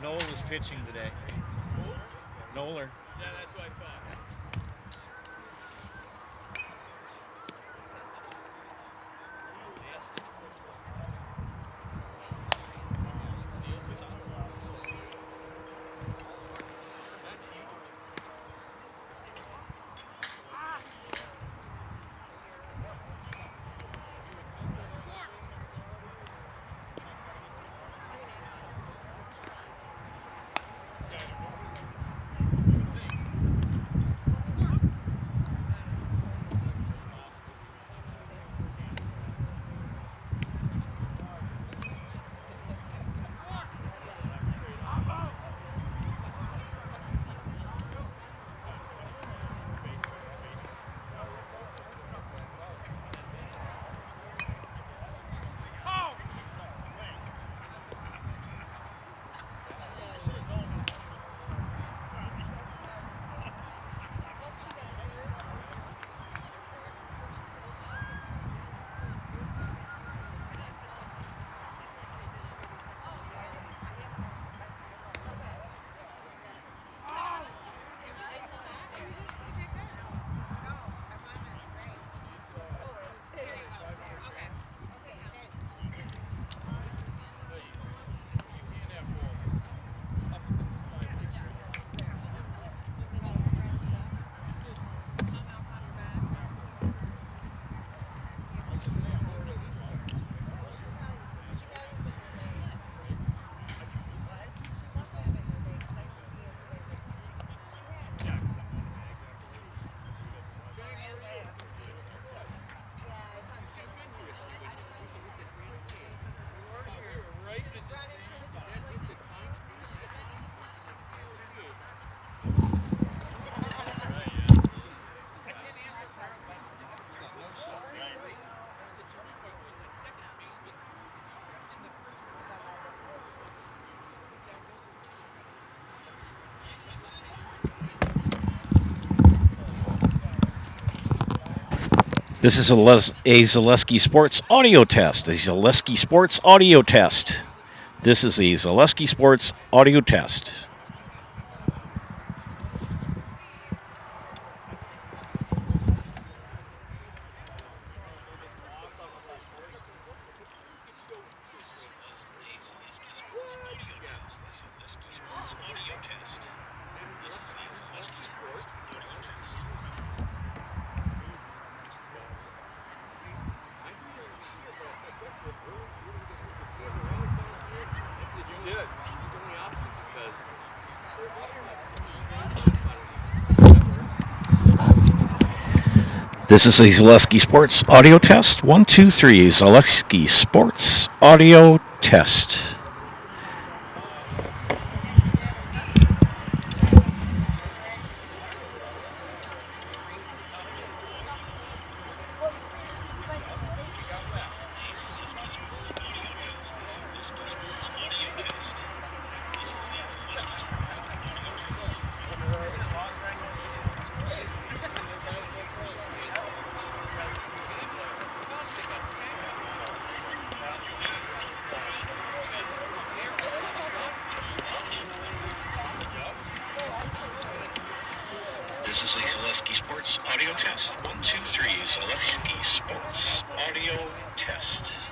Noel was pitching today. Noler. Yeah, that's what I thought. This is a Zaleski Sports audio test. A Zaleski Sports audio test. This is a Zaleski Sports audio test. This is a Zaleski Sports audio test. 1, 2, 3. Zaleski Sports audio test. This is a Zaleski Sports audio test. 1, 2, 3. Zaleski Sports audio test.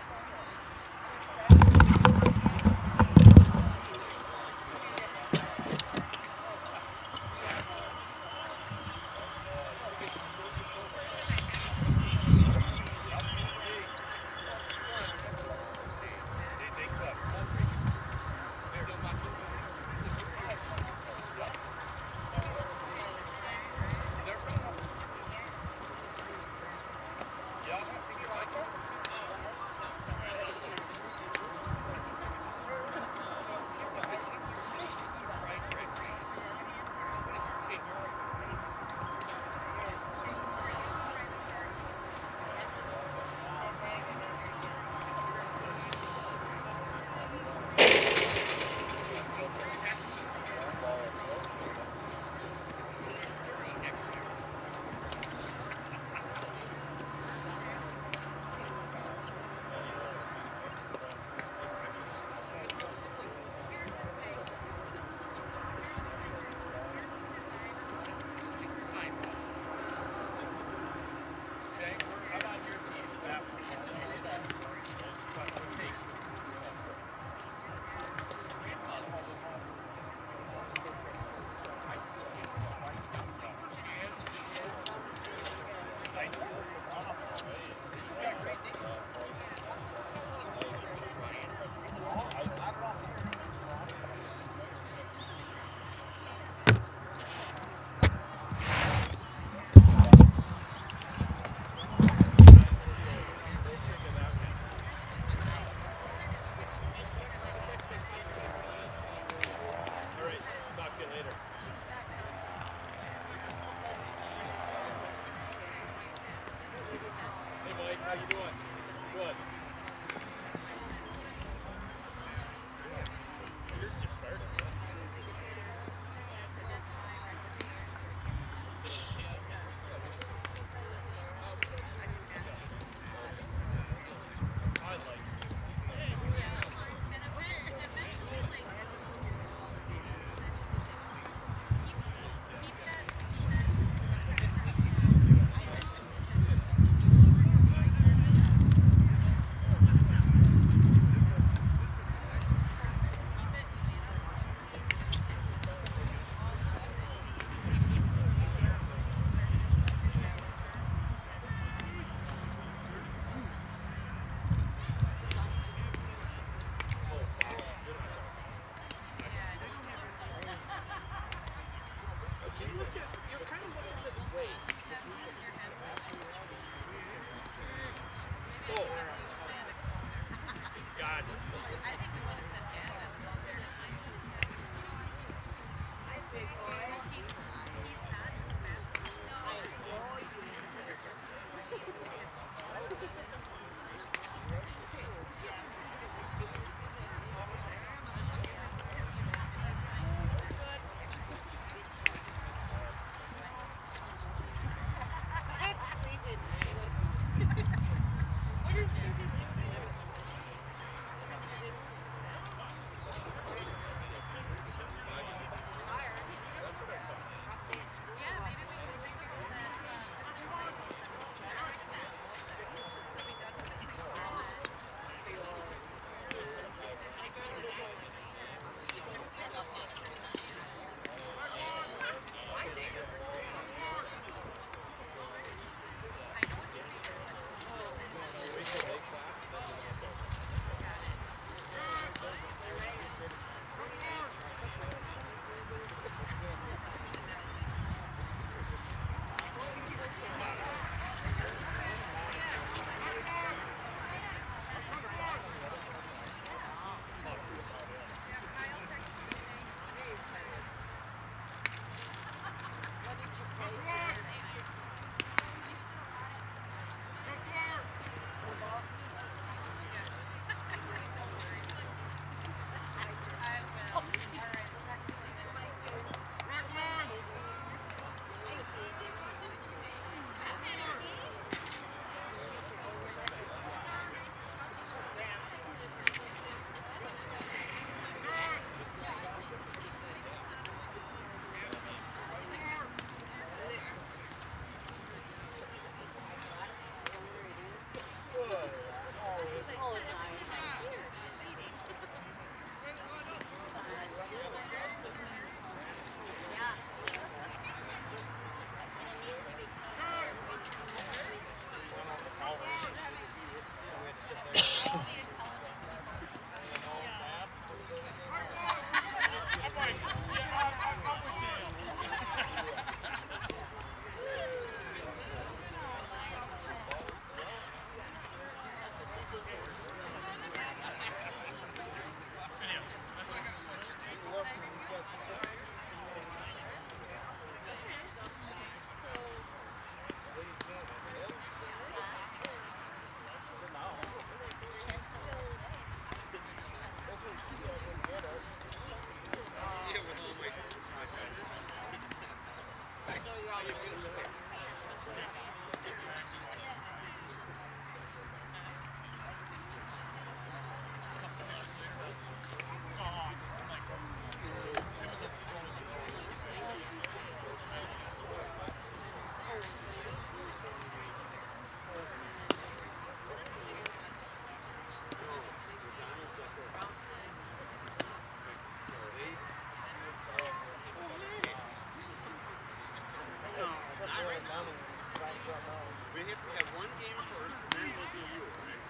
We have to have one game first, and then we'll do you, right?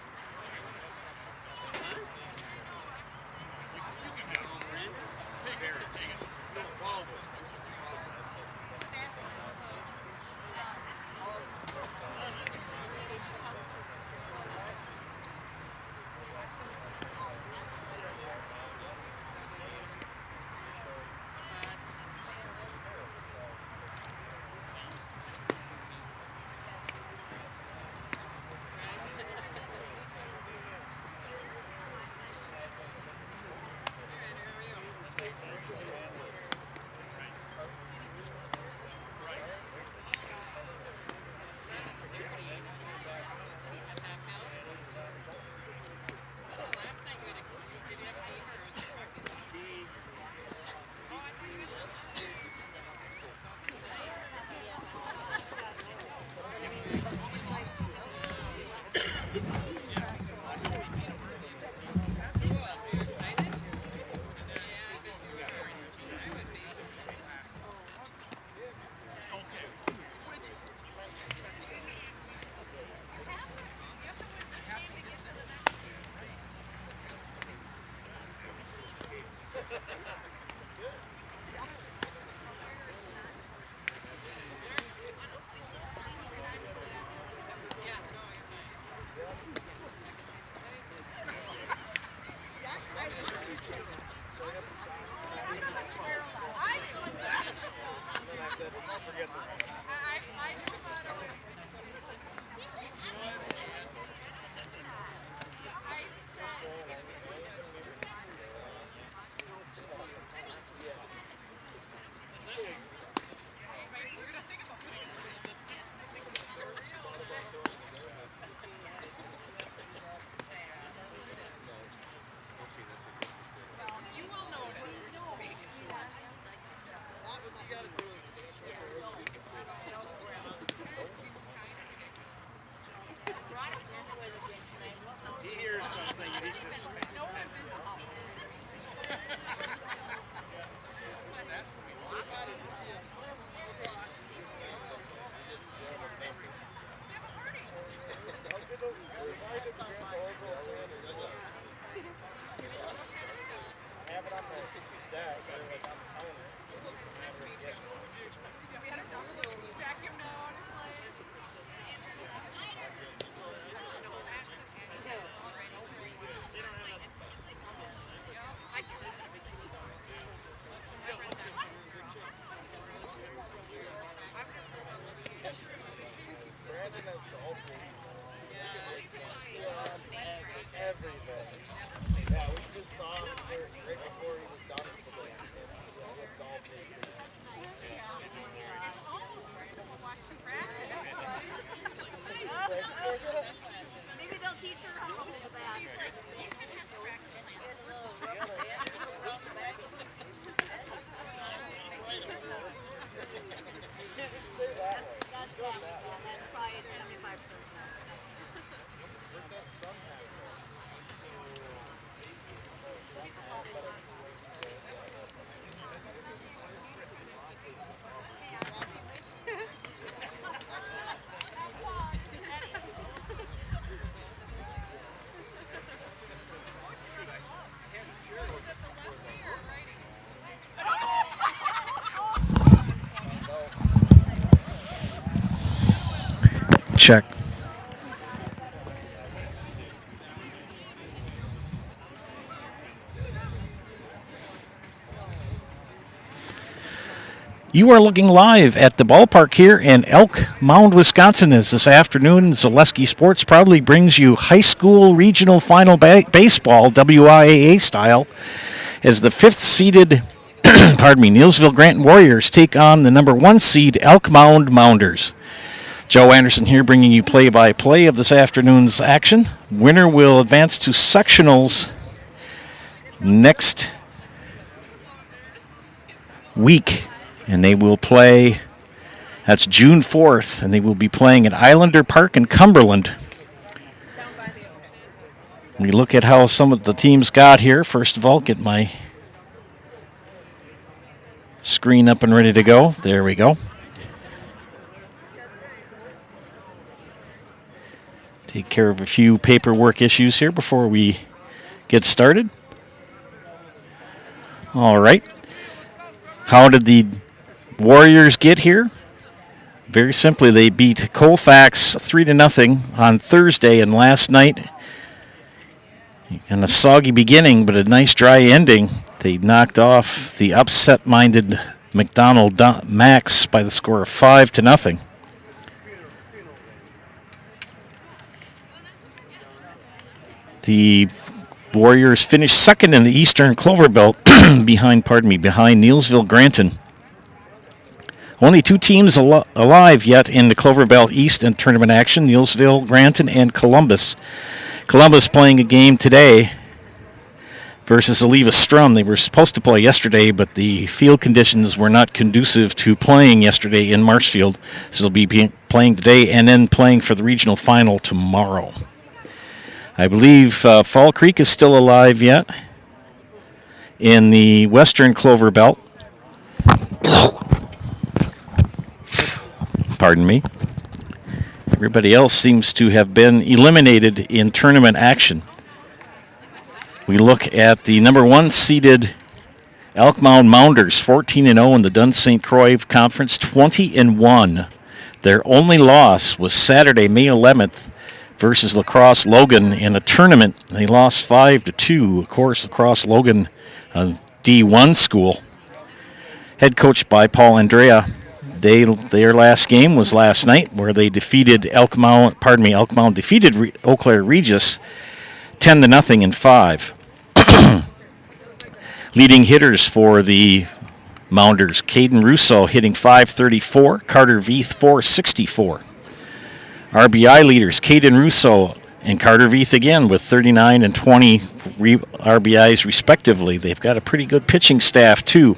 Huh? You can go home, Brandon. Take it. No, Baldwin. Maybe they'll teach her how to hold the bat. That's probably 75%. Check. You are looking live at the ballpark here in Elk Mound, Wisconsin. As this afternoon, Zaleski Sports proudly brings you high school regional final baseball, WIAA style, as the fifth-seeded Neillsville Granton Warriors take on the number 1 seed Elk Mound Mounders. Joe Anderson here bringing you play-by-play of this afternoon's action. Winner will advance to sectionals next week, and they will play, that's June 4th, and they will be playing at Islander Park in Cumberland. We look at how some of the teams got here. First of all, get my screen up and ready to go. There we go. Take care of a few paperwork issues here before we get started. All right. How did the Warriors get here? Very simply, they beat Colfax 3-0 on Thursday, and last night, in a soggy beginning but a nice dry ending, they knocked off the upset-minded McDonald Max by the score of 5-0. The Warriors finished second in the Eastern Clover Belt behind Neillsville Granton. Only 2 teams alive yet in the Clover Belt East and tournament action, Neillsville, Granton, and Columbus. Columbus playing a game today versus Oliva Strum. They were supposed to play yesterday, but the field conditions were not conducive to playing yesterday in Marshfield. So they'll be playing today and then playing for the regional final tomorrow. I believe Fall Creek is still alive yet in the Western Clover Belt. Pardon me. Everybody else seems to have been eliminated in tournament action. We look at the number 1 seeded Elk Mound Mounders, 14-0 in the Dunn St. Croix Conference, 20-1. Their only loss was Saturday, May 11th, versus Lacrosse Logan in a tournament. They lost 5-2. Of course, Lacrosse Logan, a D1 school, head coached by Paul Andrea. Their last game was last night, where they defeated Elk Mound. Elk Mound defeated Eau Claire Regis 10-0 in 5. Leading hitters for the Mounders: Caden Russo hitting .534, Carter Veith .464. RBI leaders: Caden Russo and Carter Veith again with 39 and 20 RBIs respectively. They've got a pretty good pitching staff too.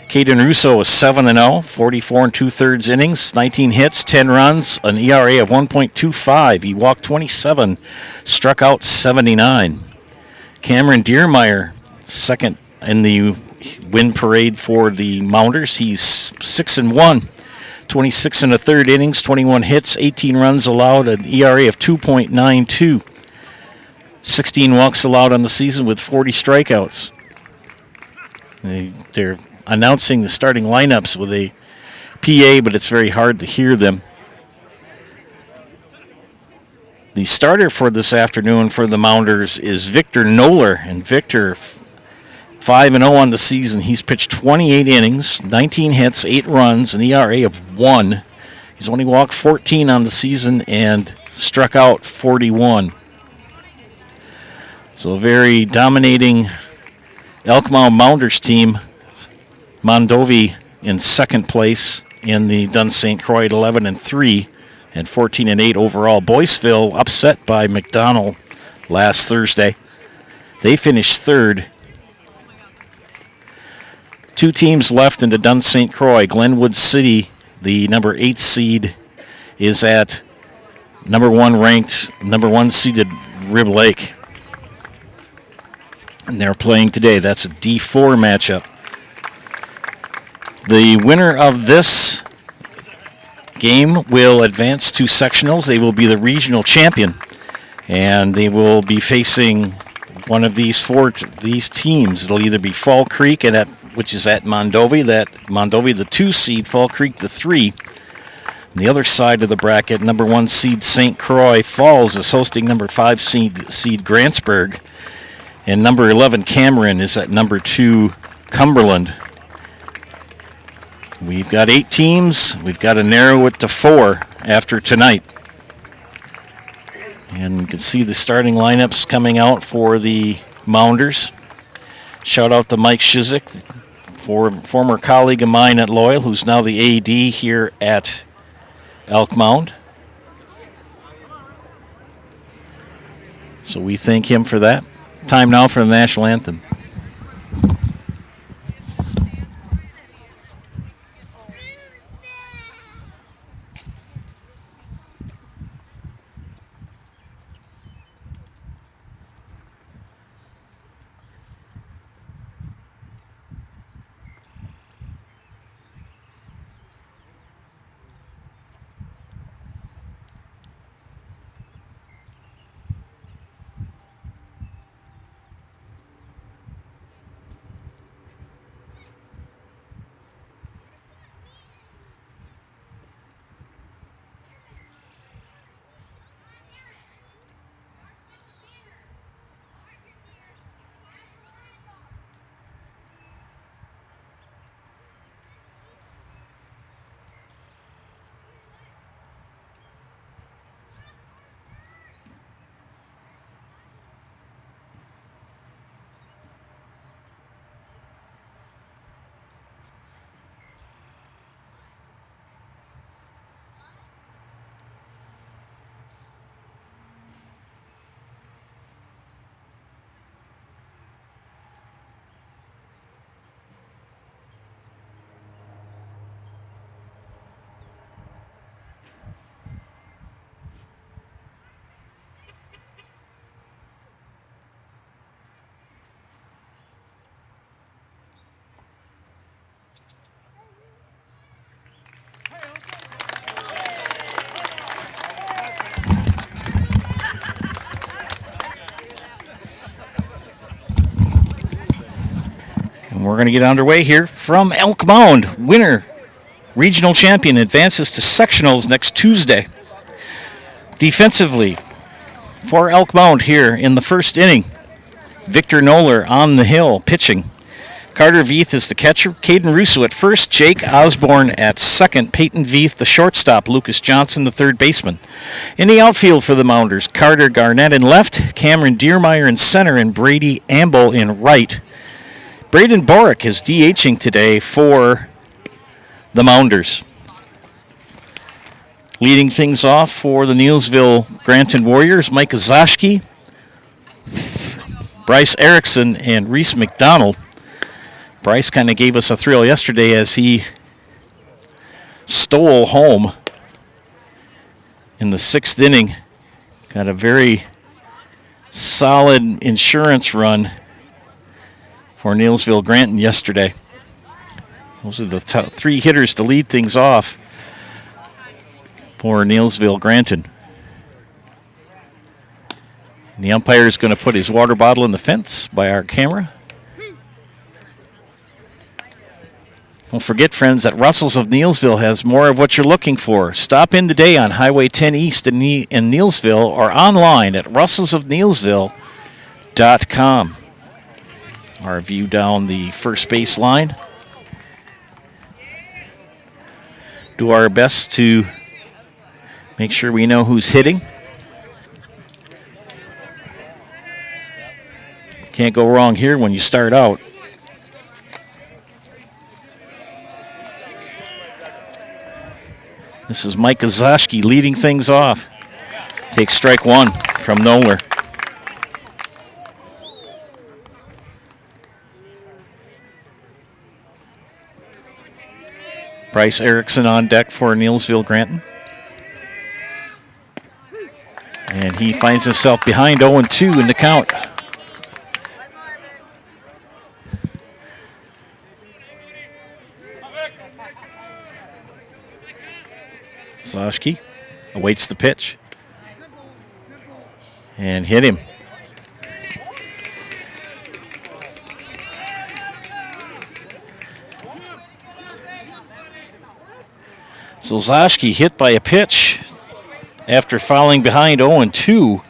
Caden Russo is 7-0, 44 2/3 innings, 19 hits, 10 runs, an ERA of 1.25. He walked 27, struck out 79. Cameron Diermeyer, second in the win parade for the Mounders. He's 6-1, 26 1/3 innings, 21 hits, 18 runs allowed, an ERA of 2.92. 16 walks allowed on the season with 40 strikeouts. They're announcing the starting lineups with a PA, but it's very hard to hear them. The starter for this afternoon for the Mounders is Victor Noller, and Victor 5-0 on the season. He's pitched 28 innings, 19 hits, 8 runs, an ERA of 1. He's only walked 14 on the season and struck out 41. So a very dominating Elk Mound Mounders team. Mondovi in second place in the Dunn St. Croix at 11-3 and 14-8 overall. Boyceville upset by McDonald last Thursday. They finished third. 2 teams left in the Dunn St. Croix. Glenwood City, the number 8 seed, is at number 1 seeded Rib Lake. And they're playing today. That's a D4 matchup. The winner of this game will advance to sectionals. They will be the regional champion, and they will be facing one of these teams. It'll either be Fall Creek, which is at Mondovi. Mondovi, the 2 seed, Fall Creek, the 3. On the other side of the bracket, number 1 seed St. Croix Falls is hosting number 5 seed Grantsburg, and number 11 Cameron is at number 2 Cumberland. We've got 8 teams. We've got to narrow it to 4 after tonight. And you can see the starting lineups coming out for the Mounders. Shout out to Mike Shizik, former colleague of mine at Loyal, who's now the AD here at Elk Mound. So we thank him for that. Time now for the national anthem. We're going to get underway here from Elk Mound. Winner, regional champion, advances to sectionals next Tuesday. Defensively, For Elk Mound here in the first inning. Victor Noller on the hill pitching. Carter Veith is the catcher. Caden Russo at first. Jake Osborne at second. Peyton Veith, the shortstop. Lucas Johnson, the third baseman. In the outfield for the Mounders, Carter Garnett in left. Cameron Diermeyer in center. And Brady Amble in right. Braden Borick is DHing today for the Mounders. Leading things off for the Neillsville Granton Warriors, Mike Zashki, Bryce Erickson, and Reese McDonald. Bryce kind of gave us a thrill yesterday as he stole home in the sixth inning. Got a very solid insurance run for Neillsville Granton yesterday. Those are the top three hitters to lead things off for Neillsville Granton. And the umpire is going to put his water bottle in the fence by our camera. Don't forget, friends, that Russell's of Neillsville has more of what you're looking for. Stop in today on Highway 10 East in Neillsville or online at russellsofneillsville.com. Our view down the first base line. Do our best to make sure we know who's hitting. Can't go wrong here when you start out. This is Mike Zashki leading things off. Takes strike one from Noller. Bryce Erickson on deck for Neillsville Granton. And he finds himself behind 0-2 in the count. Zashki awaits the pitch and hit him. So Zashki hit by a pitch after falling behind 0-2.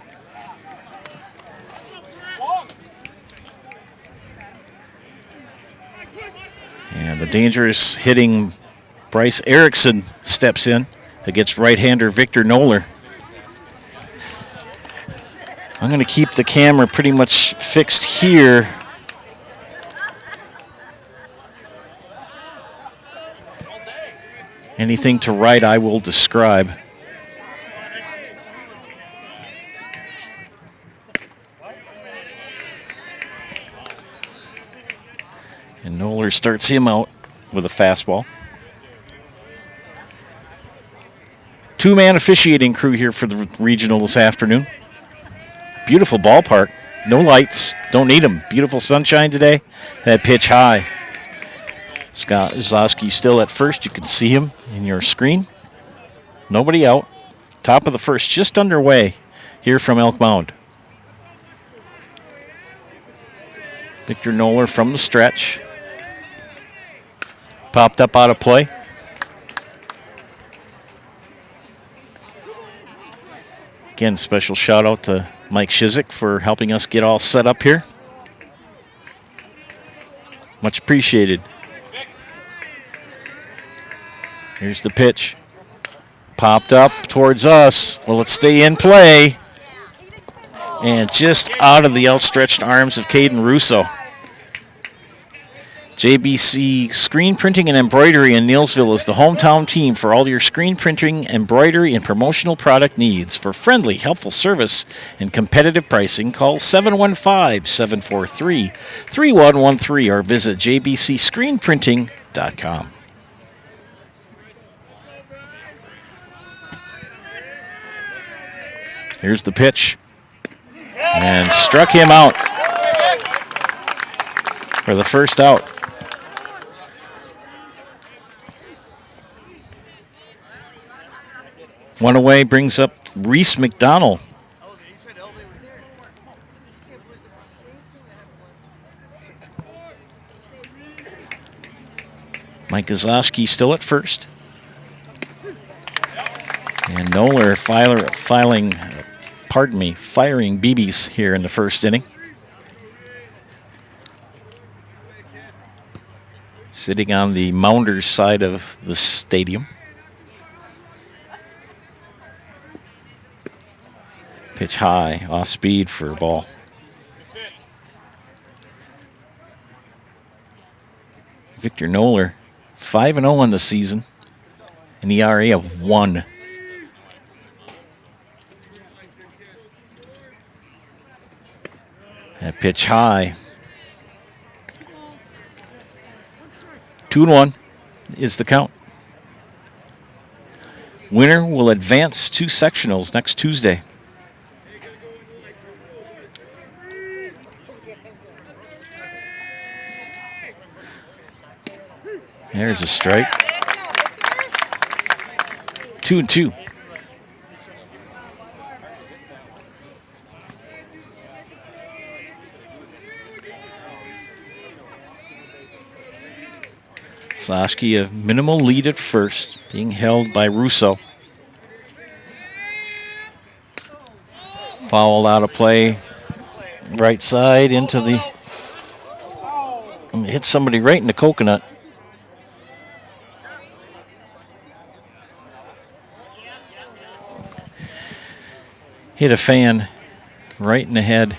And the dangerous hitting Bryce Erickson steps in against right-hander Victor Noller. I'm going to keep the camera pretty much fixed here. Anything to right, I will describe. And Noller starts him out with a fastball. Two-man officiating crew here for the regional this afternoon. Beautiful ballpark. No lights. Don't need them. Beautiful sunshine today. That pitch high. Scott Zashki still at first. You can see him in your screen. Nobody out. Top of the first, just underway here from Elk Mound. Victor Noller from the stretch. Popped up out of play. Again, special shout out to Mike Shizik for helping us get all set up here. Much appreciated. Here's the pitch. Popped up towards us. Will it stay in play? And just out of the outstretched arms of Caden Russo. JBC Screen Printing and Embroidery in Neillsville is the hometown team for all your screen printing, embroidery, and promotional product needs. For friendly, helpful service and competitive pricing, call 715-743-3113 or visit jbcscreenprinting.com. Here's the pitch. And struck him out for the first out. One away brings up Reese McDonald. Mike Zashki still at first. And Noller filing firing BBs here in the first inning. Sitting on the Mounders side of the stadium. Pitch high, off speed for a ball. Victor Noller, 5-0 on the season, an ERA of 1. That pitch high. 2-1 is the count. Winner will advance to sectionals next Tuesday. There's a strike. 2-2. Slaski, a minimal lead at first, being held by Russo. Fouled out of play, right side into the, hit somebody right in the coconut. Hit a fan right in the head.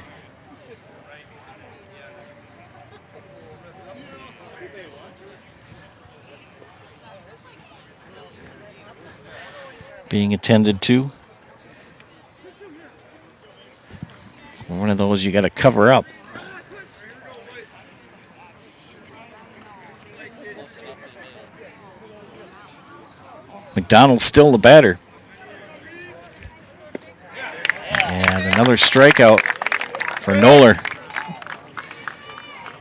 Being attended to. One of those you got to cover up. McDonald's still the batter. And another strikeout for Noller.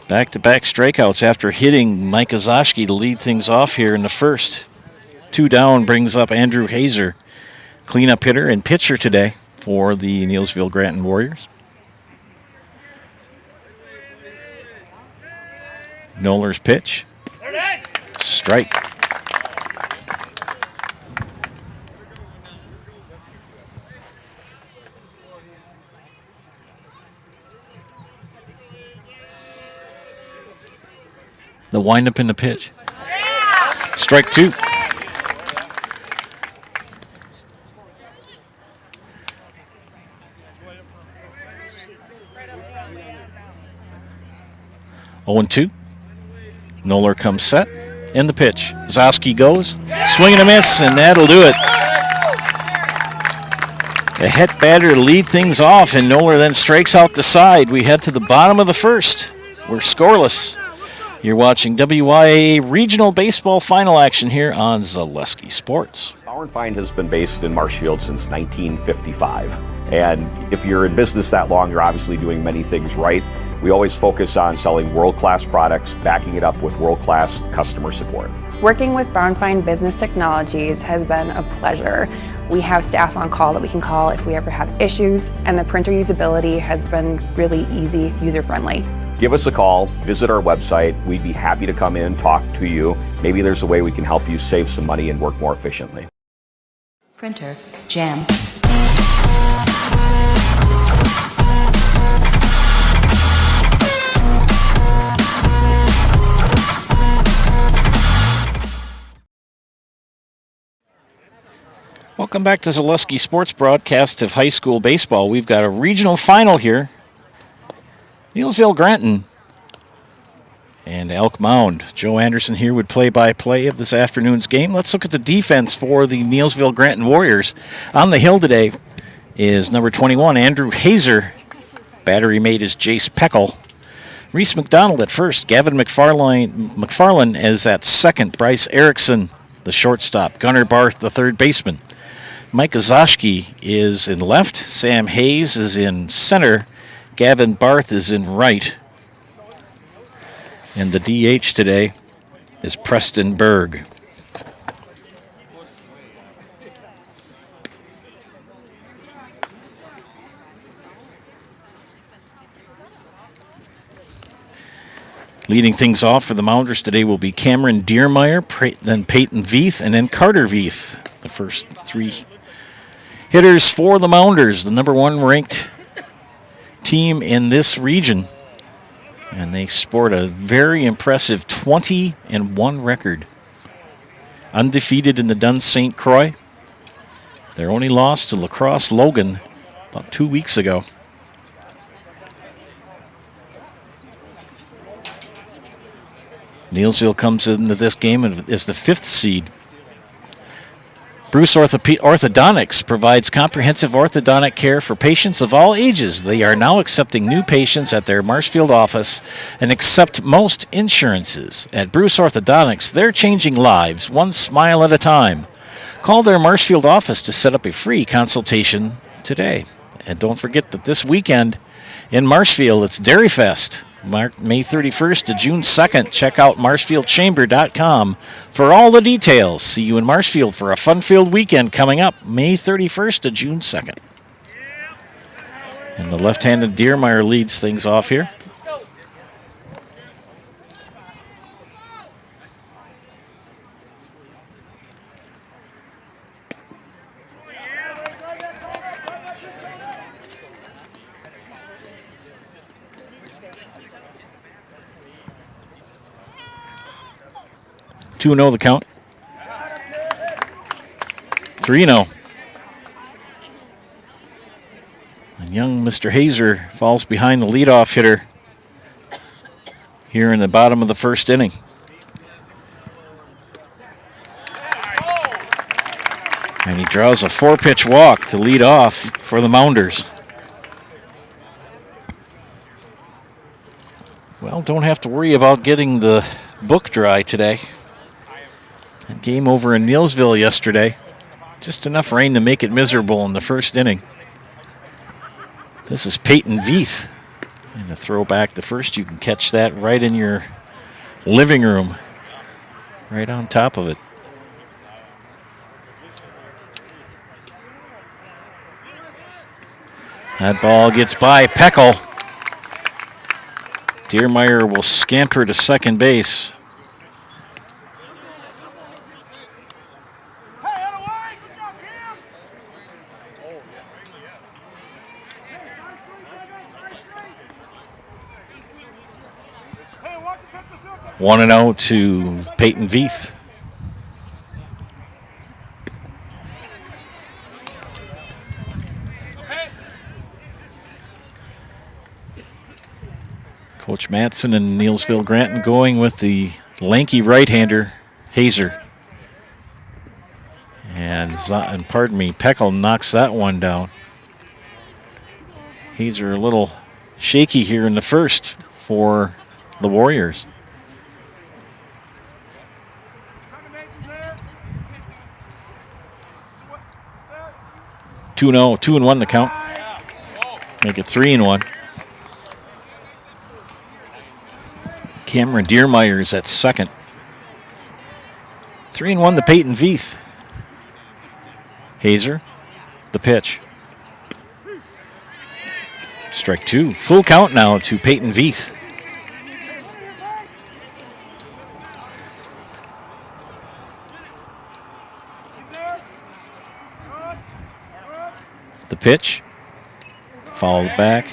Back-to-back strikeouts after hitting Mike Ozashki to lead things off here in the first. 2 down brings up Andrew Hazer, cleanup hitter and pitcher today for the Neillsville Granton Warriors. Noller's pitch. Strike. The windup in the pitch. Strike 2. Oh, 2. Noller comes set. And the pitch. Zowski goes. Swing and a miss, and that'll do it. The hit batter to lead things off, and Noller then strikes out the side. We head to the bottom of the first. We're scoreless. You're watching WIAA Regional Baseball Final Action here on Zaleski Sports. Bauer & Feind has been based in Marshfield since 1955. And if you're in business that long, you're obviously doing many things right. We always focus on selling world-class products, backing it up with world-class customer support. Working with Bauer & Feind Business Technologies has been a pleasure. We have staff on call that we can call if we ever have issues, and the printer usability has been really easy, user-friendly. Give us a call, visit our website. We'd be happy to come in, talk to you. Maybe there's a way we can help you save some money and work more efficiently. Printer, jam. Welcome back to Zaleski Sports broadcast of high school baseball. We've got a regional final here. Neillsville Granton and Elk Mound. Joe Anderson here with play-by-play of this afternoon's game. Let's look at the defense for the Neillsville Granton Warriors. On the hill today is number 21, Andrew Hazer. Battery mate is Jace Peckel. Reese McDonald at first. Gavin McFarlane is at second. Bryce Erickson, the shortstop. Gunnar Barth, the third baseman. Mike Ozashki is in left. Sam Hayes is in center. Gavin Barth is in right. And the DH today is Preston Berg. Leading things off for the Mounders today will be Cameron Diermeyer, then Peyton Veith, and then Carter Veith. The first 3 hitters for the Mounders, the number 1 ranked team in this region. And they sport a very impressive 20-1 record. Undefeated in the Dunn St. Croix. Their only loss to La Crosse Logan about 2 weeks ago. Neillsville comes into this game as the 5th seed. Bruce Orthodontics provides comprehensive orthodontic care for patients of all ages. They are now accepting new patients at their Marshfield office and accept most insurances. At Bruce Orthodontics, they're changing lives, one smile at a time. Call their Marshfield office to set up a free consultation today. And don't forget that this weekend in Marshfield, it's Dairy Fest. May 31st to June 2nd. Check out marshfieldchamber.com for all the details. See you in Marshfield for a fun-filled weekend coming up May 31st to June 2nd. And the left-handed Diermeyer leads things off here. Two 2-0 the count. 3-0. And young Mr. Hazer falls behind the leadoff hitter here in the bottom of the first inning. And he draws a 4-pitch walk to lead off for the Mounders. Well, don't have to worry about getting the book dry today. That game over in Neillsville yesterday. Just enough rain to make it miserable in the first inning. This is Peyton Veith. And a throw back to first, you can catch that right in your living room. Right on top of it. That ball gets by Peckel. Diermeyer will scamper to second base. One and 0 to Peyton Veith. Coach Matson and Neillsville Granton going with the lanky right-hander, Hazer. And Peckel knocks that one down. Hazer a little shaky here in the first for the Warriors. 2-0, 2-1 the count. Make it 3-1. Cameron Diermeyer is at second. 3-1 to Peyton Veith. Hazer, the pitch. Strike 2. Full count now to Peyton Veith. The pitch. Fouled back.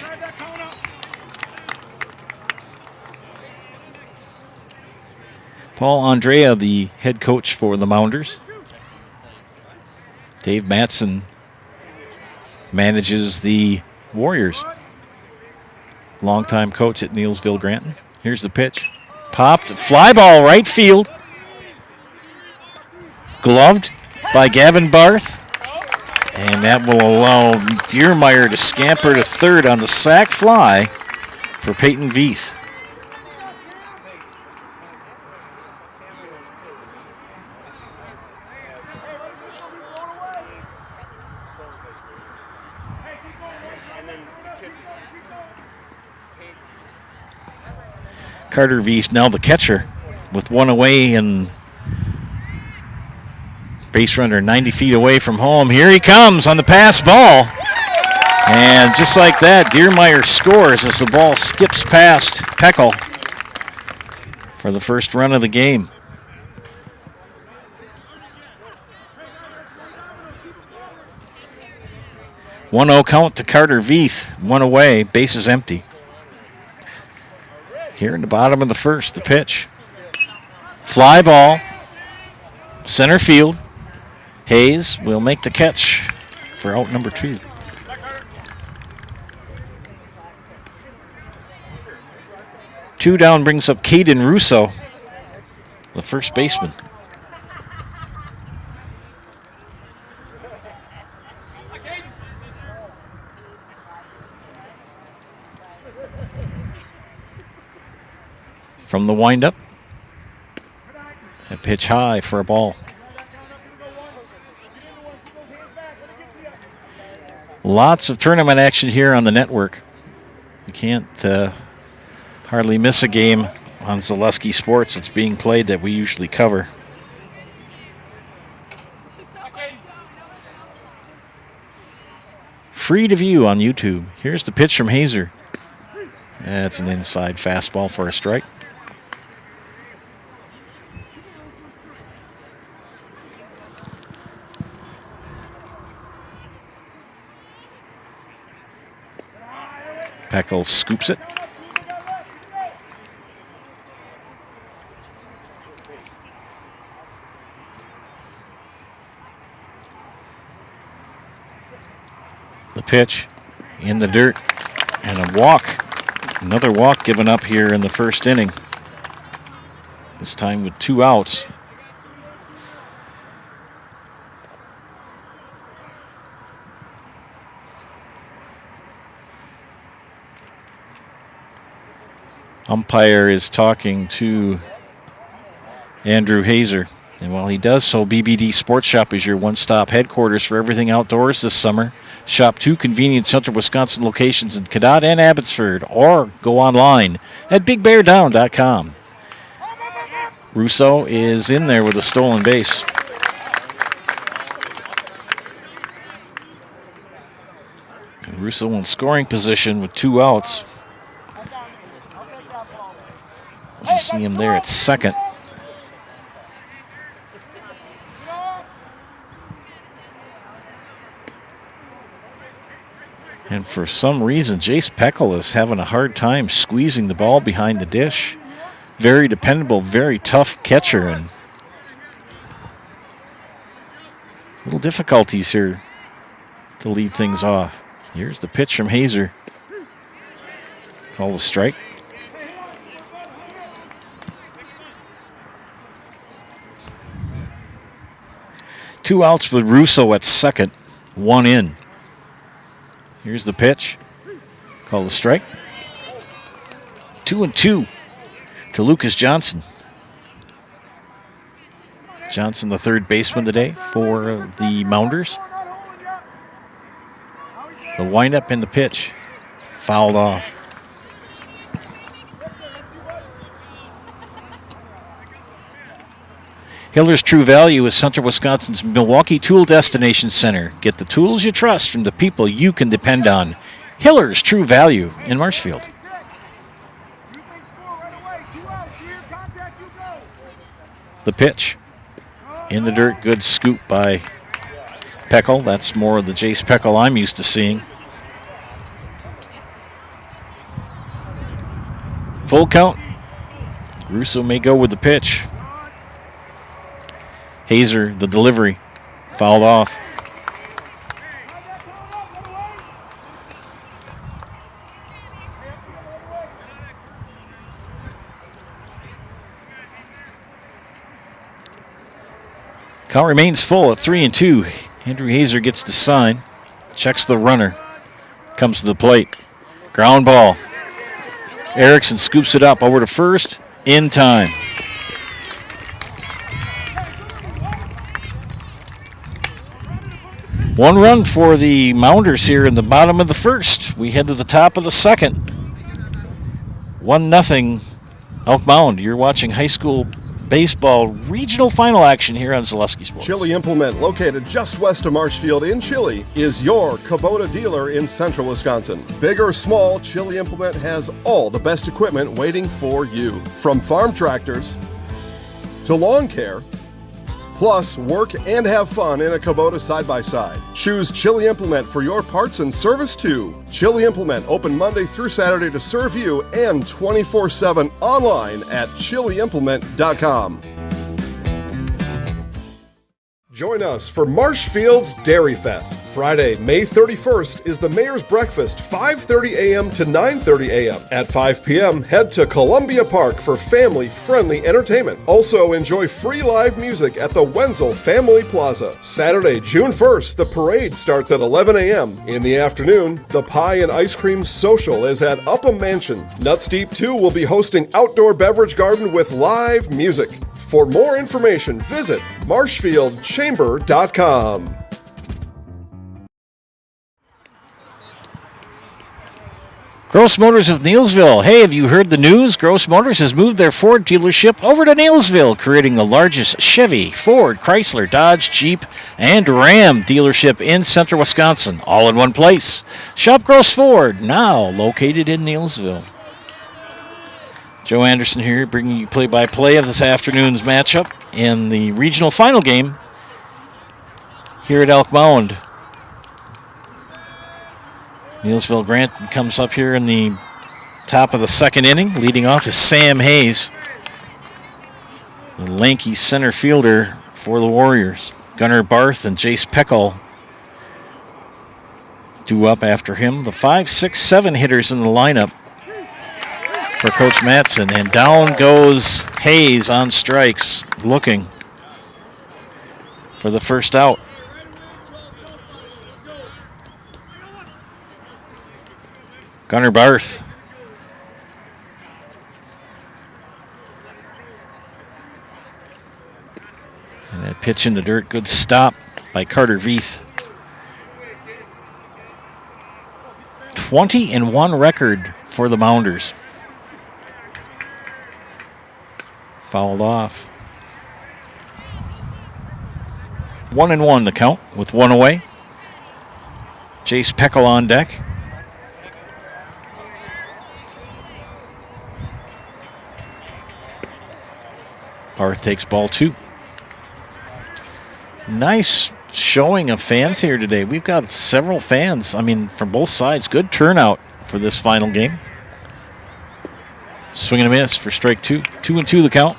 Paul Andrea, the head coach for the Mounders. Dave Matson manages the Warriors. Longtime coach at Neillsville Granton. Here's the pitch. Popped. Fly ball right field. Gloved by Gavin Barth. And that will allow Diermeyer to scamper to third on the sac fly for Peyton Veith. Carter Veith now the catcher with one away and base runner 90 feet away from home. Here he comes on the pass ball. And just like that, Diermeyer scores as the ball skips past Peckel for the first run of the game. 1-0 count to Carter Veith. One away. Bases empty. Here in the bottom of the first, the pitch. Fly ball. Center field. Hayes will make the catch for out number 2. Two down brings up Caden Russo, the first baseman. From the windup, a pitch high for a ball. Lots of tournament action here on the network. You can't hardly miss a game on Zaleski Sports that's being played that we usually cover. Free to view on YouTube. Here's the pitch from Hazer. That's an inside fastball for a strike. Peckel scoops it. The pitch in the dirt and a walk. Another walk given up here in the first inning. This time with 2 outs. Umpire is talking to Andrew Hazer. And while he does so, BBD Sports Shop is your one-stop headquarters for everything outdoors this summer. Shop 2 convenient Central Wisconsin locations in Cadott and Abbotsford, or go online at BigBearDown.com. Russo is in there with a stolen base. And Russo in scoring position with 2 outs. You see him there at second. And for some reason, Jace Peckel is having a hard time squeezing the ball behind the dish. Very dependable, very tough catcher, and little difficulties here to lead things off. Here's the pitch from Hazer. Call the strike. Two outs with Russo at second, 1 in. Here's the pitch. Call the strike. 2-2 to Lucas Johnson. Johnson, the third baseman today for the Mounders. The windup and the pitch fouled off. Hiller's True Value is Central Wisconsin's Milwaukee Tool Destination Center. Get the tools you trust from the people you can depend on. Hiller's True Value in Marshfield. The pitch in the dirt. Good scoop by Peckel. That's more of the Jace Peckel I'm used to seeing. Full count. Russo may go with the pitch. Hazer, the delivery, fouled off. Count remains full at 3-2. Andrew Hazer gets the sign, checks the runner, comes to the plate. Ground ball. Erickson scoops it up over to first in time. One run for the Mounders here in the bottom of the first. We head to the top of the second. 1-0 Elk Mound. You're watching high school baseball regional final action here on Zaleski Sports. Chili Implement, located just west of Marshfield in Chili, is your Kubota dealer in central Wisconsin. Big or small, Chili Implement has all the best equipment waiting for you. From farm tractors to lawn care, Plus, work and have fun in a Kubota side-by-side. Choose Chili Implement for your parts and service too. Chili Implement open Monday through Saturday to serve you and 24/7 online at chiliimplement.com. Join us for Marshfield's Dairy Fest. Friday, May 31st is the Mayor's Breakfast, 5:30 a.m. to 9:30 a.m. At 5 p.m., head to Columbia Park for family-friendly entertainment. Also, enjoy free live music at the Wenzel Family Plaza. Saturday, June 1st, the parade starts at 11 a.m. In the afternoon, the Pie and Ice Cream Social is at Upham Mansion. Nuts Deep 2 will be hosting outdoor beverage garden with live music. For more information, visit marshfieldchamber.com. Gross Motors of Neillsville. Hey, have you heard the news? Gross Motors has moved their Ford dealership over to Neillsville, creating the largest Chevy, Ford, Chrysler, Dodge, Jeep, and Ram dealership in central Wisconsin, all in one place. Shop Gross Ford, now located in Neillsville. Joe Anderson here, bringing you play-by-play of this afternoon's matchup in the regional final game here at Elk Mound. Neillsville Granton comes up here in the top of the second inning. Leading off is Sam Hayes, the lanky center fielder for the Warriors. Gunnar Barth and Jace Peckel due up after him. The 5, 6, 7 hitters in the lineup for Coach Mattson, and down goes Hayes on strikes, looking for the first out. Gunnar Barth. And that pitch in the dirt, good stop by Carter Veith. 20-1 record for the Mounders. Fouled off. 1-1 the count with one away. Jace Peckel on deck. Barth takes ball 2. Nice showing of fans here today. We've got several fans, from both sides. Good turnout for this final game. Swing and a miss for strike 2. 2-2 the count.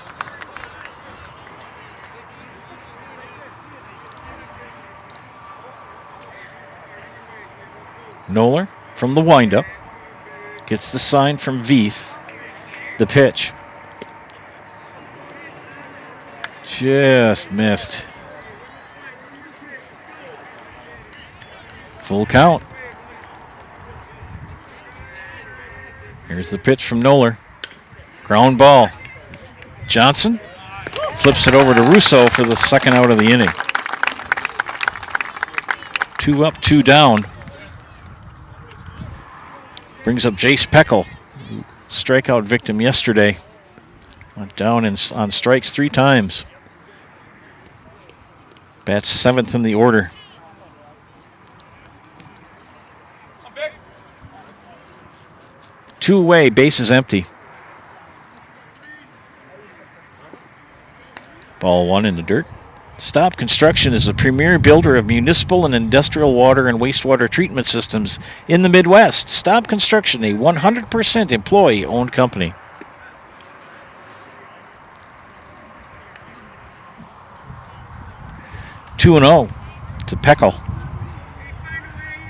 Noller from the windup. Gets the sign from Veith. The pitch. Just missed. Full count. Here's the pitch from Noller. Ground ball. Johnson flips it over to Russo for the second out of the inning. 2 up, 2 down. Brings up Jace Peckel, strikeout victim yesterday. Went down on strikes 3 times. Bats 7th in the order. Two away, bases empty. Ball 1 in the dirt. Stop Construction is a premier builder of municipal and industrial water and wastewater treatment systems in the Midwest. Stop Construction, a 100% employee-owned company. Two 2-0 to Peckel.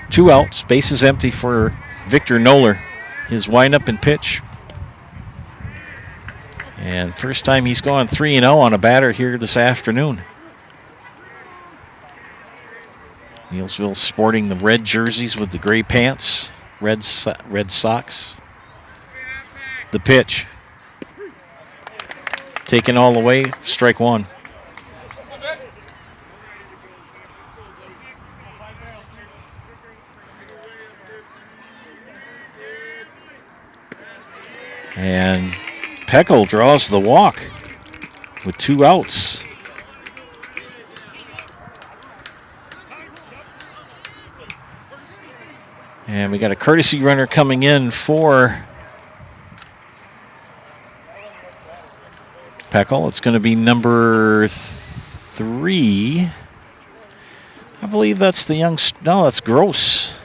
2 outs, bases empty for Victor Noller. His windup and pitch. And first time he's gone 3-0 on a batter here this afternoon. Neillsville sporting the red jerseys with the gray pants, red socks. The pitch. Taken all the way, strike 1. And Peckel draws the walk with 2 outs. And we got a courtesy runner coming in for Peckel. It's going to be number 3. I believe that's the young. No, that's Gross.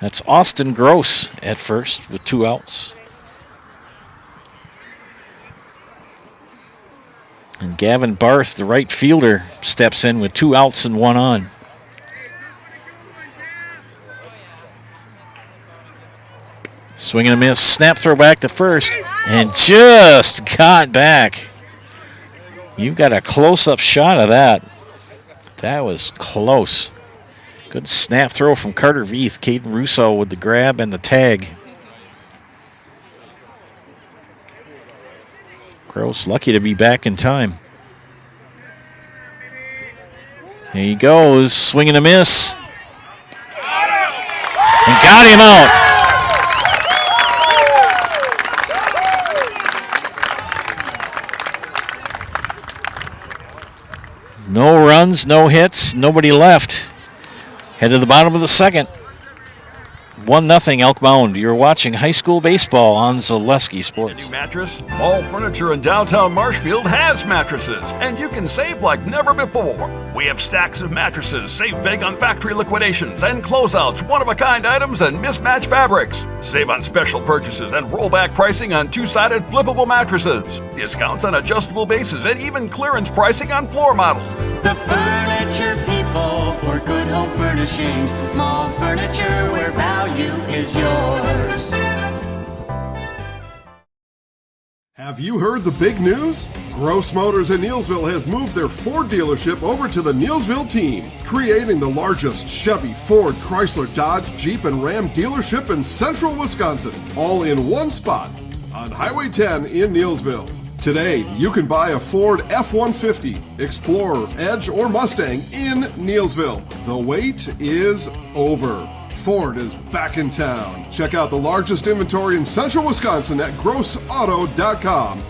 That's Austin Gross at first with 2 outs. And Gavin Barth, the right fielder, steps in with 2 outs and 1 on. Swing and a miss. Snap throw back to first. And just got back. You've got a close-up shot of that. That was close. Good snap throw from Carter Veith. Caden Russo with the grab and the tag. Gross lucky to be back in time. Here he goes. Swing and a miss. And got him out. No runs, no hits, nobody left. Head to the bottom of the second. 1-0 Elk Mound. You're watching high school baseball on Zaleski Sports. New mattress? All Furniture in downtown Marshfield has mattresses, and you can save like never before. We have stacks of mattresses, save big on factory liquidations and closeouts, one-of-a-kind items, and mismatched fabrics. Save on special purchases and rollback pricing on 2-sided flippable mattresses. Discounts on adjustable bases and even clearance pricing on floor models. The furniture people for good home furnishings. Mall furniture where value is yours. Have you heard the big news? Gross Motors in Neillsville has moved their Ford dealership over to the Neillsville team, creating the largest Chevy, Ford, Chrysler, Dodge, Jeep, and Ram dealership in central Wisconsin, all in one spot on Highway 10 in Neillsville. Today, you can buy a Ford F-150, Explorer, Edge, or Mustang in Neillsville. The wait is over. Ford is back in town. Check out the largest inventory in central Wisconsin at grossauto.com.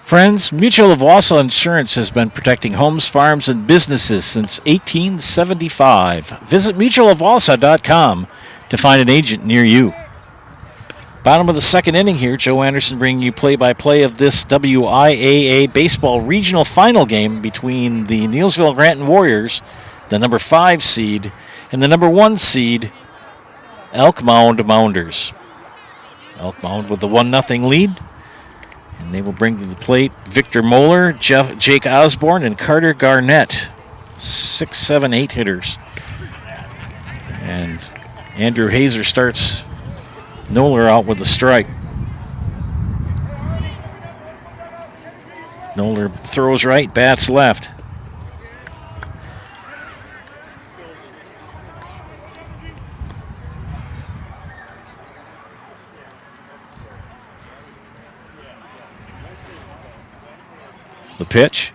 Friends, Mutual of Wausau Insurance has been protecting homes, farms, and businesses since 1875. Visit mutualofwausau.com to find an agent near you. Bottom of the second inning here. Joe Anderson bringing you play-by-play of this WIAA baseball regional final game between the Neillsville Granton Warriors, the number 5 seed, and the number 1 seed, Elk Mound Mounders. Elk Mound with the 1-0 lead. And they will bring to the plate Victor Moeller, Jake Osborne, and Carter Garnett. 6, 7, 8 hitters. And Andrew Hazer starts Noller out with the strike. Noller throws right, bats left. The pitch,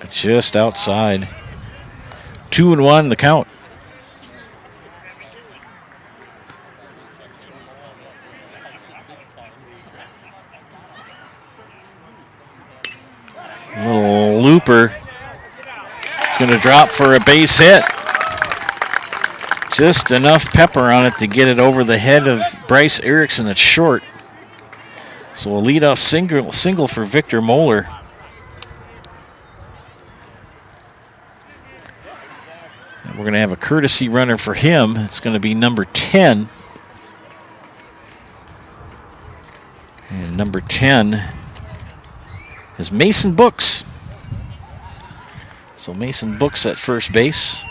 just outside. 2-1 the count. Little looper. It's going to drop for a base hit. Just enough pepper on it to get it over the head of Bryce Erickson at short. So a leadoff single for Victor Moeller. And we're going to have a courtesy runner for him. It's going to be number 10. And number 10 is Mason Books. So Mason Books at first base.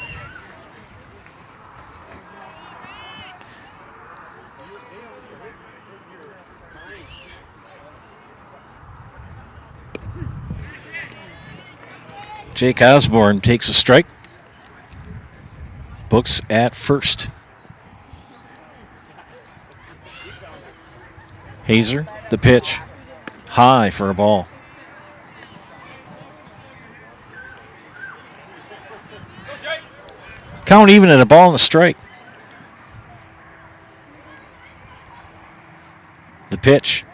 Jake Osborne takes a strike. Books at first. Hazer, the pitch. High for a ball. Count even at a ball and a strike. The pitch.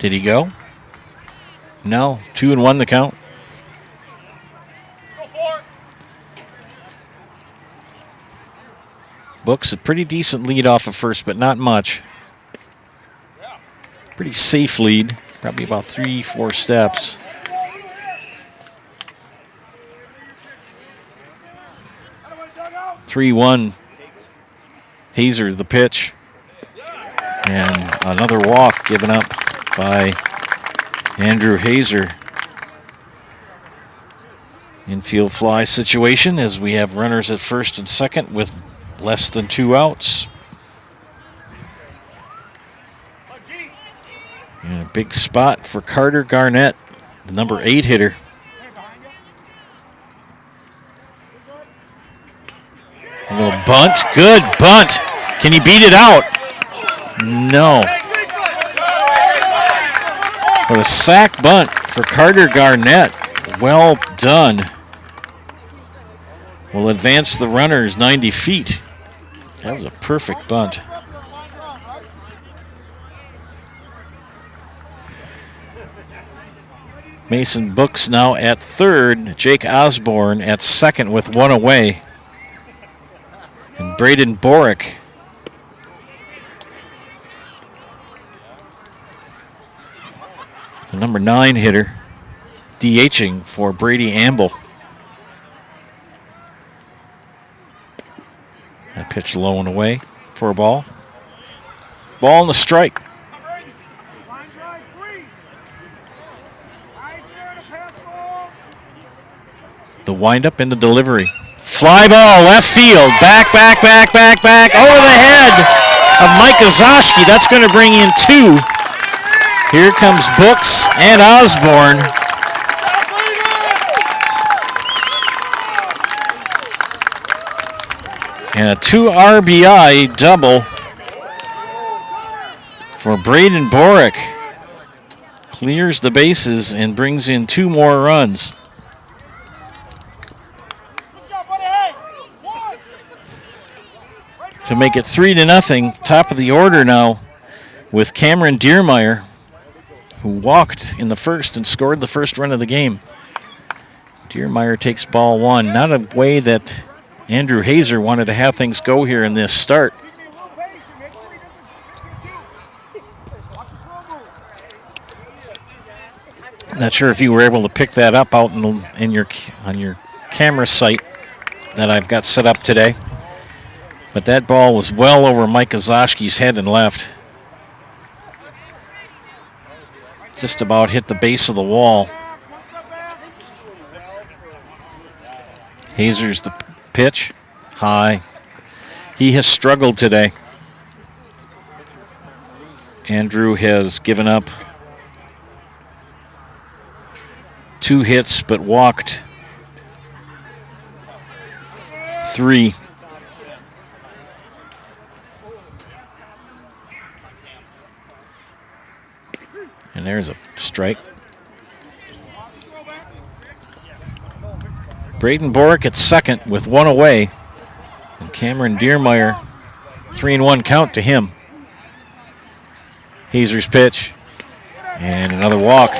Did he go? No. 2-1 the count. Books a pretty decent lead off of first, but not much. Pretty safe lead, probably about 3-4 steps. (3-1). Hazer the pitch. And another walk given up by Andrew Hazer. Infield fly situation as we have runners at first and second with less than 2 outs. And a big spot for Carter Garnett, the number 8 hitter. A little bunt. Good bunt. Can he beat it out? No. But a sac bunt for Carter Garnett. Well done. Will advance the runners 90 feet. That was a perfect bunt. Mason Books now at third. Jake Osborne at second with 1 away. And Braden Borick the number 9 hitter, DHing for Brady Amble. That pitch low and away for a ball. Ball and the strike. The windup and the delivery. Fly ball, left field, back, over the head of Mike Ozoshki. That's going to bring in 2. Here comes Books and Osborne. And a 2 RBI double for Braden Borick. Clears the bases and brings in 2 more runs. To make it 3-0, top of the order now with Cameron Diermeyer, who walked in the first and scored the first run of the game. Diermeyer takes ball 1. Not a way that Andrew Hazer wanted to have things go here in this start. Not sure if you were able to pick that up out on your camera site that I've got set up today. But that ball was well over Mike Ozoshki's head and left. Just about hit the base of the wall. Hazer's the pitch. High. He has struggled today. Andrew has given up 2 hits but walked 3. And there's a strike. Braden Borick at second with 1 away. And Cameron Diermeyer, 3-1 count to him. Hazer's pitch. And another walk.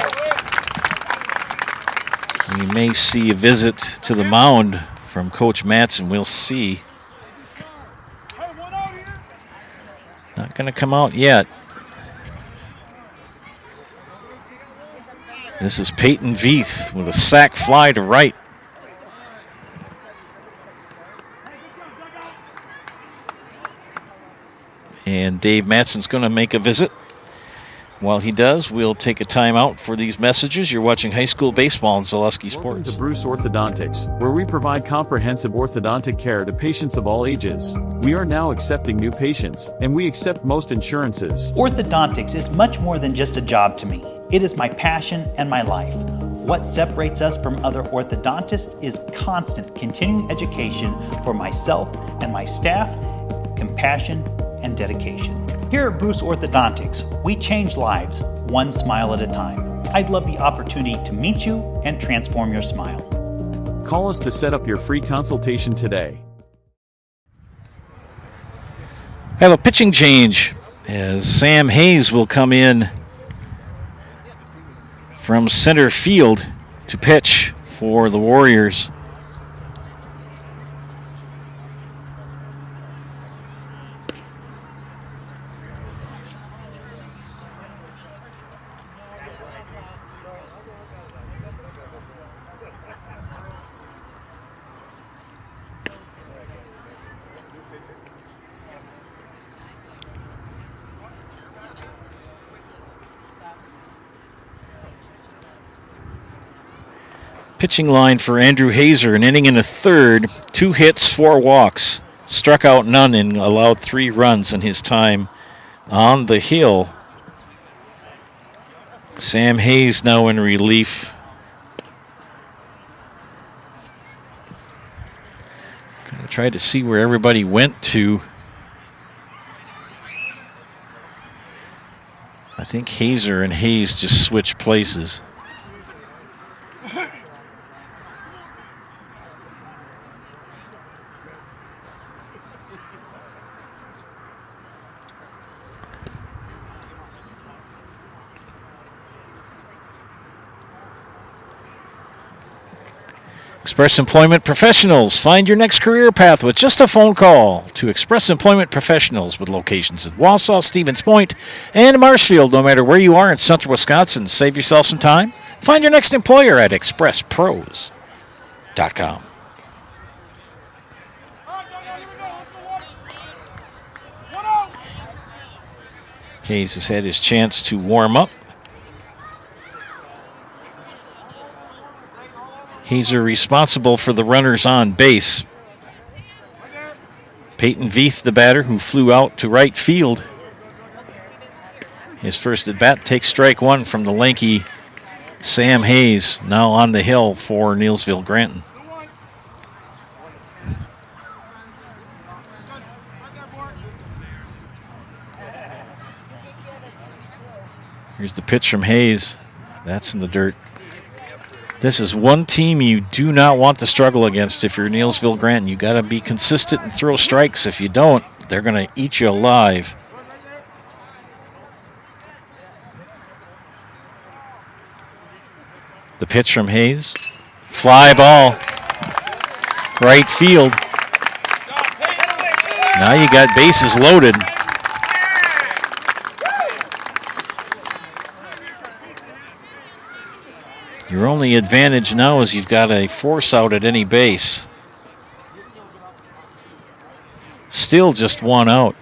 We may see a visit to the mound from Coach Matson. We'll see. Not going to come out yet. This is Peyton Veith with a sac fly to right. And Dave Matson's going to make a visit. While he does, we'll take a timeout for these messages. You're watching high school baseball on Zaleski Sports. Welcome to Bruce Orthodontics, where we provide comprehensive orthodontic care to patients of all ages. We are now accepting new patients, and we accept most insurances. Orthodontics is much more than just a job to me. It is my passion and my life. What separates us from other orthodontists is constant continuing education for myself and my staff, compassion, and dedication. Here at Bruce Orthodontics, we change lives one smile at a time. I'd love the opportunity to meet you and transform your smile. Call us to set up your free consultation today. Have a pitching change as Sam Hayes will come in from center field to pitch for the Warriors. Pitching line for Andrew Hazer, an inning and a third, 2 hits, 4 walks, struck out none and allowed 3 runs in his time on the hill. Sam Hayes now in relief. Gonna try to see where everybody went to. I think Hazer and Hayes just switched places. Express Employment Professionals. Find your next career path with just a phone call to Express Employment Professionals with locations in Wausau, Stevens Point, and Marshfield. No matter where you are in central Wisconsin, save yourself some time. Find your next employer at expresspros.com. Hayes has had his chance to warm up. Hazer responsible for the runners on base. Peyton Veith, the batter, who flew out to right field. His first at bat takes strike 1 from the lanky Sam Hayes, now on the hill for Neillsville Granton. Here's the pitch from Hayes. That's in the dirt. This is one team you do not want to struggle against if you're Neillsville Granton. You got to be consistent and throw strikes. If you don't, they're going to eat you alive. The pitch from Hayes. Fly ball. Right field. Now you got bases loaded. Your only advantage now is you've got a force out at any base. Still just 1 out.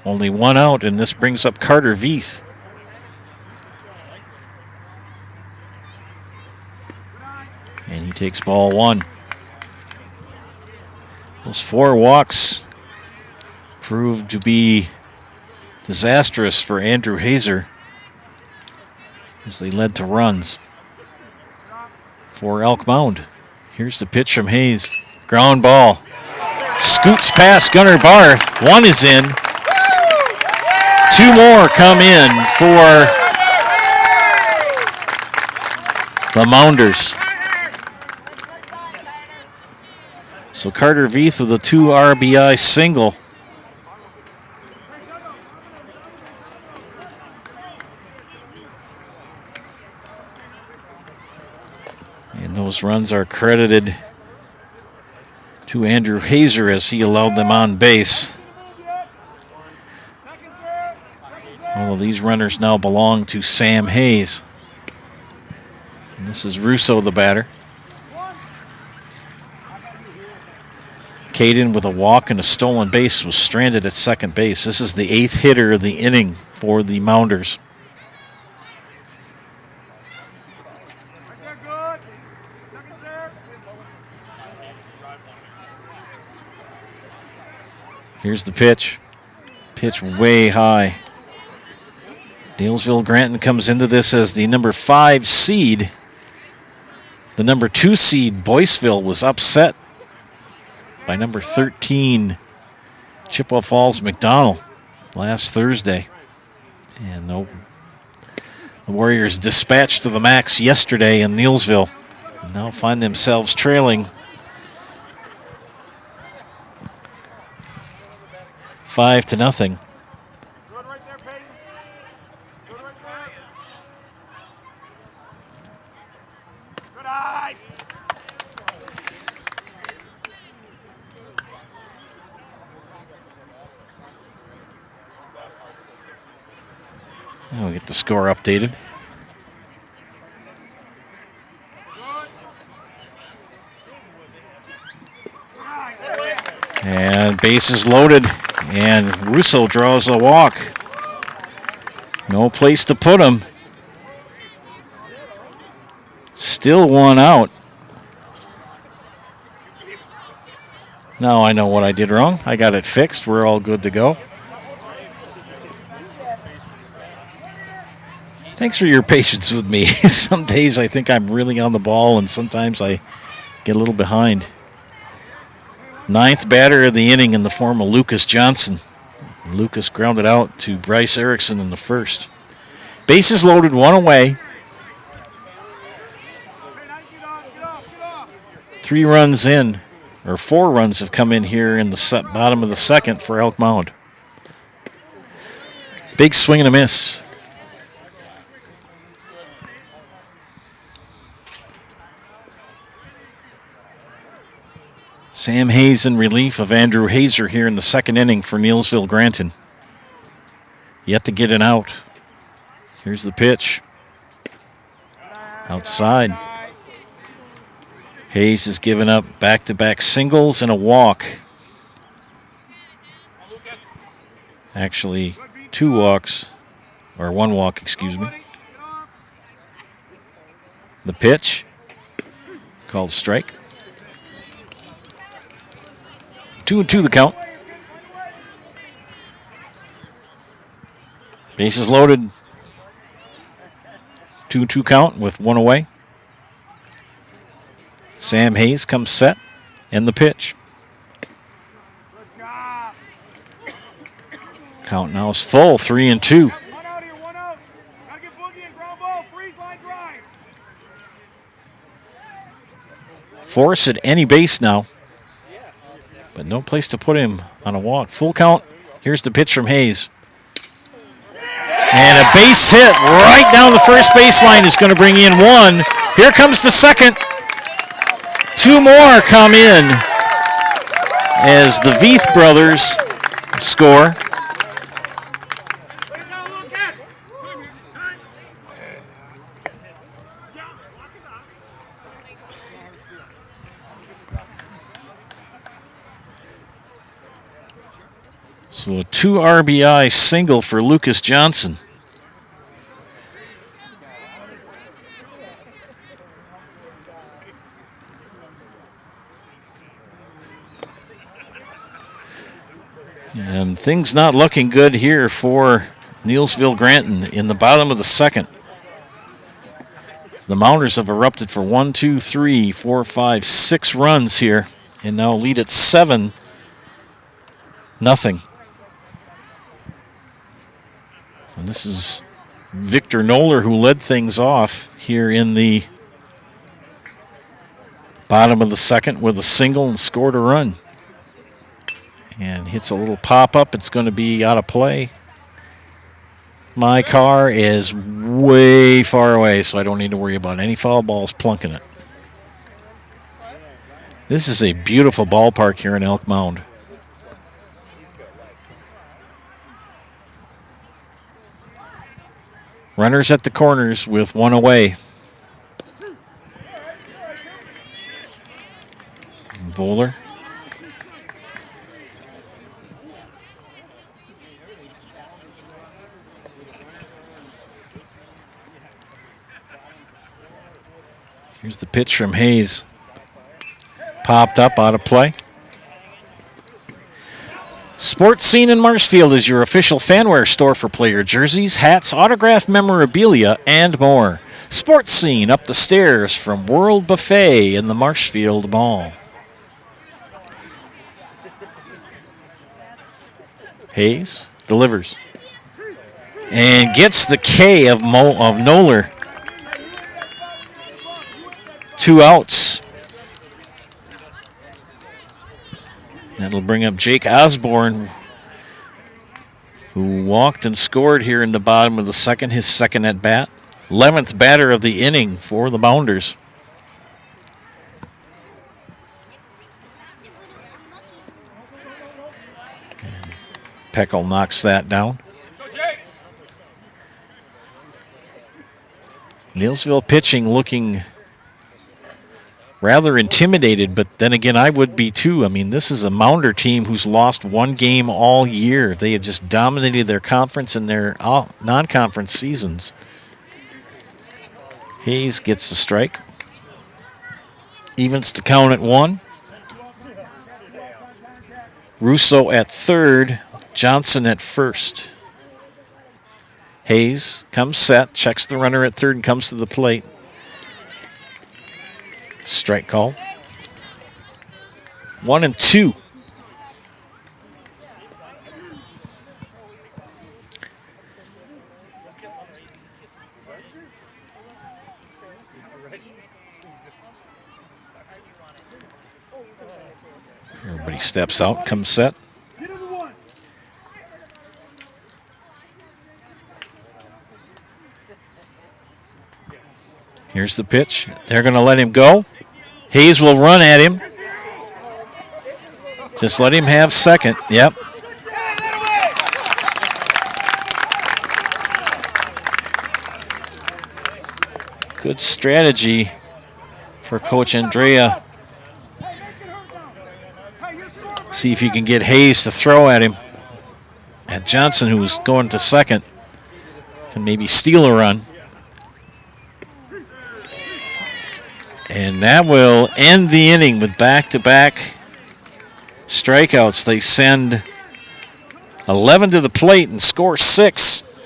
Only 1 out, and this brings up Carter Veith. And he takes ball 1. Those 4 walks proved to be disastrous for Andrew Hazer as they led to runs for Elk Mound. Here's the pitch from Hayes. Ground ball. Scoots past Gunnar Barth. 1 is in. 2 more come in for the Mounders. So Carter Veith with a 2 RBI single. And those runs are credited to Andrew Hazer as he allowed them on base. All of these runners now belong to Sam Hayes. And this is Russo, the batter. Caden with a walk and a stolen base was stranded at second base. This is the 8th hitter of the inning for the Mounders. Here's the pitch. Pitch way high. Neillsville Granton comes into this as the number 5 seed. The number 2 seed, Boyceville, was upset by number 13, Chippewa Falls McDonald, last Thursday. And the Warriors dispatched to the max yesterday in Neillsville. And now find themselves trailing 5-0. We'll get the score updated. And bases loaded. And Russo draws a walk. No place to put him. Still one out. Now I know what I did wrong. I got it fixed. We're all good to go. Thanks for your patience with me. Some days I think I'm really on the ball, and sometimes I get a little behind. Ninth batter of the inning in the form of Lucas Johnson. Lucas grounded out to Bryce Erickson in the first. Bases loaded, one away. 3 runs in, or 4 runs have come in here in the bottom of the second for Elk Mound. Big swing and a miss. Sam Hayes in relief of Andrew Hazer here in the second inning for Neillsville Granton. Yet to get an out. Here's the pitch. Outside. Hayes has given up back-to-back singles and a walk. Actually, 2 walks, or 1 walk, excuse me. The pitch, called strike. 2-2 the count. Bases loaded. 2-2 count with 1 away. Sam Hayes comes set, and the pitch. Count now is full, 3-2. Force at any base now, but no place to put him on a walk. Full count. Here's the pitch from Hayes. And a base hit right down the first baseline is going to bring in 1. Here comes the second. 2 more come in as the Veith brothers score. So a 2 RBI single for Lucas Johnson. And things not looking good here for Neillsville Granton in the bottom of the second. The Mounders have erupted for 1, 2, 3, 4, 5, 6 runs here and now lead at 7-0. And this is Victor Noller who led things off here in the bottom of the second with a single and scored a run. And hits a little pop-up. It's going to be out of play. My car is way far away, so I don't need to worry about any foul balls plunking it. This is a beautiful ballpark here in Elk Mound. Runners at the corners with 1 away. Voller. Here's the pitch from Hayes. Popped up, out of play. Sports Scene in Marshfield is your official fanwear store for player jerseys, hats, autographed memorabilia, and more. Sports Scene up the stairs from World Buffet in the Marshfield Mall. Hayes delivers. And gets the K of Noller. 2 outs. That'll bring up Jake Osborne, who walked and scored here in the bottom of the second, his second at bat. 11th batter of the inning for the Mounders. Peckle knocks that down. Neillsville pitching looking rather intimidated, but then again, I would be too. I mean, this is a Mounder team who's lost one game all year. They have just dominated their conference and their non-conference seasons. Hayes gets the strike. Evens to count at 1. Russo at third. Johnson at first. Hayes comes set, checks the runner at third and comes to the plate. Strike call. 1-2. Everybody steps out, comes set. Here's the pitch. They're going to let him go. Hayes will run at him. Just let him have second. Yep. Good strategy for Coach Andrea. See if you can get Hayes to throw at him. At Johnson, who's going to second, can maybe steal a run. And that will end the inning with back-to-back strikeouts. They send 11 to the plate and score 6.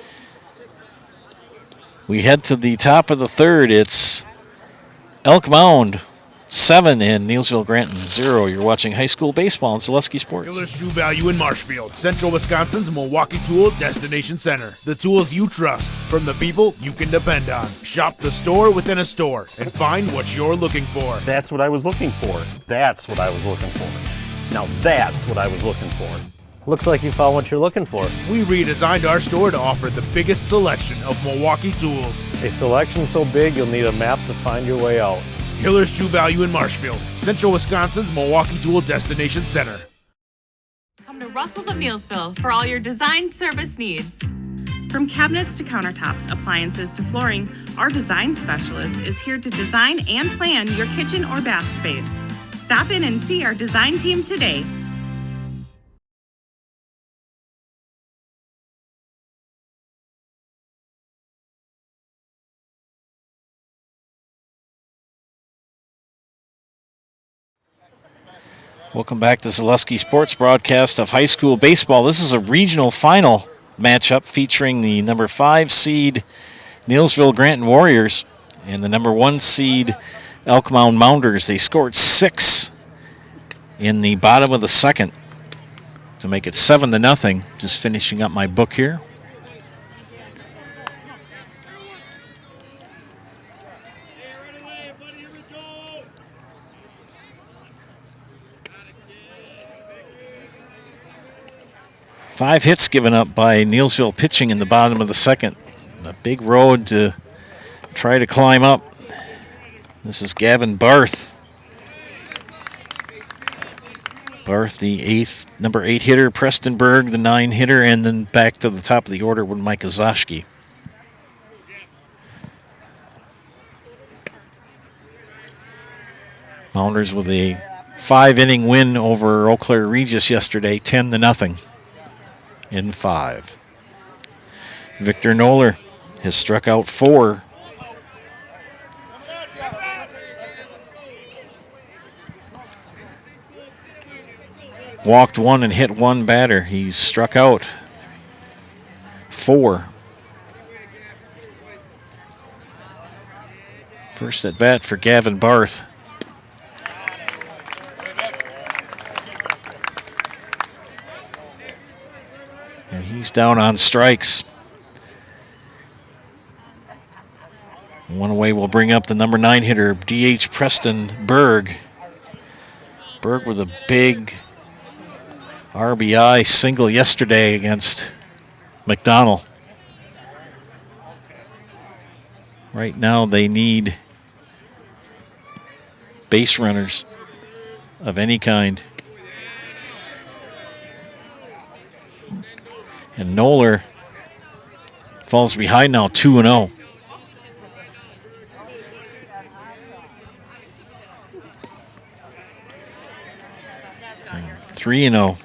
We head to the top of the third. It's Elk Mound 7 and Neillsville Granton 0. You're watching high school baseball on Zaleski Sports. Hiller's True Value in Marshfield, Central Wisconsin's Milwaukee Tool Destination Center. The tools you trust from the people you can depend on. Shop the store within a store and find what you're looking for. That's what I was looking for. That's what I was looking for. Now that's what I was looking for. Looks like you found what you're looking for. We redesigned our store to offer the biggest selection of Milwaukee tools. A selection so big you'll need a map to find your way out. Hiller's True Value in Marshfield, Central Wisconsin's Milwaukee Tool Destination Center. Come to Russell's of Neillsville for all your design service needs. From cabinets to countertops, appliances to flooring, our design specialist is here to design and plan your kitchen or bath space. Stop in and see our design team today. Welcome back to Zaleski Sports broadcast of high school baseball. This is a regional final matchup featuring the number 5 seed Neillsville Granton Warriors and the number 1 seed Elk Mound Mounders. They scored 6 in the bottom of the second to make it 7-0. Just finishing up my book here. Five hits given up by Neillsville pitching in the bottom of the second. A big road to try to climb up. This is Gavin Barth. Barth, the number 8 hitter. Preston Berg, the 9 hitter. And then back to the top of the order with Mike Ozashki. Mounders with a 5-inning win over Eau Claire Regis yesterday, 10-0. In 5. Victor Knoller has struck out 4. Walked 1 and hit 1 batter. He's struck out 4. First at bat for Gavin Barth. And he's down on strikes. One away will bring up the number 9 hitter, DH Preston Berg. Berg with a big RBI single yesterday against McDonald. Right now they need base runners of any kind. And Knoller falls behind now, 2-0. 3-0.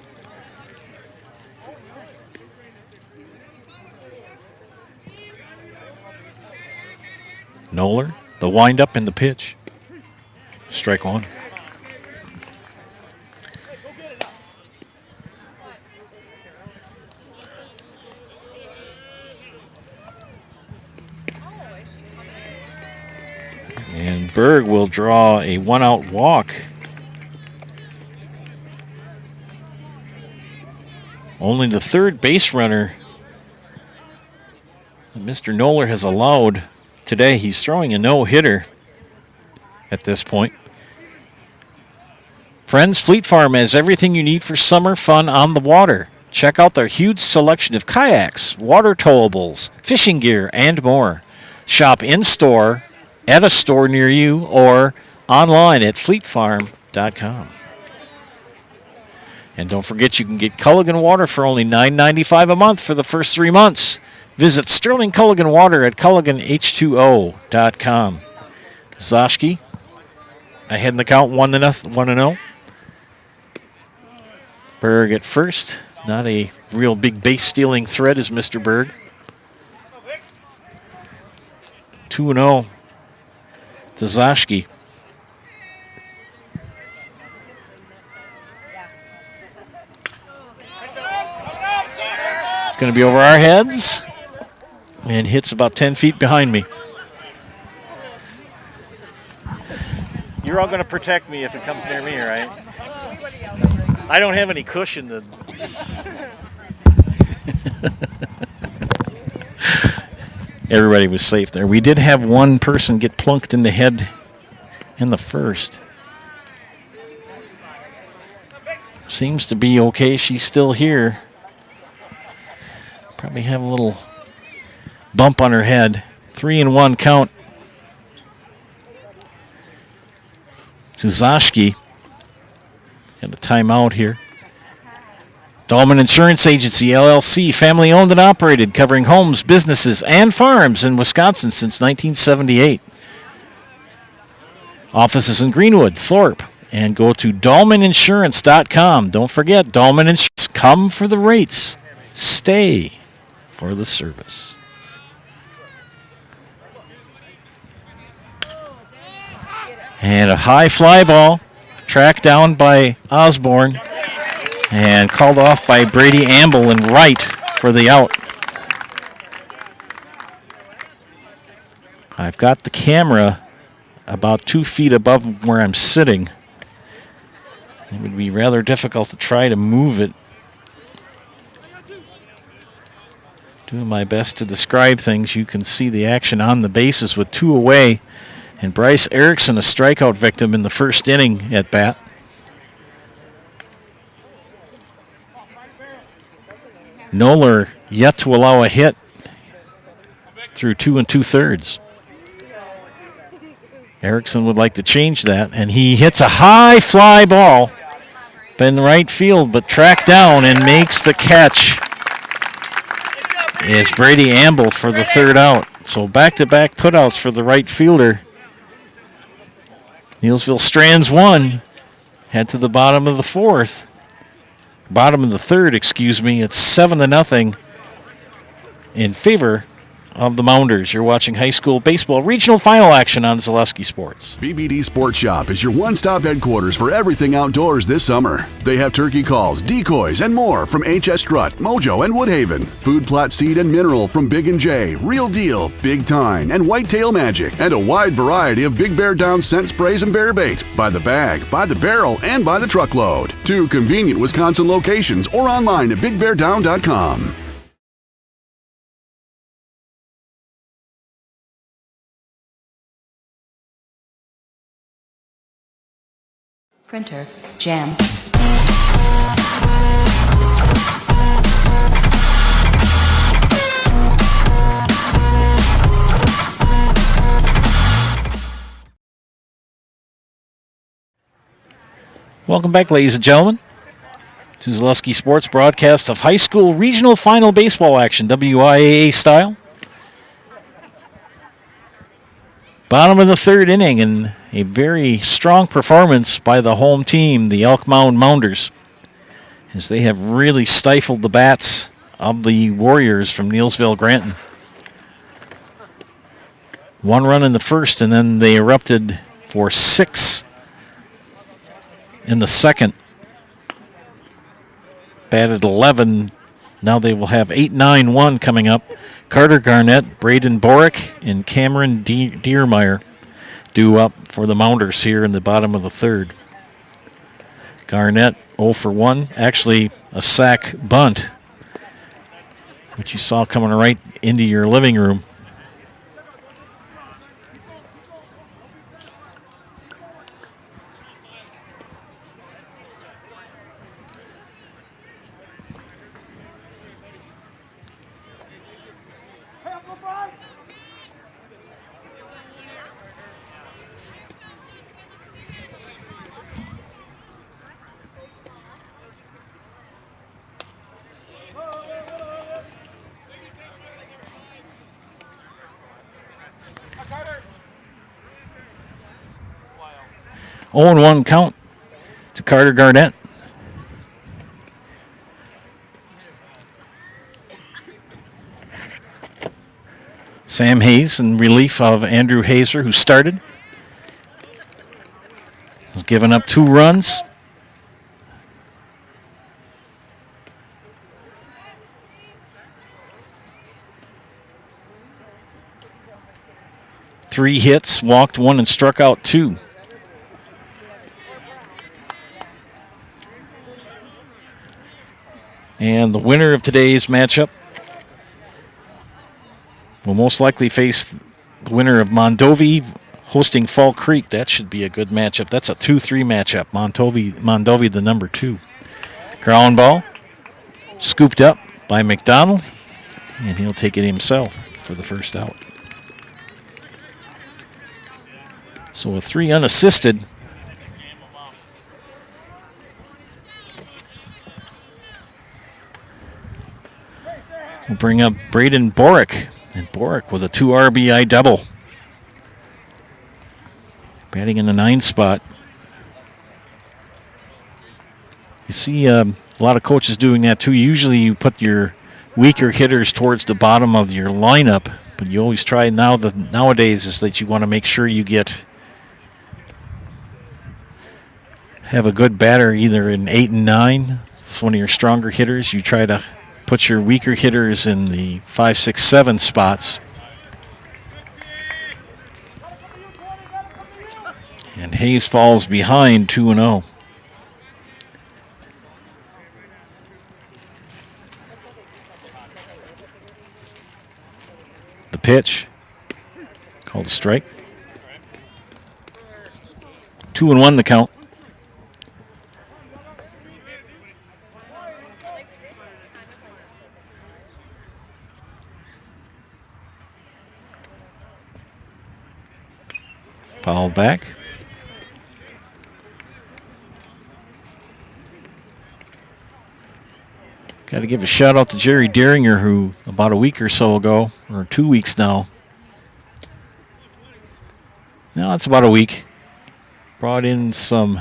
Noller, the windup and the pitch. Strike one. And Berg will draw a one-out walk. Only the third base runner that Mr. Noller has allowed today. He's throwing a no-hitter at this point. Friends, Fleet Farm has everything you need for summer fun on the water. Check out their huge selection of kayaks, water towables, fishing gear, and more. Shop in-store, at a store near you, or online at fleetfarm.com. And don't forget, you can get Culligan Water for only $9.95 a month for the first 3 months. Visit Sterling Culligan Water at culliganh2o.com. Zoschke ahead in the count, 1-0. Berg at first. Not a real big base-stealing threat is Mr. Berg. 2-0 to Zoschke. It's going to be over our heads and hits about 10 feet behind me. You're all going to protect me if it comes near me, right? I don't have any cushion. Everybody was safe there. We did have one person get plunked in the head in the first. Seems to be okay. She's still here. Probably have a little bump on her head. 3-1 count to Zoschke. Got a timeout here. Dahlman Insurance Agency, LLC, family owned and operated, covering homes, businesses, and farms in Wisconsin since 1978. Offices in Greenwood, Thorpe, and go to dahlmaninsurance.com. Don't forget, Dahlman Insurance, come for the rates, stay for the service. And a high fly ball, tracked down by Osborne. And called off by Brady Amble and right for the out. I've got the camera about 2 feet above where I'm sitting. It would be rather difficult to try to move it. Doing my best to describe things. You can see the action on the bases with 2 away. And Bryce Erickson, a strikeout victim in the first inning at bat. Noller yet to allow a hit through 2 2/3. Erickson would like to change that, and he hits a high fly ball in right field, but tracked down and makes the catch is Brady Amble for the third out. So back-to-back putouts for the right fielder. Neillsville strands one, head to the bottom of the fourth. Bottom of the third, excuse me. It's 7-0 in favor of the Mounders. You're watching high school baseball regional final action on Zaleski Sports. BBD Sports Shop is your one-stop headquarters for everything outdoors this summer. They have turkey calls, decoys, and more from HS Strut, Mojo, and Woodhaven. Food plot seed and mineral from Big & J, Real Deal, Big Tine, and Whitetail Magic. And a wide variety of Big Bear Down scent sprays and bear bait. By the bag, by the barrel, and by the truckload. 2 convenient Wisconsin locations or online at BigBearDown.com. Printer, jam. Welcome back, ladies and gentlemen, to Zaleski Sports broadcast of high school regional final baseball action, WIAA style. Bottom of the third inning, and a very strong performance by the home team, the Elk Mound Mounders. as they have really stifled the bats of the Warriors from Neillsville Granton. 1 run in the first, and then they erupted for 6 in the second. Batted 11. Now they will have 8-9-1 coming up. Carter Garnett, Braden Borick, and Cameron Diermeyer due up for the Mounders here in the bottom of the third. Garnett 0 for 1. Actually, a sack bunt, which you saw coming right into your living room. Oh, 0-1 count to Carter Garnett. Sam Hayes in relief of Andrew Hazer, who started. Has given up 2 runs. Three hits, walked 1 and struck out 2. And the winner of today's matchup will most likely face the winner of Mondovi hosting Fall Creek. That should be a good matchup. That's a 2-3 matchup. Mondovi the number 2. Ground ball scooped up by McDonald, and he'll take it himself for the first out. So a 3 unassisted. We'll bring up Braden Borick, and Borick with a 2 RBI double. Batting in the 9 spot. You see a lot of coaches doing that too. Usually you put your weaker hitters towards the bottom of your lineup, but you always try nowadays is that you want to make sure you have a good batter either in 8 and 9. It's one of your stronger hitters. You try to put your weaker hitters in the 5, 6, 7 spots. And Hayes falls behind 2-0. The pitch, called a strike. 2-1 the count. Fouled back. Got to give a shout out to Jerry Deringer, who about a week or so ago, or 2 weeks now. No, it's about a week. Brought in some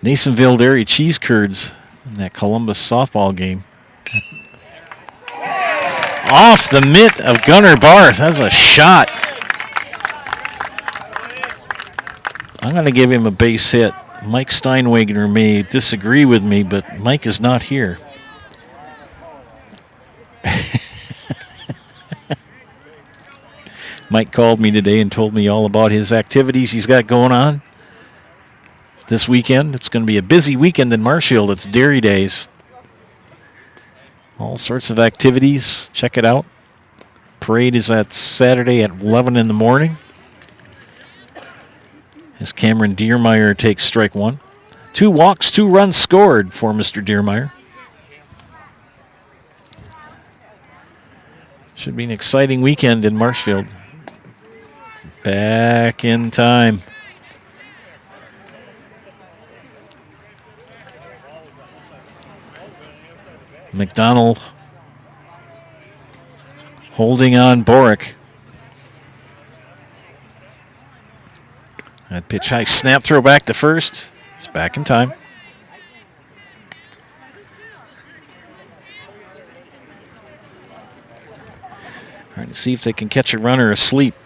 Neillsville dairy cheese curds in that Columbus softball game. Off the mitt of Gunnar Barth. That's a shot. I'm going to give him a base hit. Mike Steinwagener may disagree with me, but Mike is not here. Mike called me today and told me all about his activities he's got going on this weekend. It's going to be a busy weekend in Marshfield. It's Dairy Days. All sorts of activities. Check it out. Parade is at Saturday at 11 in the morning. As Cameron Diermeyer takes strike 1. 2 walks, 2 runs scored for Mr. Diermeyer. Should be an exciting weekend in Marshfield. Back in time. McDonald holding on Borick. That pitch high snap throw back to first. It's back in time. All right, let's see if they can catch a runner asleep.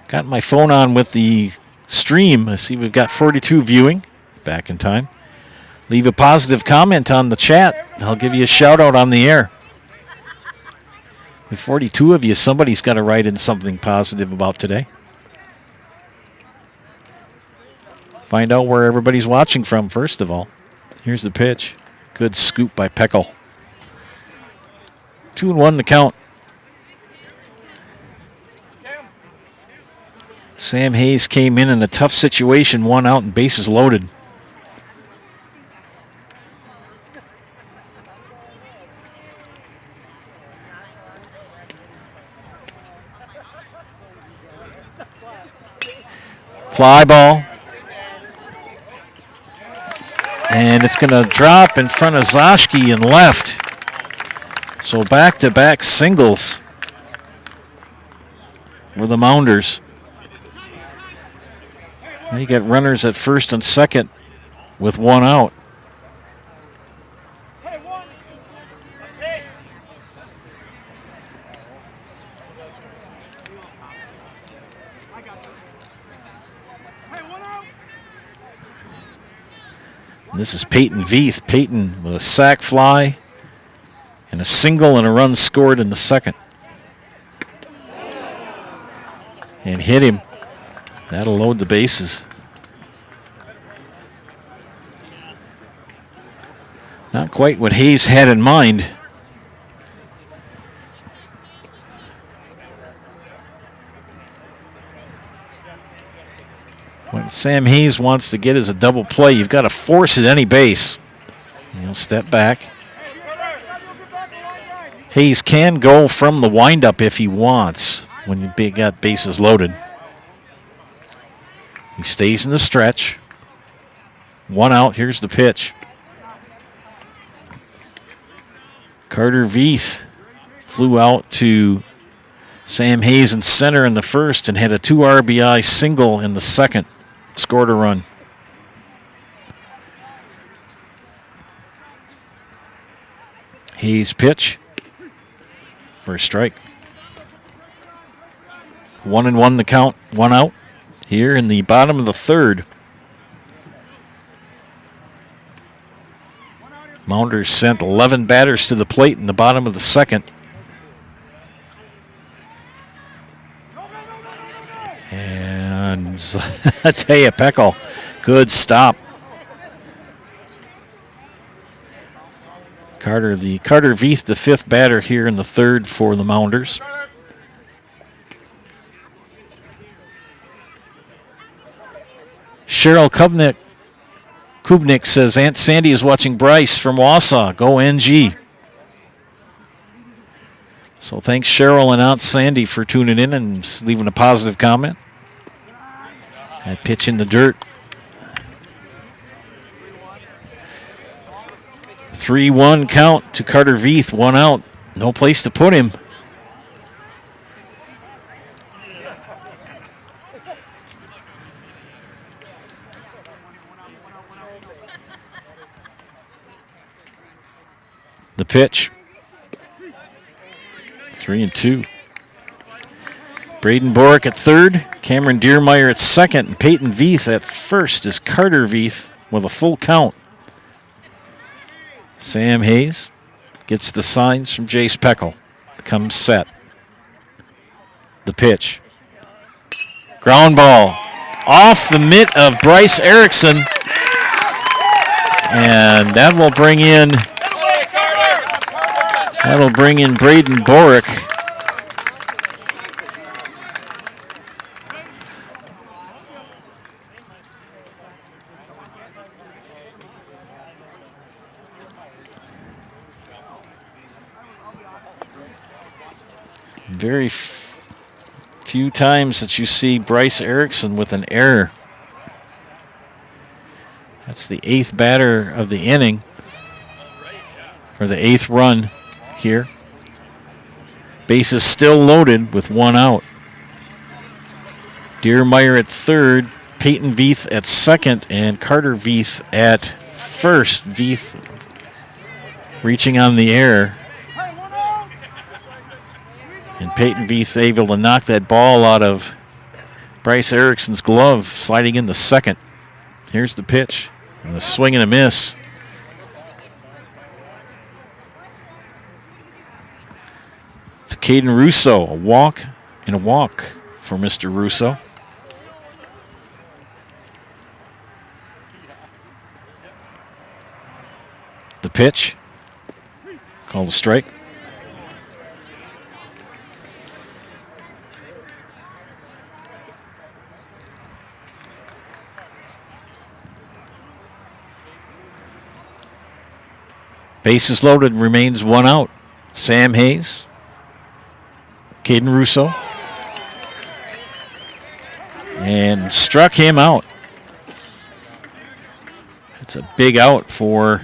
Got my phone on with the stream. I see we've got 42 viewing. Back in time. Leave a positive comment on the chat. I'll give you a shout out on the air. With 42 of you, somebody's got to write in something positive about today. Find out where everybody's watching from, first of all. Here's the pitch. Good scoop by Peckel. 2-1 the count. Sam Hayes came in a tough situation, 1 out and bases loaded. Fly ball. And it's going to drop in front of Zoschke and left. So back-to-back singles for the Mounders. Now you got runners at first and second with 1 out. This is Peyton Veith. Peyton with a sac fly and a single and a run scored in the second. And hit him. That'll load the bases. Not quite what Hayes had in mind. What Sam Hayes wants to get is a double play. You've got to force at any base. He'll step back. Hayes can go from the windup if he wants when you've got bases loaded. He stays in the stretch. 1 out. Here's the pitch. Carter Veith flew out to Sam Hayes in center in the first and had a 2 RBI single in the second. Scored a run. Hayes pitch for a strike. 1-1 the count. 1 out. Here in the bottom of the third. Mounders sent 11 batters to the plate in the bottom of the second. And I tell you, Peckel, good stop. Carter Veith, the 5th batter here in the third for the Mounders. Cheryl Kubnik says, Aunt Sandy is watching Bryce from Wausau. Go NG. So thanks, Cheryl and Aunt Sandy, for tuning in and leaving a positive comment. That pitch in the dirt. 3-1 count to Carter Veith. 1 out. No place to put him. The pitch. 3-2. Braden Borick at third. Cameron Diermeyer at second. And Peyton Veith at first is Carter Veith with a full count. Sam Hayes gets the signs from Jace Peckel. Comes set. The pitch. Ground ball. Off the mitt of Bryce Erickson. And that will bring in Braden Borick. Very few times that you see Bryce Erickson with an error. That's the 8th batter of the inning, or the 8th run here. Bases still loaded with 1 out. Diermeyer at third. Peyton Veith at second and Carter Veith at first. Veith reaching on the air. And Peyton Veith able to knock that ball out of Bryce Erickson's glove, sliding into second. Here's the pitch. And a swing and a miss. To Caden Russo, a walk and a walk for Mr. Russo. The pitch. Called a strike. Bases loaded, remains one out. Sam Hayes, Caden Russo, and struck him out. It's a big out for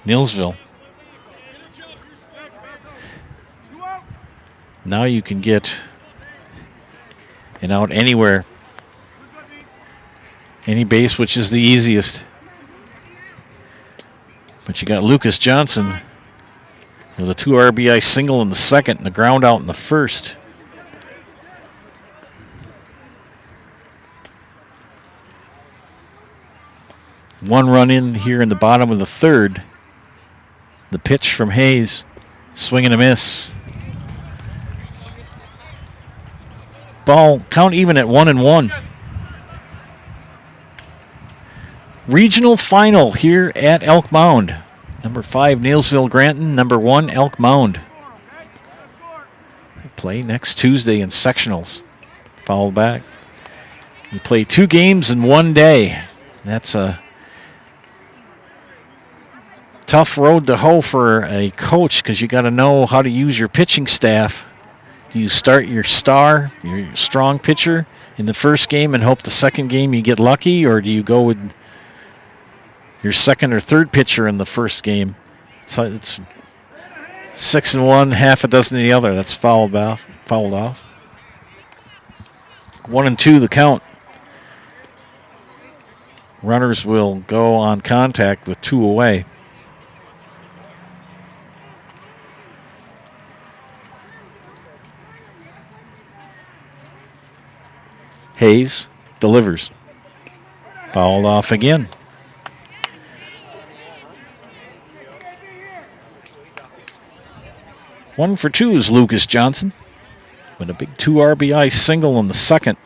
Neillsville. Now you can get an out anywhere, any base, which is the easiest. But you got Lucas Johnson with a 2 RBI single in the second and a ground out in the first. One run in here in the bottom of the third. The pitch from Hayes, swing and a miss. Ball count even at 1-1. Regional final here at Elk Mound. Number 5, Neillsville Granton. Number 1, Elk Mound. They play next Tuesday in sectionals. Foul back. We play 2 games in 1 day. That's a tough road to hoe for a coach because you got to know how to use your pitching staff. Do you start your star, your strong pitcher, in the first game and hope the second game you get lucky, or do you go with your second or third pitcher in the first game? So it's 6-1, half a dozen of the other. That's fouled off. 1-2 the count. Runners will go on contact with 2 away. Hayes delivers. Fouled off again. One for 2 is Lucas Johnson with a big 2 RBI single in the second.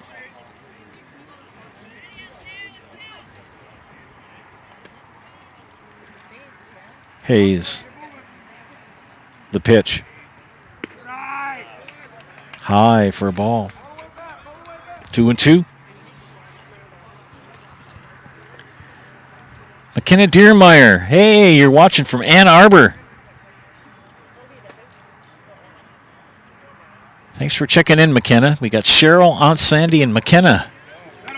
Hayes, the pitch. High for a ball. 2-2. McKenna Deermeyer. Hey, you're watching from Ann Arbor. Thanks for checking in, McKenna. We got Cheryl, Aunt Sandy, and McKenna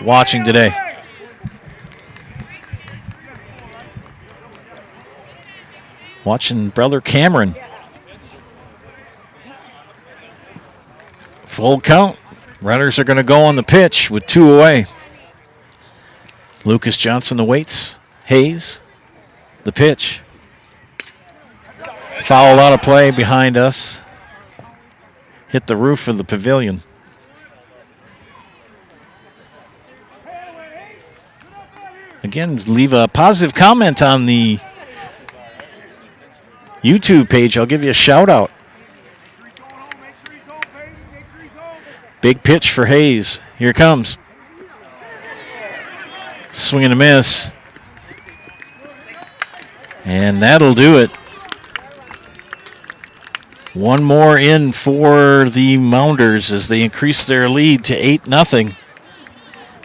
watching today. Watching brother Cameron. Full count. Runners are going to go on the pitch with 2 away. Lucas Johnson awaits. Hayes, the pitch. Foul out of play behind us. Hit the roof of the pavilion. Again, leave a positive comment on the YouTube page. I'll give you a shout out. Big pitch for Hayes. Here it comes. Swing and a miss. And that'll do it. One more in for the Mounders as they increase their lead to 8-0.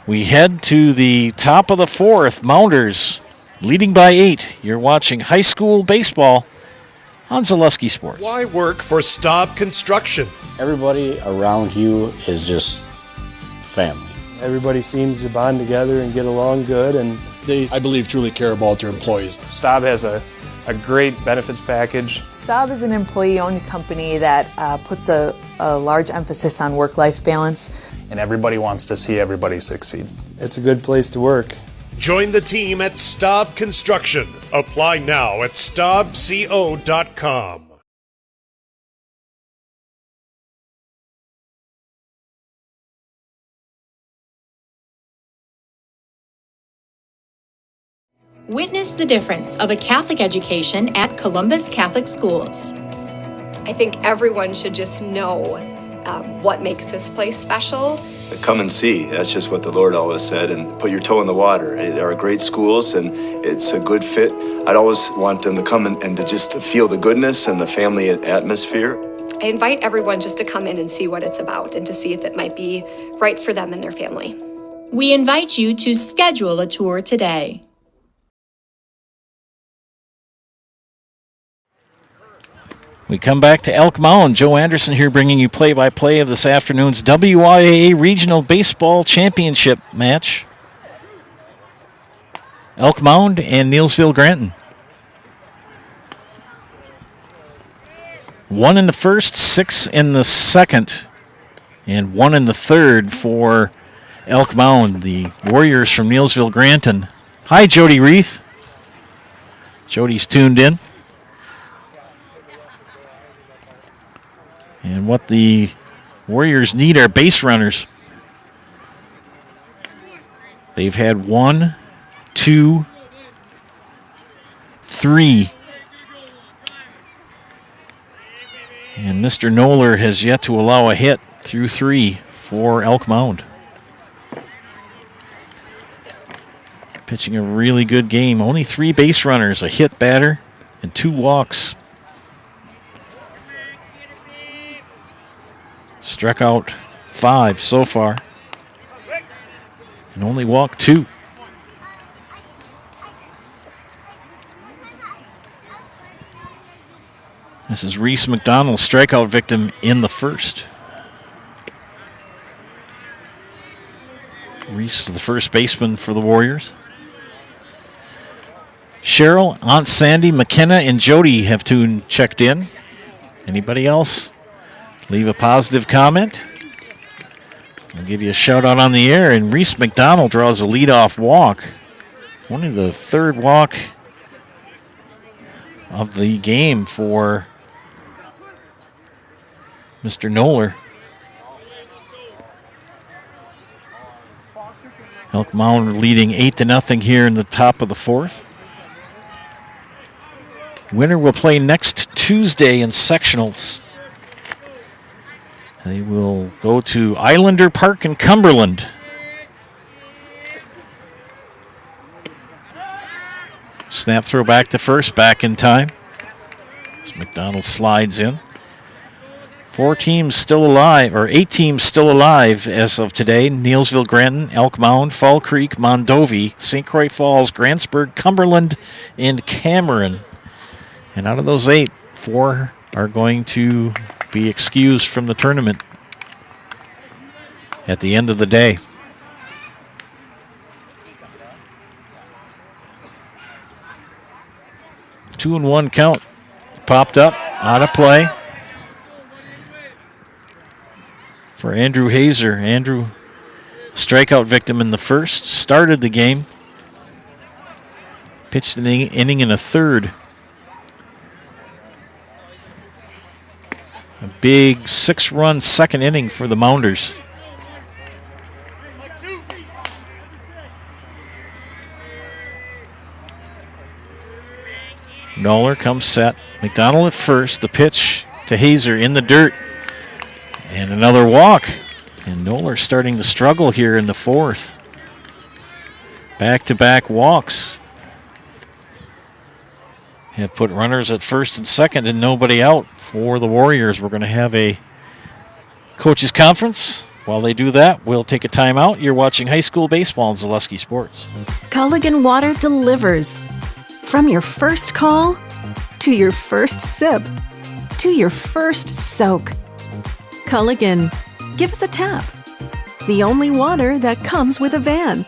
We head to the top of the 4th. Mounders leading by 8. You're watching high school baseball on Zaleski Sports. Why work for Staub Construction? Everybody around you is just family. Everybody seems to bond together and get along good, and they, I believe, truly care about their employees. Staub has a great benefits package. Staub is an employee-owned company that puts a large emphasis on work-life balance. And everybody wants to see everybody succeed. it's a good place to work. Join the team at Staub Construction. Apply now at staubco.com. Witness the difference of a Catholic education at Columbus Catholic Schools. I think everyone should just know what makes this place special. Come and see. That's just what the Lord always said, and put your toe in the water. They are great schools, and it's a good fit. I'd always want them to come and to just to feel the goodness and the family atmosphere. I invite everyone just to come in and see what it's about and to see if it might be right for them and their family. We invite you to schedule a tour today. We come back to Elk Mound. Joe Anderson here bringing you play-by-play of this afternoon's WIAA Regional Baseball Championship match. Elk Mound and Neillsville Granton. 1 in the first, 6 in the second, and 1 in the third for Elk Mound. The Warriors from Neillsville Granton. Hi, Jody Reith. Jody's tuned in. And what the Warriors need are base runners. They've had 1, 2, 3. And Mr. Knoller has yet to allow a hit through 3 for Elk Mound. Pitching a really good game. Only 3 base runners, a hit batter, and 2 walks. Struck out 5 so far. And only walked 2. This is Reese McDonald, strikeout victim in the first. Reese is the first baseman for the Warriors. Cheryl, Aunt Sandy, McKenna, and Jody have checked in. Anybody else? Leave a positive comment. I'll give you a shout out on the air. And Reese McDonald draws a leadoff walk. Only the third walk of the game for Mr. Knoller. Elk Mound leading 8-0 here in the top of the fourth. Winner will play next Tuesday in sectionals. They will go to Islander Park in Cumberland. Snap throw back to first, back in time. As McDonald slides in. 4 teams still alive, or 8 teams still alive as of today. Neillsville, Granton, Elk Mound, Fall Creek, Mondovi, St. Croix Falls, Grantsburg, Cumberland, and Cameron. And out of those 8, 4 are going to be excused from the tournament at the end of the day. Two and 1 count. Popped up, out of play for Andrew Hazer. Andrew, strikeout victim in the first, started the game. Pitched an inning in a third. A big 6-run second inning for the Mounders. Knoller comes set. McDonald at first. The pitch to Hazer in the dirt. And another walk. And Knoller starting to struggle here in the fourth. Back-to-back walks. Have put runners at first and second and nobody out for the Warriors. We're going to have a coaches conference. While they do that, we'll take a timeout. You're watching high school baseball on Zaleski Sports. Culligan Water delivers. From your first call, to your first sip, to your first soak. Culligan, give us a tap. The only water that comes with a van.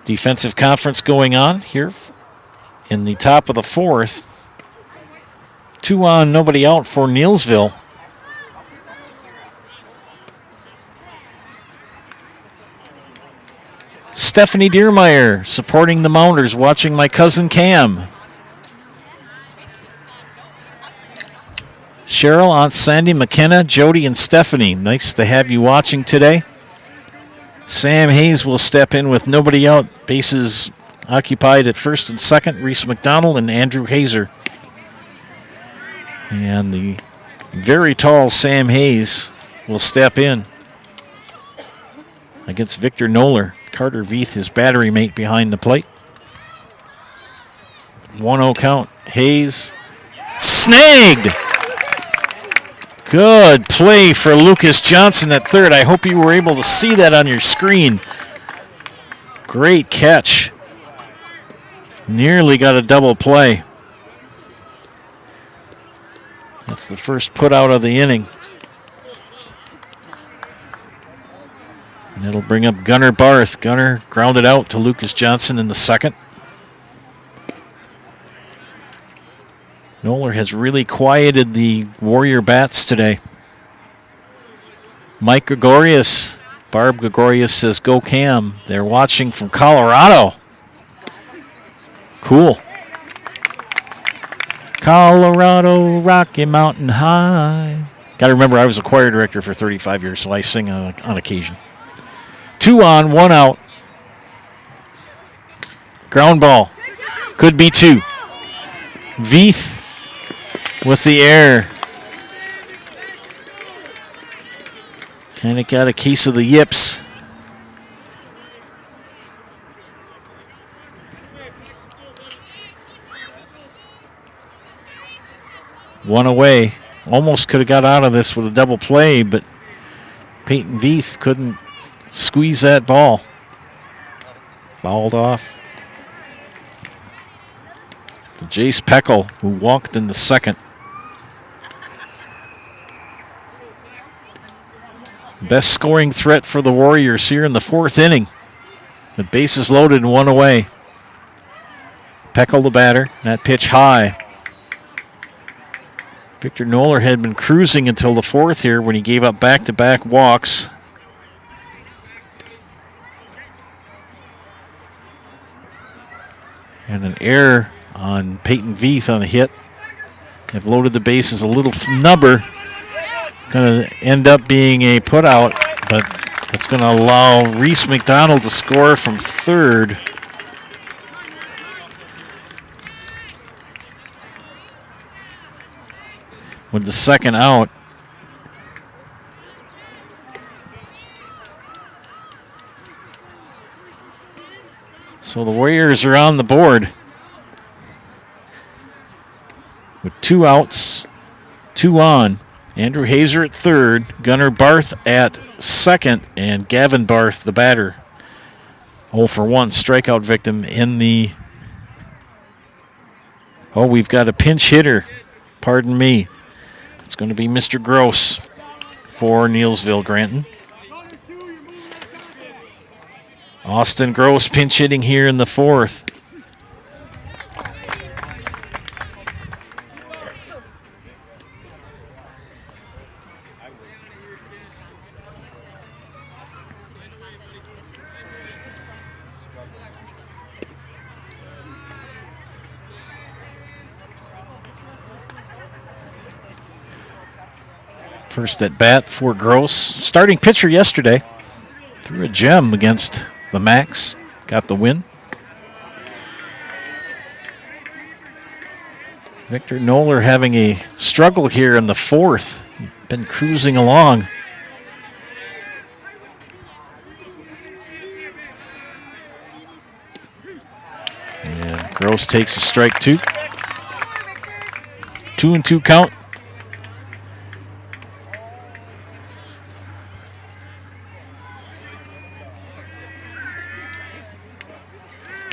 Defensive conference going on here in the top of the fourth. 2 on, nobody out for Neillsville. Stephanie Deermeyer supporting the Mounders, watching my cousin Cam. Cheryl, Aunt Sandy, McKenna, Jody, and Stephanie. Nice to have you watching today. Sam Hayes will step in with nobody out. Bases occupied at first and second. Reese McDonald and Andrew Hazer. And the very tall Sam Hayes will step in against Victor Noller. Carter Veith, his battery mate, behind the plate. 1-0 count. Hayes snagged. Good play for Lucas Johnson at third. I hope you were able to see that on your screen. Great catch. Nearly got a double play. That's the first put out of the inning. And it'll bring up Gunnar Barth. Gunnar grounded out to Lucas Johnson in the second. Noller has really quieted the Warrior bats today. Mike Gregorius. Barb Gregorius says, go Cam. They're watching from Colorado. Cool. Colorado, Rocky Mountain High. Got to remember, I was a choir director for 35 years, so I sing on occasion. 2 on, 1 out. Ground ball. Could be 2. Veith with the air. Kind of got a case of the yips. One away. Almost could have got out of this with a double play, but Peyton Veith couldn't squeeze that ball. Fouled off. For Jace Peckel, who walked in the second. Best scoring threat for the Warriors here in the fourth inning. The bases loaded and 1 away. Peckel the batter. That pitch high. Victor Noller had been cruising until the fourth here when he gave up back-to-back walks. And an error on Peyton Veith on the hit. Have loaded the bases a little nubber. Going to end up being a putout, but it's going to allow Reese McDonald to score from third. With the second out. So the Warriors are on the board with 2 outs, 2 on. Andrew Hazer at third, Gunnar Barth at second, and Gavin Barth, the batter. 0 for 1 strikeout victim in the... Oh, we've got a pinch hitter. Pardon me. It's going to be Mr. Gross for Neillsville Granton. Austin Gross pinch hitting here in the fourth. First at bat for Gross. Starting pitcher yesterday. Threw a gem against the Max. Got the win. Victor Noller having a struggle here in the fourth. Been cruising along. And Gross takes a strike 2. 2-2 count.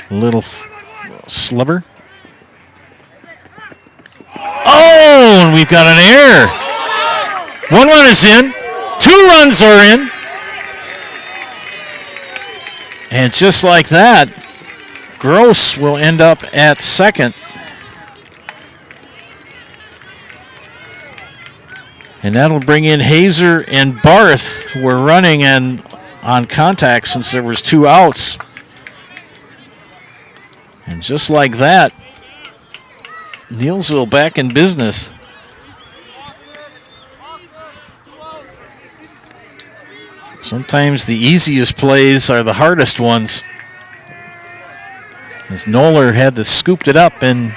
Little slubber. Oh, and we've got an error. 1 run is in. 2 runs are in. And just like that, Gross will end up at second. And that'll bring in Hazer and Barth, who were running and on contact since there was 2 outs. And just like that, Neillsville back in business. Sometimes the easiest plays are the hardest ones. As Noller had to scooped it up and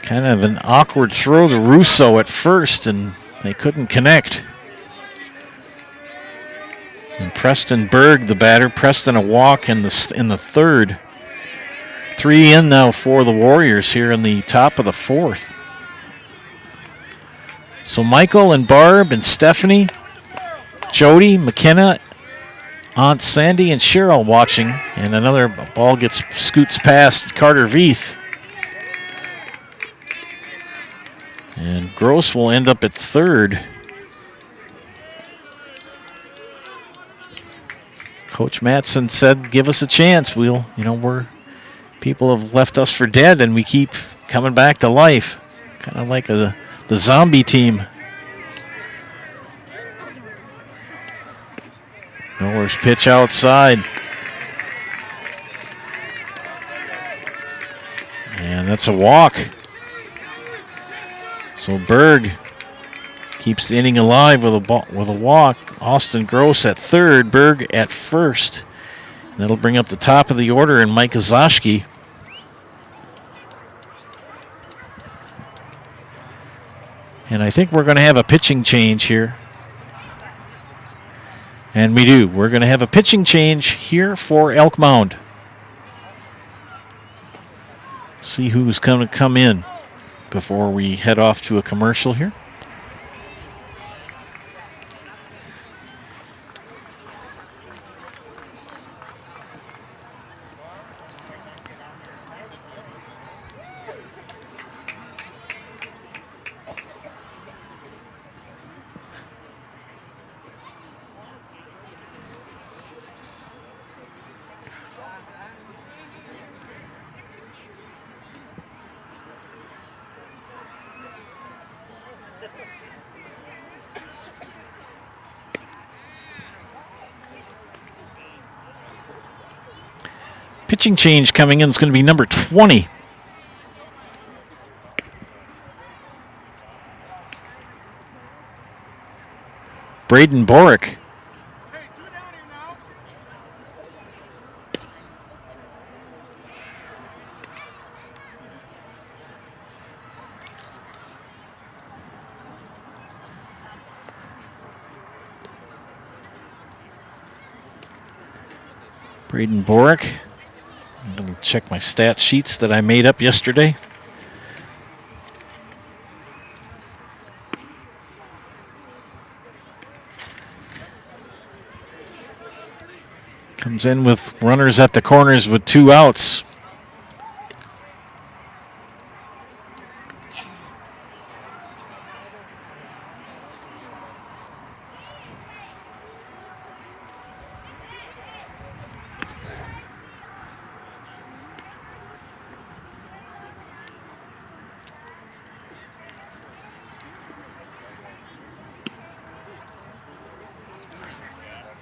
kind of an awkward throw to Russo at first, and they couldn't connect. And Preston Berg, the batter, Preston a walk in the third. 3 in now for the Warriors here in the top of the fourth. So Michael and Barb and Stephanie, Jody, McKenna, Aunt Sandy, and Cheryl watching. And another ball scoots past Carter Veith. And Gross will end up at third. Coach Matson said, give us a chance. People have left us for dead, and we keep coming back to life. Kind of like the zombie team. Noller's pitch outside. And that's a walk. So Berg keeps the inning alive with a walk. Austin Gross at third, Berg at first. And that'll bring up the top of the order and Mike Zashki. And I think we're going to have a pitching change here. And we do. We're going to have a pitching change here for Elk Mound. See who's going to come in before we head off to a commercial here. Pitching change coming in is going to be number 20. Braden Borick. Braden Borick. I'm going to check my stat sheets that I made up yesterday. Comes in with runners at the corners with 2 outs.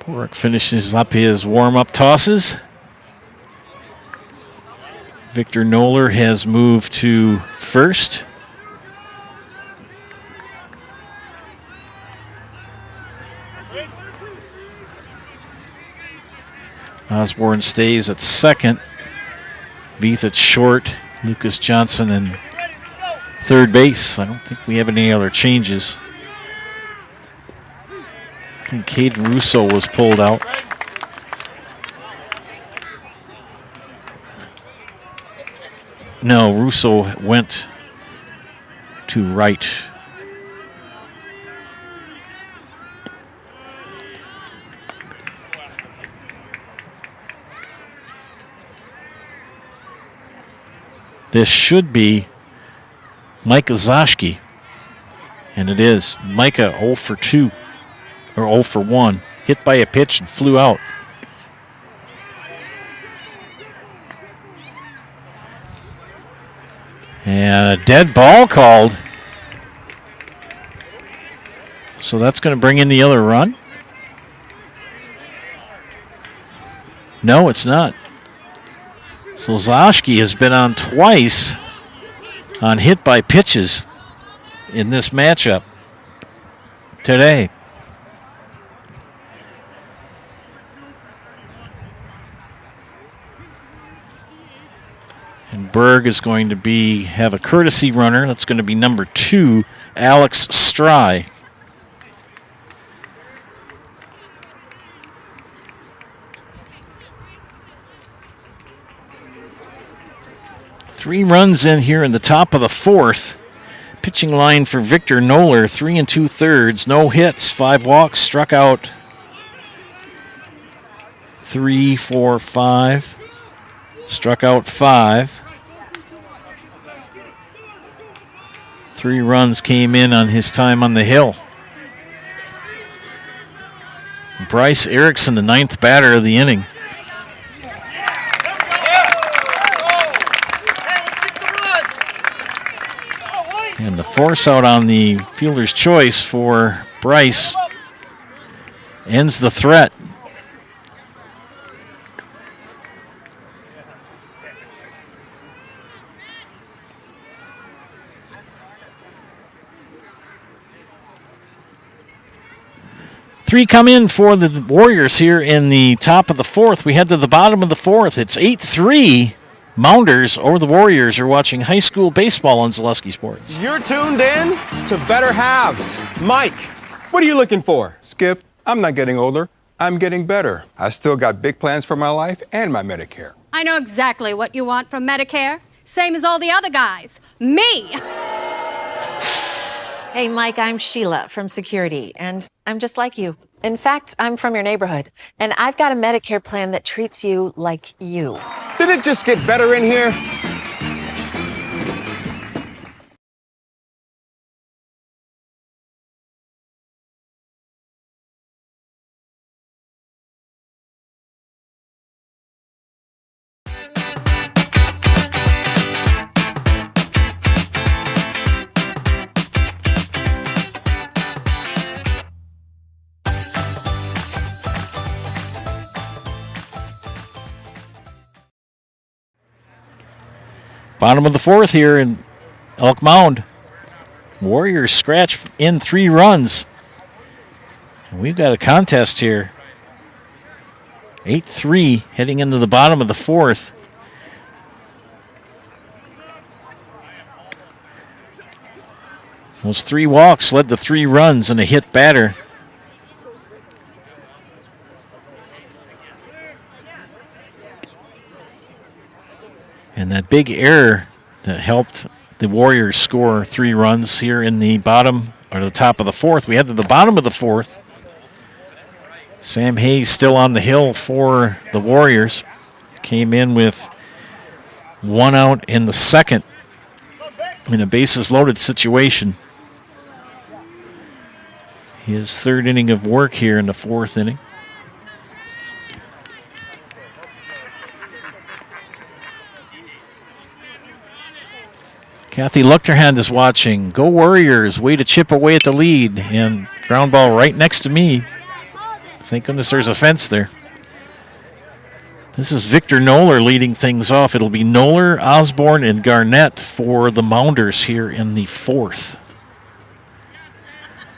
Borick finishes up his warm-up tosses. Victor Noller has moved to first. Osborne stays at second. Veith at short. Lucas Johnson in third base. I don't think we have any other changes. I think Caden Russo was pulled out. No, Russo went to right. This should be Micah Zashki. And it is. Micah 0 for 2. Or 0 for 1. Hit by a pitch and flew out. And a dead ball called. So that's going to bring in the other run. No, it's not. So Zoshki has been on twice on hit by pitches in this matchup today. And Berg is going to have a courtesy runner. That's going to be number 2, Alex Stry. Three runs in here in the top of the 4th. Pitching line for Victor Noller, 3 2/3, no hits, 5 walks, struck out 3, 4, 5, struck out 5. 3 runs came in on his time on the hill. Bryce Erickson, the 9th batter of the inning. And the force out on the fielder's choice for Bryce ends the threat. Three come in for the Warriors here in the top of the 4th. We head to the bottom of the 4th. It's 8-3. Mounders over the Warriors are watching high school baseball on Zaleski Sports. You're tuned in to Better Halves. Mike, what are you looking for? Skip, I'm not getting older. I'm getting better. I still got big plans for my life and my Medicare. I know exactly what you want from Medicare. Same as all the other guys. Me! Hey, Mike, I'm Sheila from Security, and I'm just like you. In fact, I'm from your neighborhood, and I've got a Medicare plan that treats you like you. Did it just get better in here? Bottom of the 4th here in Elk Mound. Warriors scratch in 3 runs. And we've got a contest here. 8-3 heading into the bottom of the 4th. Those 3 walks led to 3 runs and a hit batter. And that big error that helped the Warriors score 3 runs here in the bottom or the top of the 4th. We head to the bottom of the 4th. Sam Hayes still on the hill for the Warriors. Came in with 1 out in the 2nd in a bases loaded situation. His 3rd inning of work here in the 4th inning. Kathy Luchterhand is watching. Go Warriors, way to chip away at the lead. And ground ball right next to me. Thank goodness there's a fence there. This is Victor Noller leading things off. It'll be Noller, Osborne, and Garnett for the Mounders here in the 4th.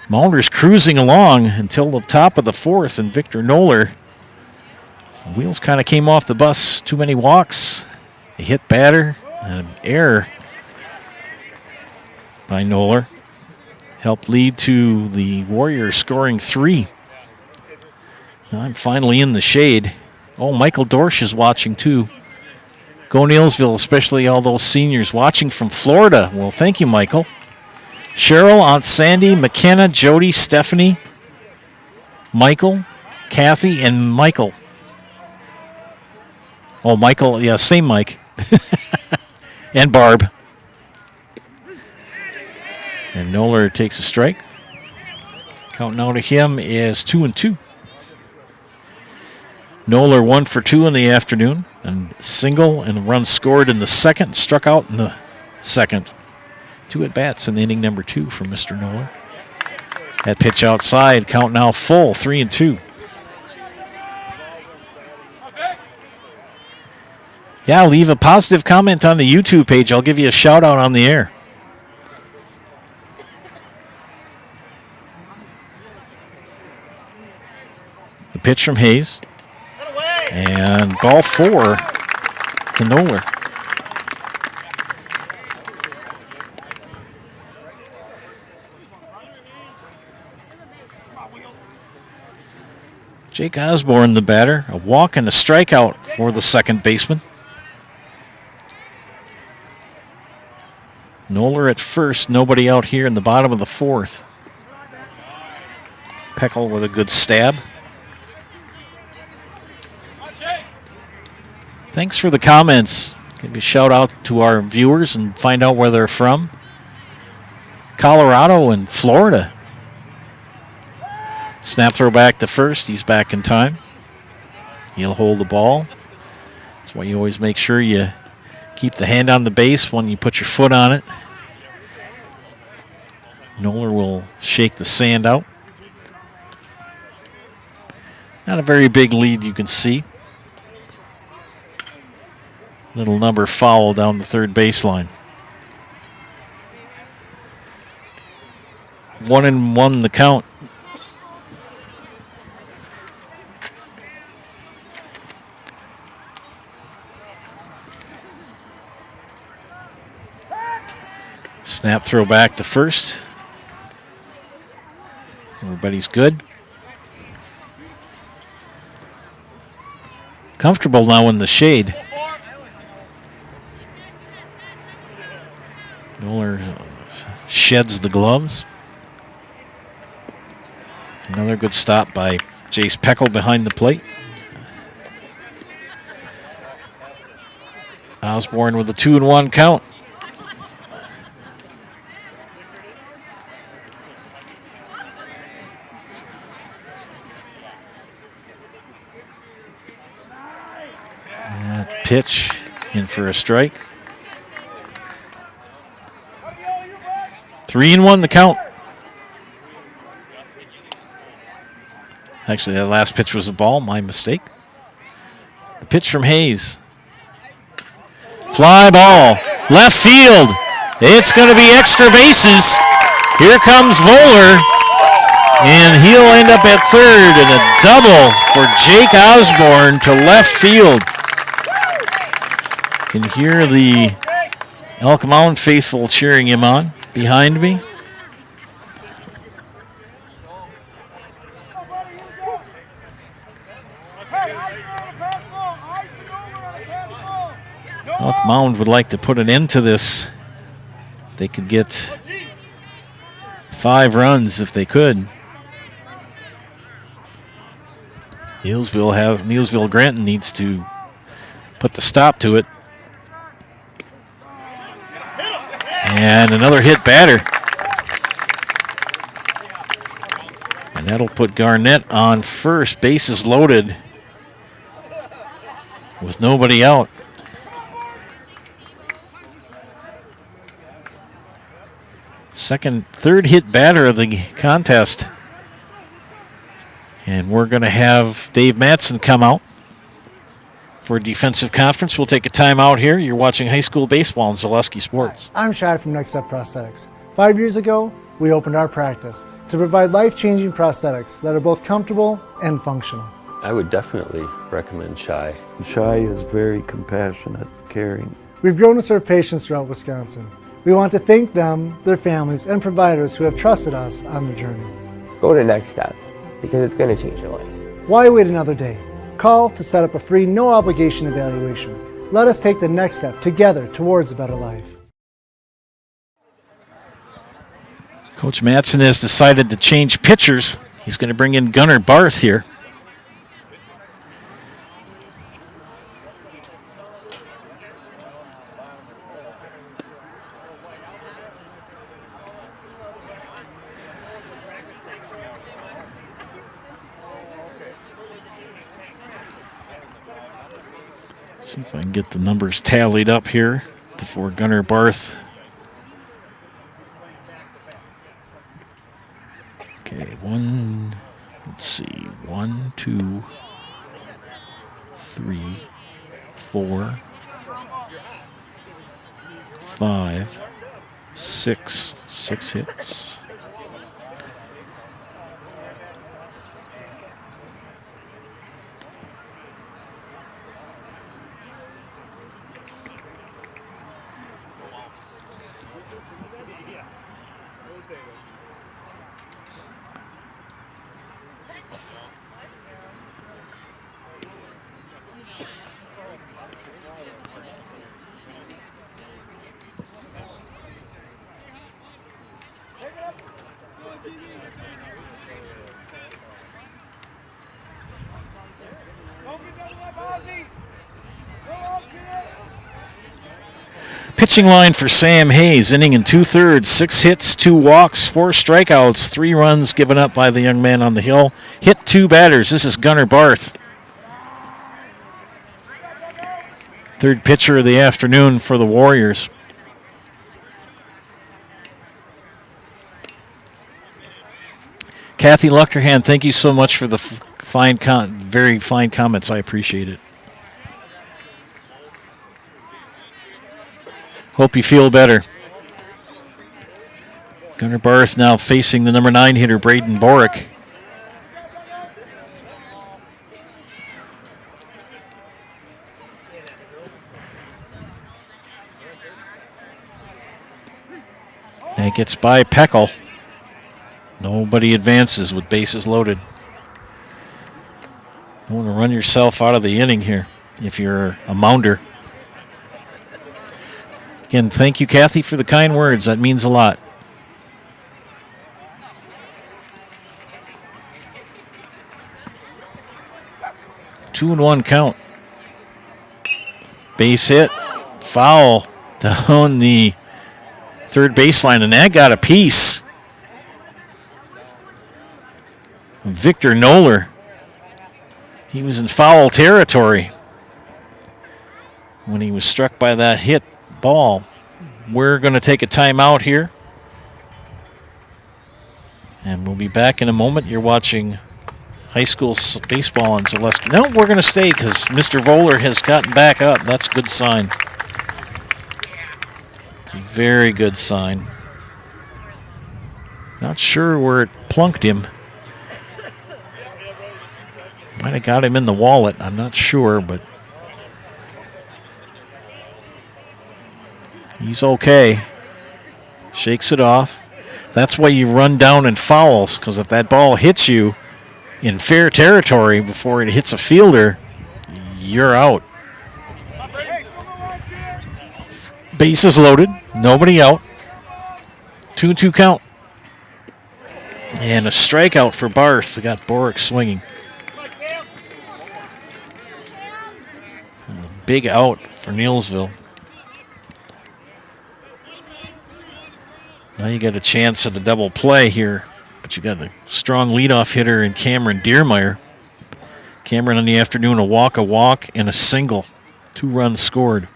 Mounders cruising along until the top of the 4th, and Victor Noller, the wheels kind of came off the bus. Too many walks, a hit batter, and an error by Noller helped lead to the Warriors scoring 3. Now I'm finally in the shade. Oh, Michael Dorsch is watching too. Go Neillsville, especially all those seniors watching from Florida. Well, thank you, Michael. Cheryl, Aunt Sandy, McKenna, Jody, Stephanie, Michael, Kathy, and Michael. Oh, Michael, yeah, same Mike. And Barb. And Noller takes a strike. Count now to him is 2-2. Noller 1 for 2 in the afternoon. And single and a run scored in the 2nd. Struck out in the 2nd. 2 at-bats in inning number 2 for Mr. Noller. That pitch outside. Count now full. 3-2. Yeah, leave a positive comment on the YouTube page. I'll give you a shout out on the air. The pitch from Hayes. And ball 4 to Noller. Jake Osborne, the batter. A walk and a strikeout for the second baseman. Noller at first. Nobody out here in the bottom of the 4th. Peckle with a good stab. Thanks for the comments. Give a shout out to our viewers and find out where they're from. Colorado and Florida. Snap throw back to first. He's back in time. He'll hold the ball. That's why you always make sure you keep the hand on the base when you put your foot on it. Noller will shake the sand out. Not a very big lead, you can see. Little number foul down the third baseline. 1-1 the count. Snap throw back to first. Everybody's good. Comfortable now in the shade. Noller sheds the gloves. Another good stop by Jace Peckle behind the plate. Osborne with a 2-1 count. That pitch in for a strike. 3-1 the count. Actually, that last pitch was a ball. My mistake. The pitch from Hayes. Fly ball. Left field. It's going to be extra bases. Here comes Voller. And he'll end up at third. And a double for Jake Osborne to left field. You can hear the Elk Mound faithful cheering him on behind me. Elk Mound would like to put an end to this. They could get 5 runs if they could. Neillsville Granton needs to put the stop to it. And another hit batter. And that'll put Garnett on first. Bases loaded with nobody out. Third hit batter of the contest. And we're going to have Dave Mattson come out for a defensive conference. We'll take a timeout here. You're watching high school baseball on Zaleski Sports. I'm Shad from Next Step Prosthetics. 5 years ago, we opened our practice to provide life-changing prosthetics that are both comfortable and functional. I would definitely recommend Shai. Shai is very compassionate, caring. We've grown to serve patients throughout Wisconsin. We want to thank them, their families, and providers who have trusted us on their journey. Go to Next Step, because it's going to change your life. Why wait another day? Call to set up a free, no-obligation evaluation. Let us take the next step together towards a better life. Coach Mattson has decided to change pitchers. He's going to bring in Gunnar Barth here. See if I can get the numbers tallied up here before Gunnar Barth. Okay, let's see, 1, 2, 3, 4, 5, 6 hits. Pitching line for Sam Hayes, inning and 2/3, 6 hits, 2 walks, 4 strikeouts, 3 runs given up by the young man on the hill. Hit 2 batters. This is Gunnar Barth. Third pitcher of the afternoon for the Warriors. Kathy Luckerhand, thank you so much for the very fine comments. I appreciate it. Hope you feel better. Gunnar Barth now facing the number 9 hitter, Braden Borick. And it gets by Peckel. Nobody advances with bases loaded. You want to run yourself out of the inning here if you're a Mounder. Again, thank you, Kathy, for the kind words. That means a lot. Two and 1 count. Base hit. Foul down the third baseline, and that got a piece. Victor Noller. He was in foul territory when he was struck by that hit ball. We're going to take a timeout here, and we'll be back in a moment. You're watching high school baseball on Celeste. No, we're going to stay because Mr. Voller has gotten back up. That's a good sign. It's a very good sign. Not sure where it plunked him. Might have got him in the wallet. I'm not sure, but he's okay. Shakes it off. That's why you run down in fouls, because if that ball hits you in fair territory before it hits a fielder, you're out. Bases loaded. Nobody out. 2-2 count. And a strikeout for Barth. They got Borick swinging. And a big out for Neillsville. Now you got a chance at a double play here, but you got a strong leadoff hitter in Cameron Deermeyer. Cameron in the afternoon, a walk, and a single. 2 runs scored.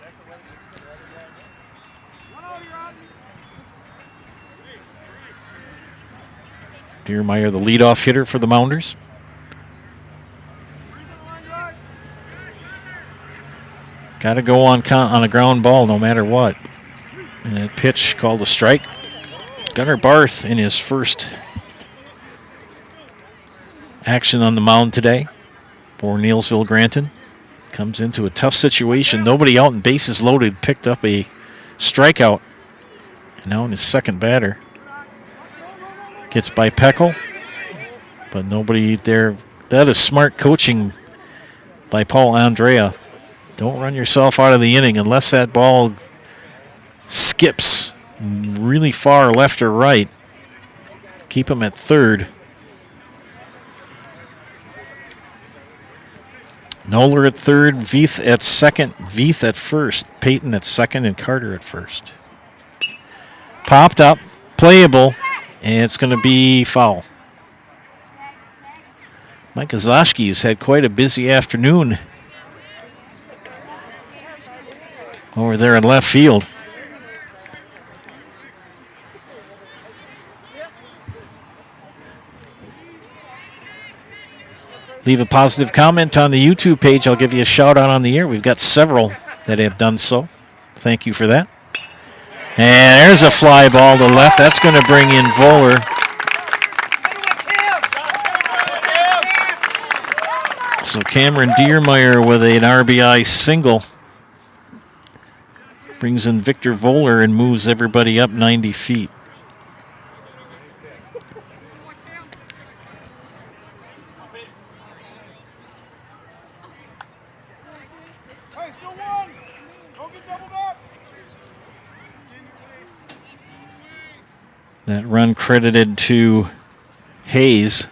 Deermeyer, the leadoff hitter for the Mounders. Got to go on a ground ball no matter what. And that pitch called a strike. Gunnar Barth in his first action on the mound today for Neillsville Granton. Comes into a tough situation. Nobody out and bases loaded. Picked up a strikeout. And now in his second batter. Gets by Peckel, but nobody there. That is smart coaching by Paul Andrea. Don't run yourself out of the inning unless that ball skips really far left or right. Keep him at third. Noller at third, Veith at second, Veith at first, Peyton at second, and Carter at first. Popped up, playable. And it's going to be foul. Mike Kozlowski has had quite a busy afternoon over there in left field. Leave a positive comment on the YouTube page. I'll give you a shout out on the air. We've got several that have done so. Thank you for that. And there's a fly ball to left. That's going to bring in Voller. So Cameron Diermeyer with an RBI single. Brings in Victor Voller and moves everybody up 90 feet. That run credited to Hayes.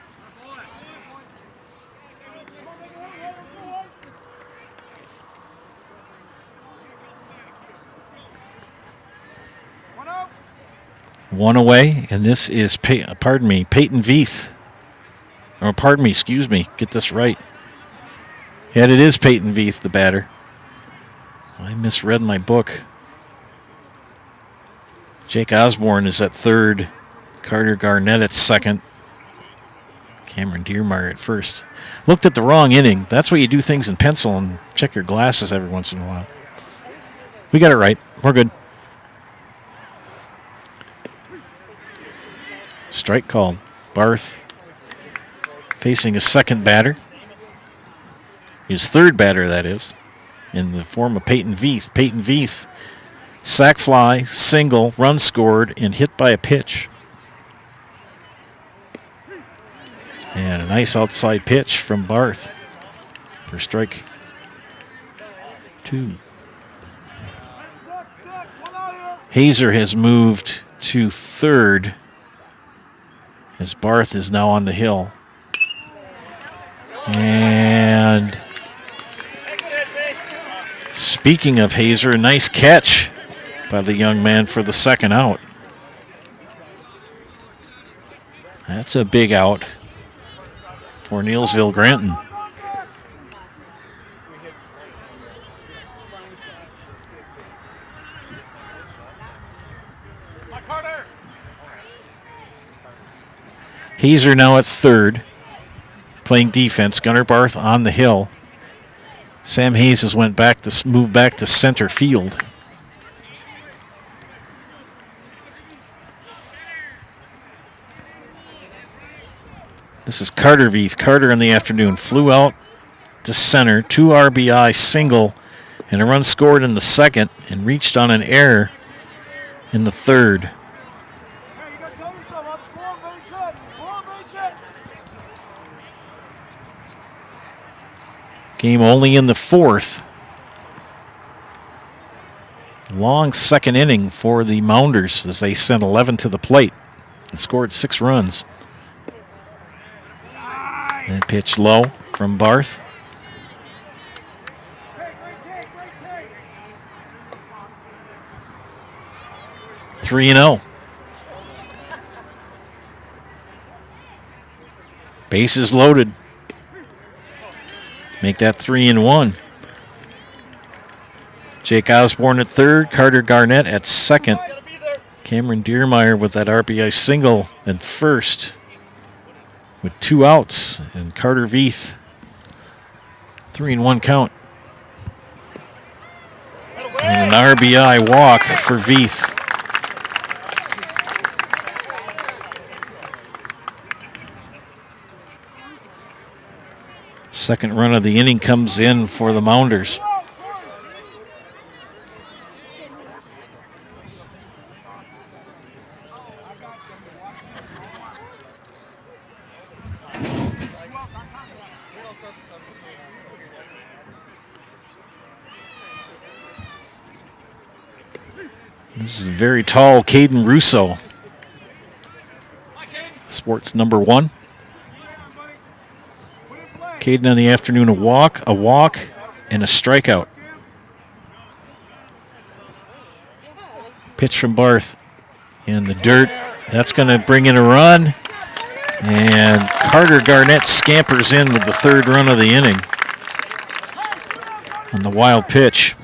One away, and this is, Peyton Veith. Or pardon me, excuse me, get this right. Yet it is Peyton Veith, the batter. I misread my book. Jake Osborne is at third. Carter Garnett at second. Cameron Diermeyer at first. Looked at the wrong inning. That's why you do things in pencil and check your glasses every once in a while. We got it right. We're good. Strike called. Barth facing a second batter. His third batter, that is, in the form of Peyton Veith. Peyton Veith, sac fly, single, run scored, and hit by a pitch. And a nice outside pitch from Barth for strike two. Hazer has moved to third as Barth is now on the hill. And speaking of Hazer, a nice catch by the young man for the second out. That's a big out for Neillsville Granton. Hazer now at third, playing defense. Gunnar Barth on the hill. Sam Hayes has moved back to center field. This is Carter Veith. Carter in the afternoon flew out to center, 2 RBI single, and a run scored in the second, and reached on an error in the third. Game only in the fourth. Long second inning for the Mounders as they sent 11 to the plate and scored 6 runs. And pitch low from Barth. Three 3-0. Bases loaded. Make that 3-1. Jake Osborne at third, Carter Garnett at second. Cameron Diermeyer with that RBI single at first with 2 outs. And Carter Veith, 3-1 count. And an RBI walk for Veith. Second run of the inning comes in for the Mounders. This is very tall Caden Russo. Sports number 1. Caden in the afternoon, a walk, and a strikeout. Pitch from Barth in the dirt. That's going to bring in a run. And Carter Garnett scampers in with the 3rd run of the inning on the wild pitch.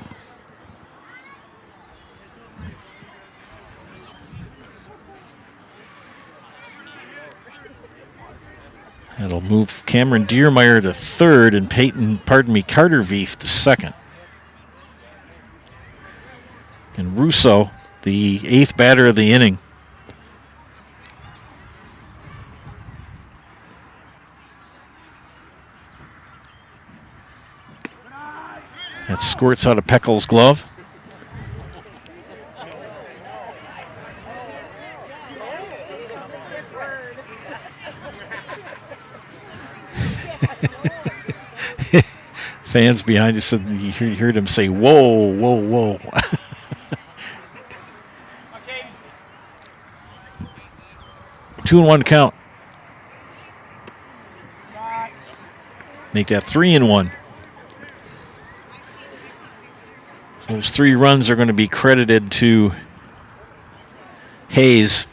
That'll move Cameron Diermeyer to third and Carter Veith to second. And Russo, the 8th batter of the inning. That squirts out of Peckle's glove. Fans behind you said you heard him say, "Whoa, whoa, whoa." 2-1 count. Make that 3-1. Those 3 runs are going to be credited to Hayes.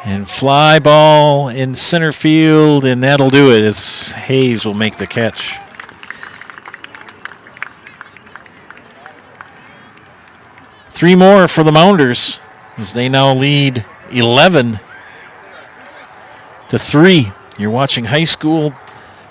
And fly ball in center field, and that'll do it as Hayes will make the catch. Three more for the Mounders as they now lead 11-3. You're watching high school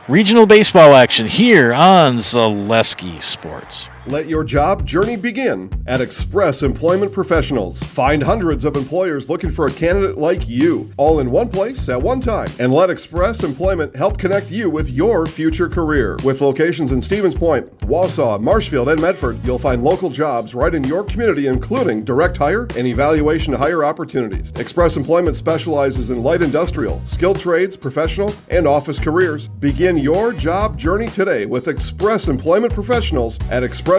regional baseball action here on Zaleski Sports. Let your job journey begin at Express Employment Professionals. Find hundreds of employers looking for a candidate like you, all in one place at one time. And let Express Employment help connect you with your future career. With locations in Stevens Point, Wausau, Marshfield, and Medford, you'll find local jobs right in your community, including direct hire and evaluation to hire opportunities. Express Employment specializes in light industrial, skilled trades, professional, and office careers. Begin your job journey today with Express Employment Professionals at expresspros.com.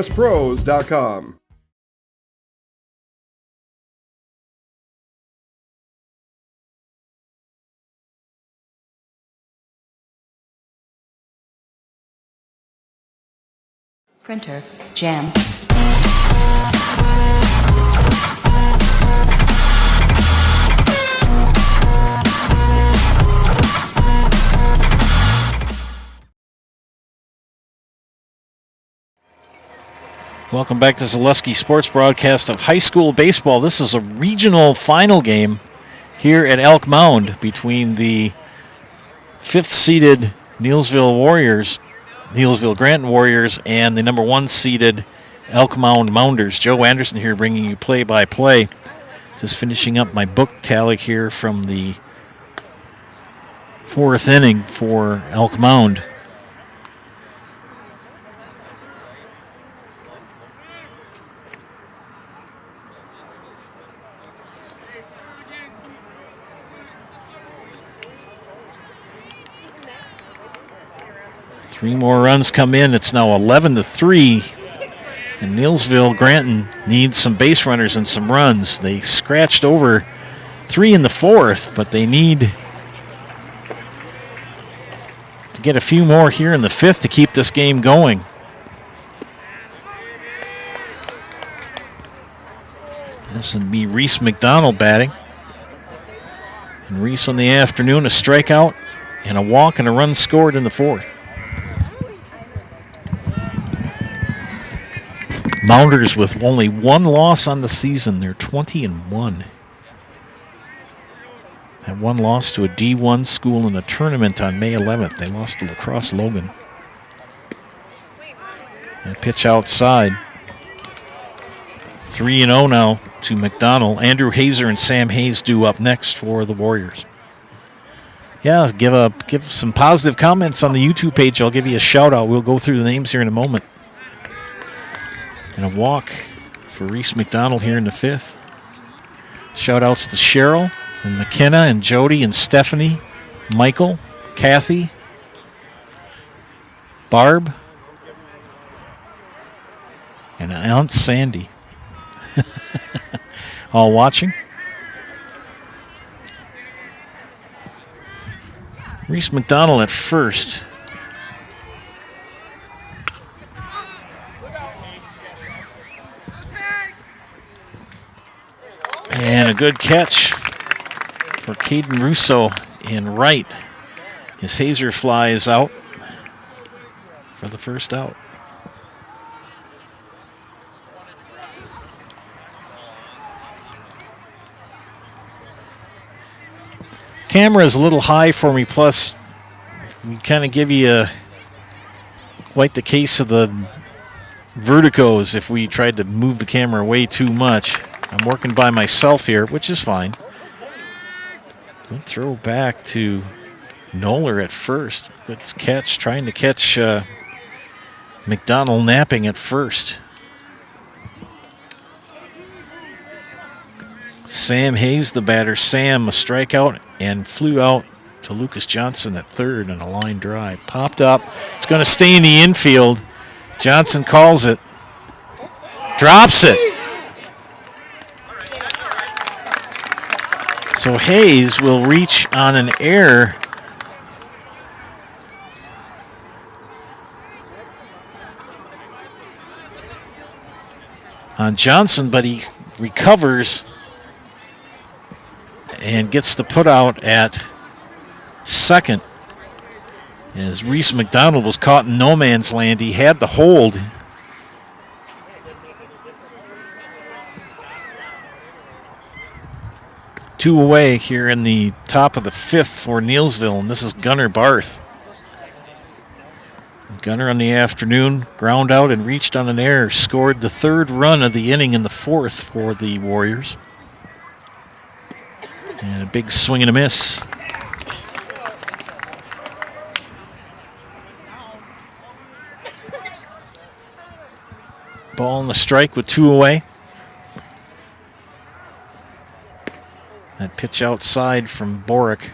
Printer, jam. Welcome back to Zaleski Sports broadcast of high school baseball. This is a regional final game here at Elk Mound between the 5th-seeded Neillsville Granton Warriors, and the number 1-seeded Elk Mound Mounders. Joe Anderson here bringing you play-by-play. Just finishing up my book tally here from the 4th inning for Elk Mound. Three more runs come in. It's now 11-3. And Neillsville Granton needs some base runners and some runs. They scratched over 3 in the 4th, but they need to get a few more here in the 5th to keep this game going. This would be Reese McDonald batting. And Reese on the afternoon, a strikeout and a walk and a run scored in the 4th. Mounders with only 1 loss on the season. They're 20-1. That 1 loss to a D1 school in a tournament on May 11th. They lost to La Crosse Logan. And pitch outside. 3-0 now to McDonald. Andrew Hazer and Sam Hayes due up next for the Warriors. Yeah, give some positive comments on the YouTube page. I'll give you a shout out. We'll go through the names here in a moment. And a walk for Reese McDonald here in the 5th. Shout-outs to Cheryl and McKenna and Jody and Stephanie, Michael, Kathy, Barb, and Aunt Sandy. All watching. Reese McDonald at first. And a good catch for Caden Russo in right. His Hazer fly is out for the first out. Camera is a little high for me, plus we kind of give you quite the case of the verticos if we tried to move the camera way too much. I'm working by myself here, which is fine. Good throw back to Noller at first. Good catch, trying to catch McDonald napping at first. Sam Hayes, the batter. Sam, a strikeout, and flew out to Lucas Johnson at third on a line drive. Popped up. It's going to stay in the infield. Johnson calls it. Drops it. So Hayes will reach on an error. On Johnson, but he recovers and gets the put out at second. As Reese McDonald was caught in no man's land, he had the hold. Two away here in the top of the fifth for Neillsville, and this is Gunnar Barth. Gunnar on the afternoon, ground out and reached on an error, scored the third run of the inning in the fourth for the Warriors. And a big swing and a miss. Ball on the strike with two away. That pitch outside from Borick.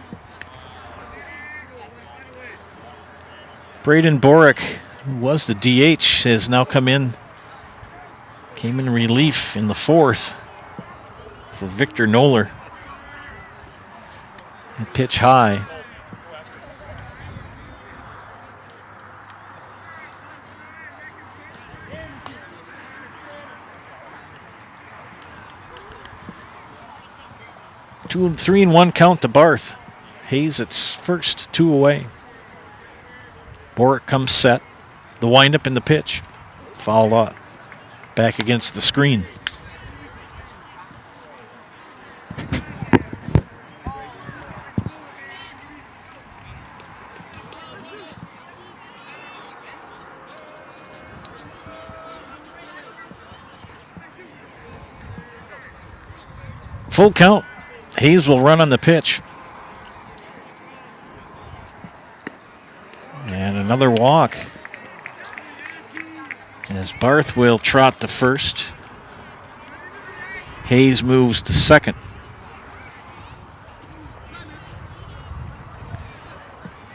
Braden Borick, who was the DH, has now come in. Came in relief in the fourth for Victor Noller. And pitch high. Two and 3 and 1 count to Barth. Hayes at first, two away. Borick comes set. The windup in the pitch. Fouled up. Back against the screen. Full count. Hayes will run on the pitch. And another walk. As Barth will trot to first. Hayes moves to second.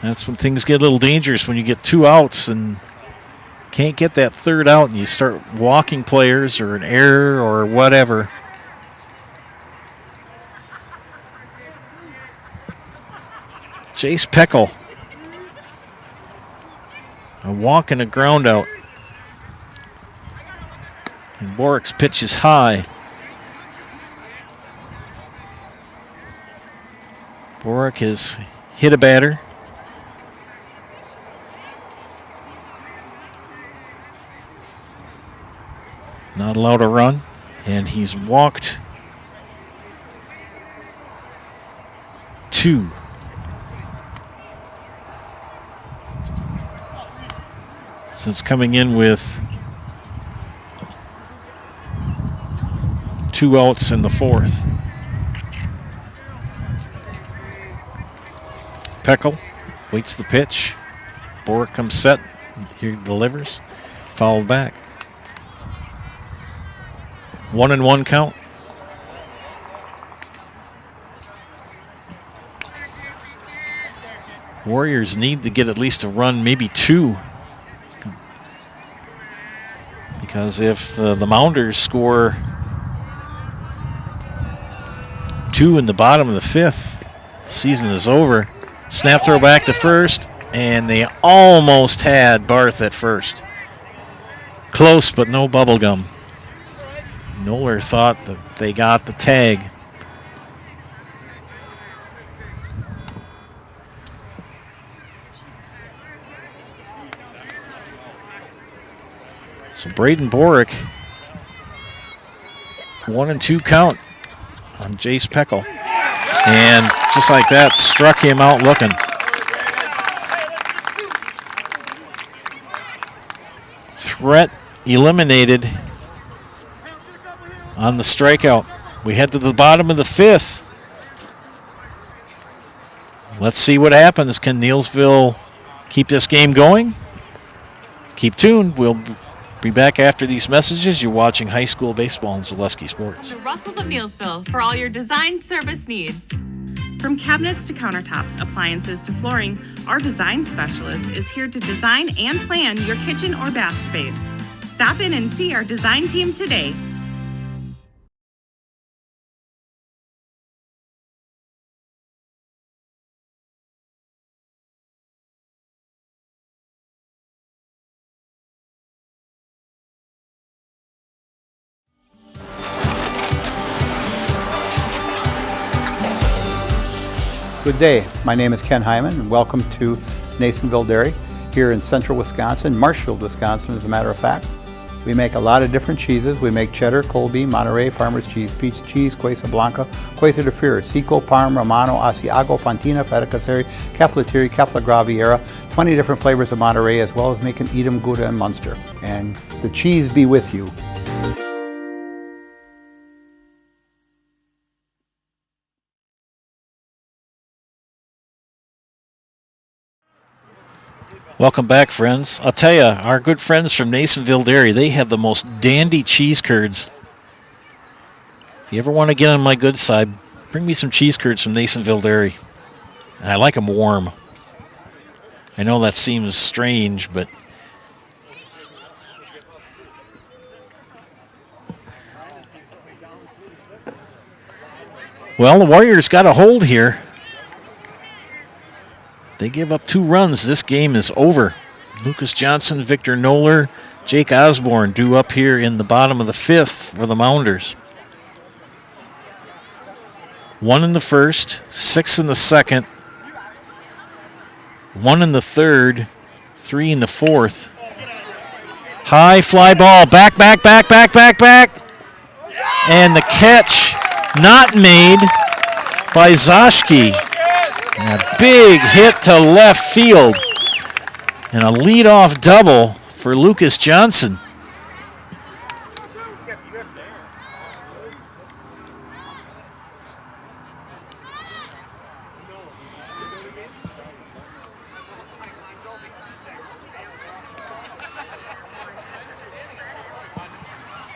That's when things get a little dangerous, when you get two outs and can't get that third out and you start walking players or an error or whatever. Jace Peckel. A walk and a ground out. And Borick's pitch is high. Borick has hit a batter. Not allowed a run. And he's walked two. Since coming in with two outs in the fourth. Peckel waits the pitch. Borick comes set. He delivers. Fouled back. 1-1 count. Warriors need to get at least a run, maybe two. Because if the Mounders score two in the bottom of the fifth, the season is over. Snap throw back to first, and they almost had Barth at first. Close, but no bubble gum. Noller thought that they got the tag. So Braden Borick, 1-2 count on Jace Peckel. And just like that, struck him out looking. threat eliminated on the strikeout. We head to the bottom of the 5th. Let's see what happens. Can Neillsville keep this game going? Keep tuned. We'll be back after these messages. You're watching high school baseball on Zaleski Sports. The Russells of Neillsville for all your design service needs. From cabinets to countertops, appliances to flooring, our design specialist is here to design and plan your kitchen or bath space. Stop in and see our design team today. Good day. My name is Ken Hyman, and welcome to Neillsville Dairy here in central Wisconsin, Marshfield, Wisconsin, as a matter of fact. We make a lot of different cheeses. We make cheddar, Colby, Monterey, Farmer's Cheese, Peach Cheese, Quesa Blanca, Quesa de Fir, Seco, Parm, Romano, Asiago, Fontina, Feta Caseri, Caflateri, Cafla Graviera, 20 different flavors of Monterey, as well as making Edam, Gouda, and Munster. And the cheese be with you. Welcome back, friends. I'll tell you, our good friends from Neillsville Dairy, they have the most dandy cheese curds. If you ever want to get on my good side, bring me some cheese curds from Neillsville Dairy. And I like them warm. I know that seems strange, but well, the Warriors got a hold here. They give up 2 runs. This game is over. Lucas Johnson, Victor Noller, Jake Osborne due up here in the bottom of the 5th for the Mounders. 1 in the 1st, 6 in the 2nd, 1 in the 3rd, 3 in the 4th. High fly ball, back. And the catch not made by Zoschke. And a big hit to left field. And a leadoff double for Lucas Johnson.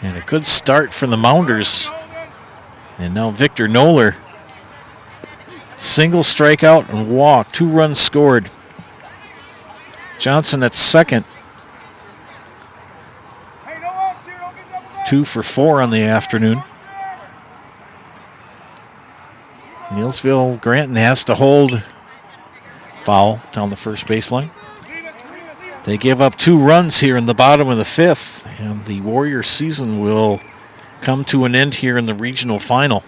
And a good start from the Mounders. And now Victor Noller. Single strikeout and walk. 2 runs scored. Johnson at second. 2 for 4 on the afternoon. Neillsville Granton has to hold foul down the first baseline. They give up 2 runs here in the bottom of the 5th, and the Warriors season will come to an end here in the regional final.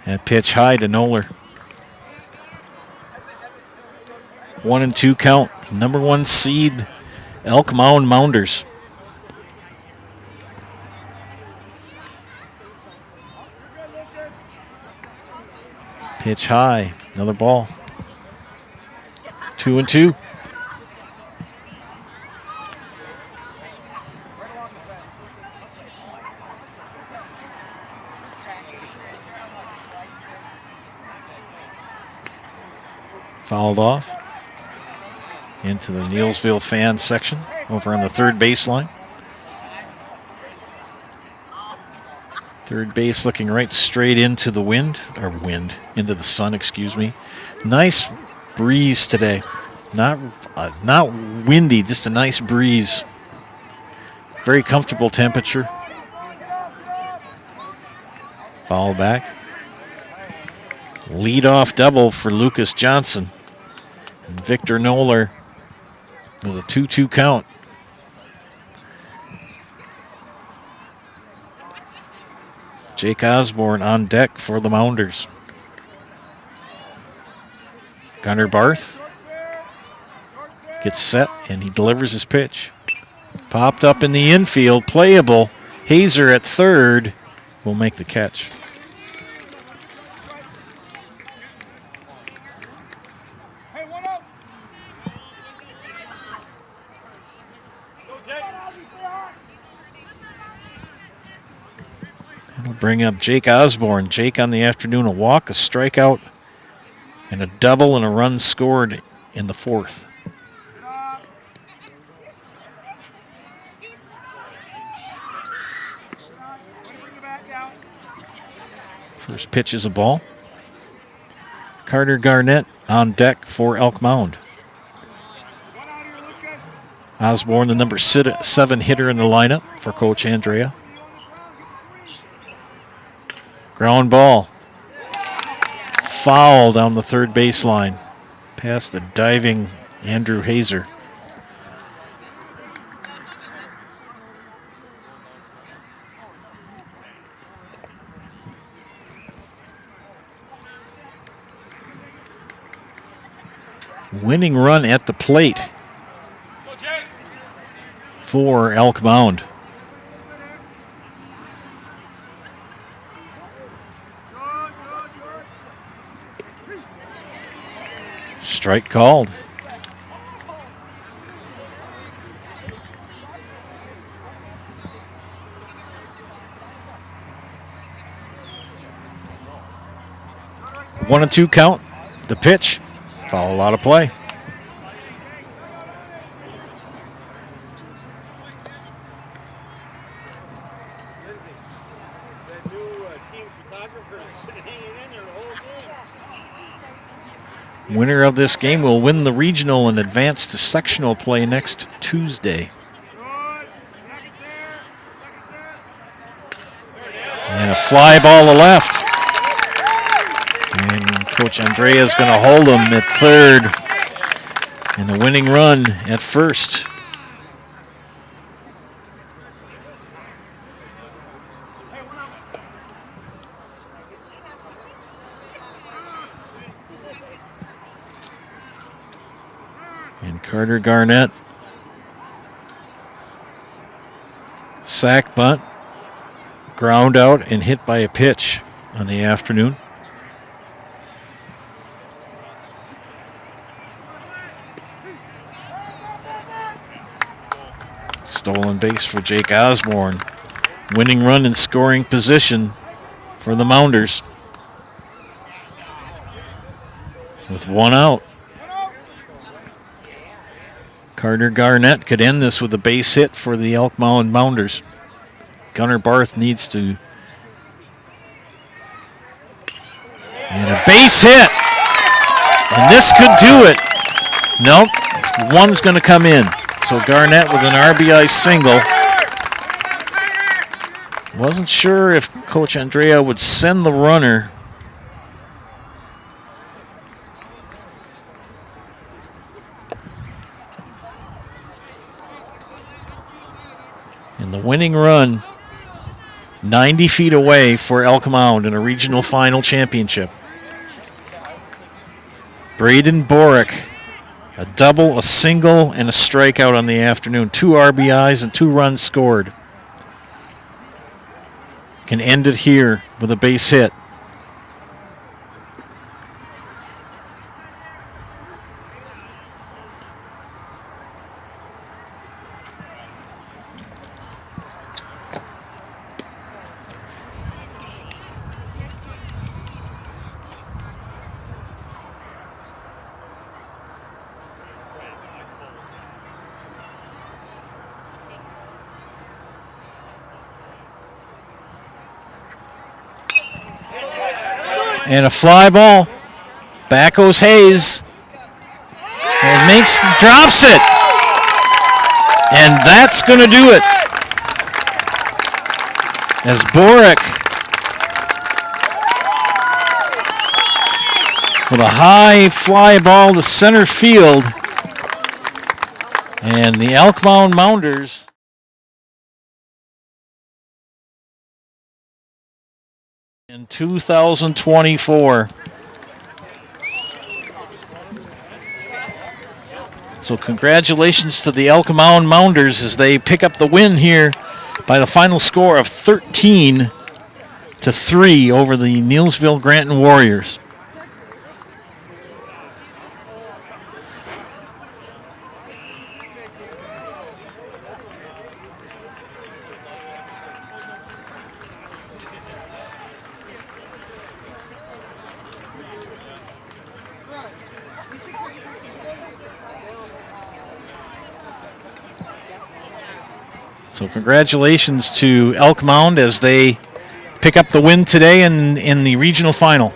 And pitch high to Noller. 1-2 count. Number 1 seed, Elk Mound Mounders. Pitch high. Another ball. 2-2. Fouled off into the Neillsville fan section over on the third baseline. Third base looking right straight into the into the sun, excuse me. Nice breeze today. Not windy, just a nice breeze. Very comfortable temperature. Foul back. Leadoff double for Lucas Johnson. And Victor Noller with a 2-2 count. Jake Osborne on deck for the Mounders. Gunnar Barth gets set and he delivers his pitch. Popped up in the infield, playable. Hazer at third will make the catch. That'll bring up Jake Osborne. Jake on the afternoon, a walk, a strikeout, and a double and a run scored in the fourth. First pitch is a ball. Carter Garnett on deck for Elk Mound. Osborne, the number 7 hitter in the lineup for Coach Andrea. Ground ball. Foul down the third baseline. Past the diving Andrew Hazer. Winning run at the plate for Elk Mound. Strike called. One and two count. The pitch. Foul out of play. Winner of this game will win the regional and advance to sectional play next Tuesday. And a fly ball to left. And Coach Andrea is going to hold him at third. And the winning run at first. And Carter Garnett. Sack bunt. Ground out and hit by a pitch on the afternoon. Stolen base for Jake Osborne. Winning run in scoring position for the Mounders. With one out. Carter Garnett could end this with a base hit for the Elk Mound Mounders. Gunnar Barth needs to. And a base hit. And this could do it. Nope, one's going to come in. So Garnett with an RBI single. Wasn't sure if Coach Andrea would send the runner. And the winning run, 90 feet away for Elk Mound in a regional final championship. Braden Borick, a double, a single, and a strikeout on the afternoon. 2 RBIs and 2 runs scored. Can end it here with a base hit. And a fly ball. Back goes Hayes. And drops it. And that's going to do it. As Borick with a high fly ball to center field. And the Elk Mound Mounders in 2024. So congratulations to the Elk Mound Mounders as they pick up the win here by the final score of 13-3 over the Neillsville Granton Warriors. So congratulations to Elk Mound as they pick up the win today in the regional final.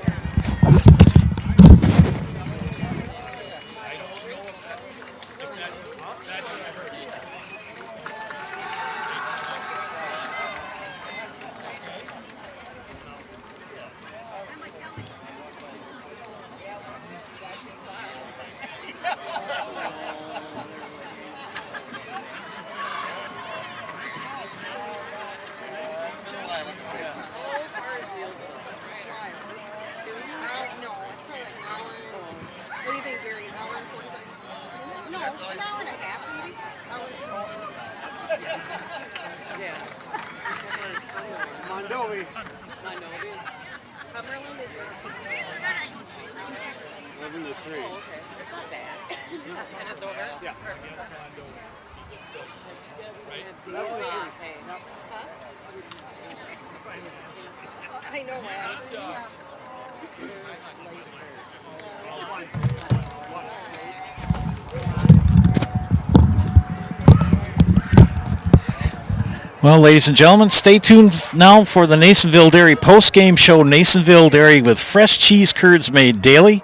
Well, ladies and gentlemen, stay tuned now for the Neillsville Dairy post-game show. Neillsville Dairy with fresh cheese curds made daily.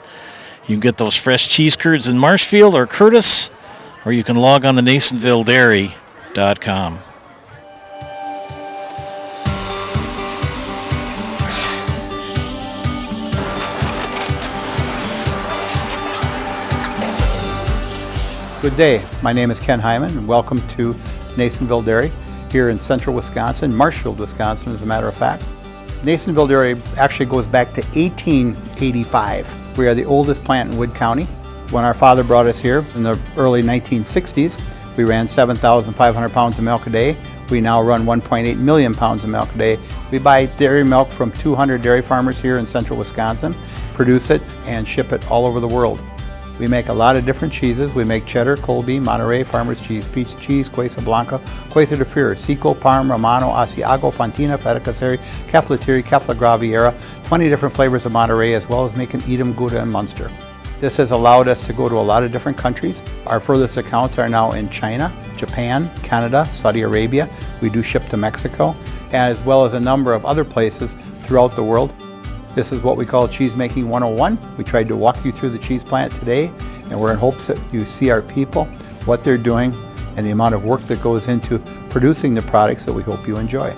You can get those fresh cheese curds in Marshfield or Curtis, or you can log on to NeillsvilleDairy.com. Good day. My name is Ken Hyman, and welcome to Neillsville Dairy here in central Wisconsin, Marshfield, Wisconsin, as a matter of fact. Neillsville Dairy actually goes back to 1885. We are the oldest plant in Wood County. When our father brought us here in the early 1960s, we ran 7,500 pounds of milk a day. We now run 1.8 million pounds of milk a day. We buy dairy milk from 200 dairy farmers here in central Wisconsin, produce it, and ship it all over the world. We make a lot of different cheeses. We make cheddar, Colby, Monterey, Farmer's Cheese, Peach Cheese, Quesa Blanca, Quesa de Freer, Seco, Parm, Romano, Asiago, Fontina, Feta Caseri, Caflateri, Cafla Graviera, 20 different flavors of Monterey, as well as making Edam, Gouda, and Munster. This has allowed us to go to a lot of different countries. Our furthest accounts are now in China, Japan, Canada, Saudi Arabia. We do ship to Mexico, as well as a number of other places throughout the world. This is what we call Cheese Making 101. We tried to walk you through the cheese plant today, and we're in hopes that you see our people, what they're doing, and the amount of work that goes into producing the products that we hope you enjoy.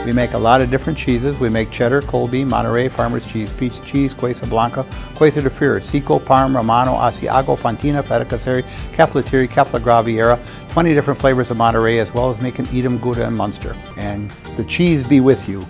We make a lot of different cheeses. We make cheddar, Colby, Monterey, Farmer's Cheese, Pizza Cheese, Quesa Blanca, Quesa de Fir, Seco, Parm, Romano, Asiago, Fontina, Feta Caseri, Caflateri, Caflagraviera, 20 different flavors of Monterey, as well as making Edam, Gouda, and Munster. And the cheese be with you.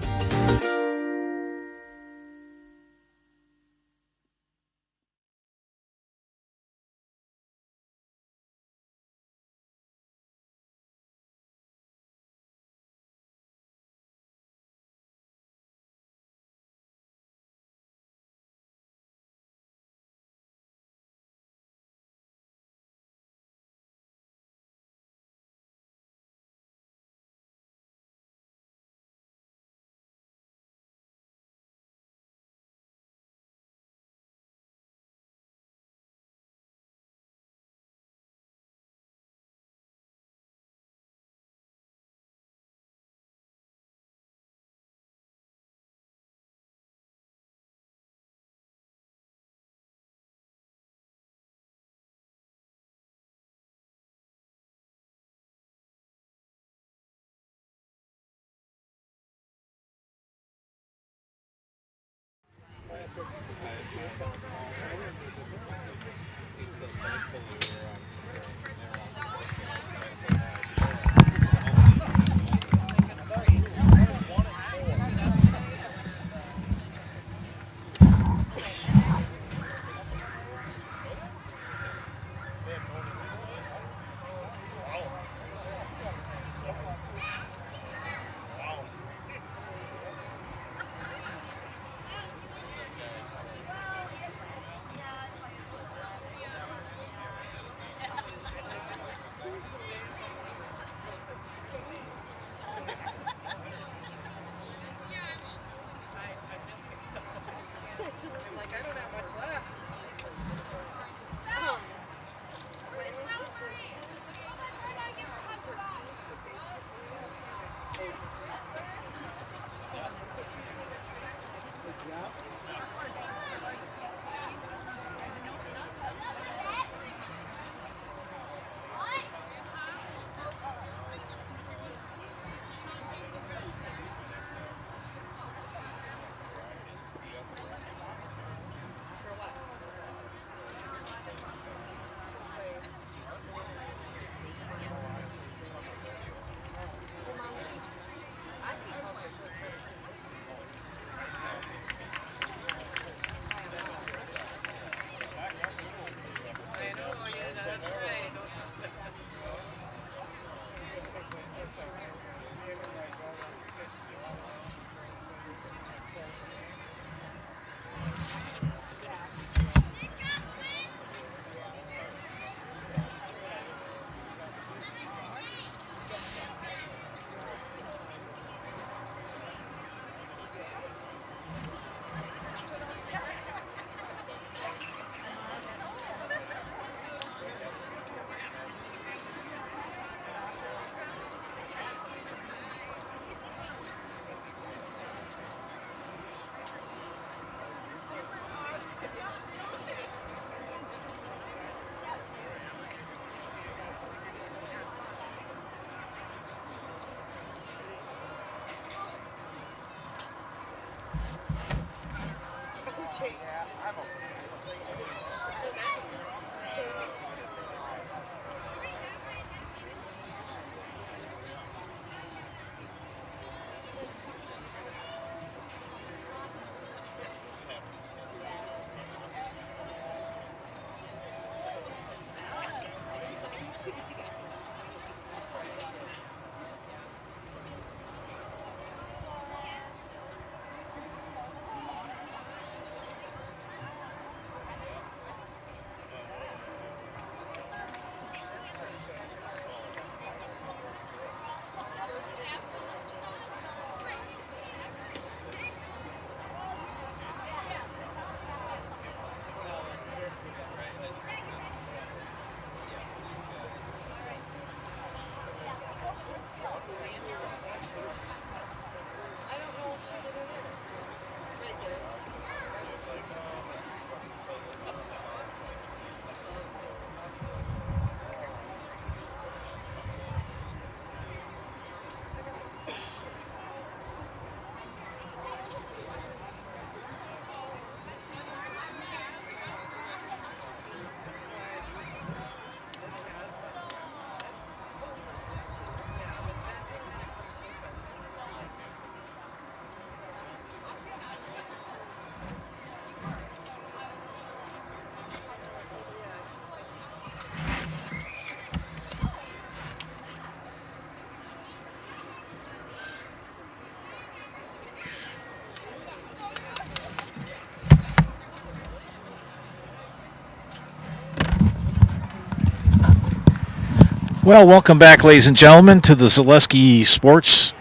Well, welcome back, ladies and gentlemen, to the Zaleski Sports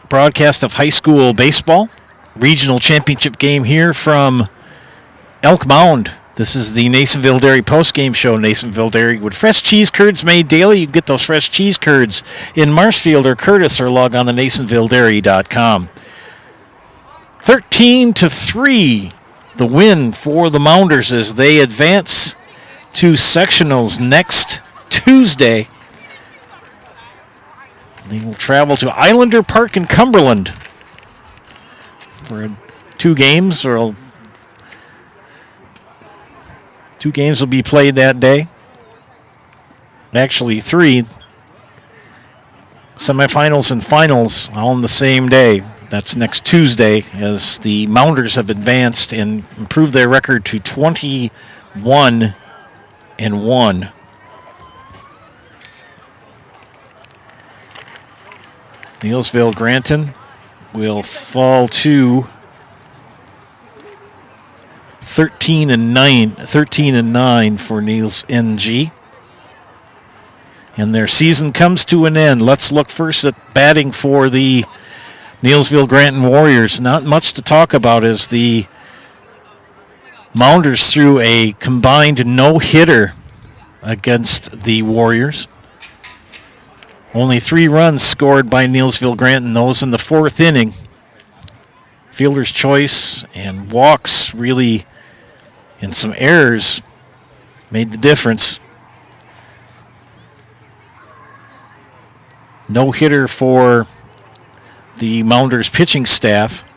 broadcast of high school baseball. Regional championship game here from Elk Mound. This is the Neillsville Dairy postgame show. Neillsville Dairy with fresh cheese curds made daily. You can get those fresh cheese curds in Marshfield or Curtis, or log on to NeillsvilleDairy.com. 13-3, the win for the Mounders as they advance to sectionals next Tuesday. They will travel to Islander Park in Cumberland for 2 games, or 2 games will be played that day. Actually, 3 semifinals and finals all on the same day. That's next Tuesday, as the Mounders have advanced and improved their record to 21-1. Neillsville Granton will fall to 13-9 for Neils NG. And their season comes to an end. Let's look first at batting for the Neillsville Granton Warriors. Not much to talk about as the Mounders threw a combined no-hitter against the Warriors. Only 3 runs scored by Neillsville Granton, those in the 4th inning. Fielder's choice and walks really, and some errors, made the difference. No hitter for the Mounders pitching staff.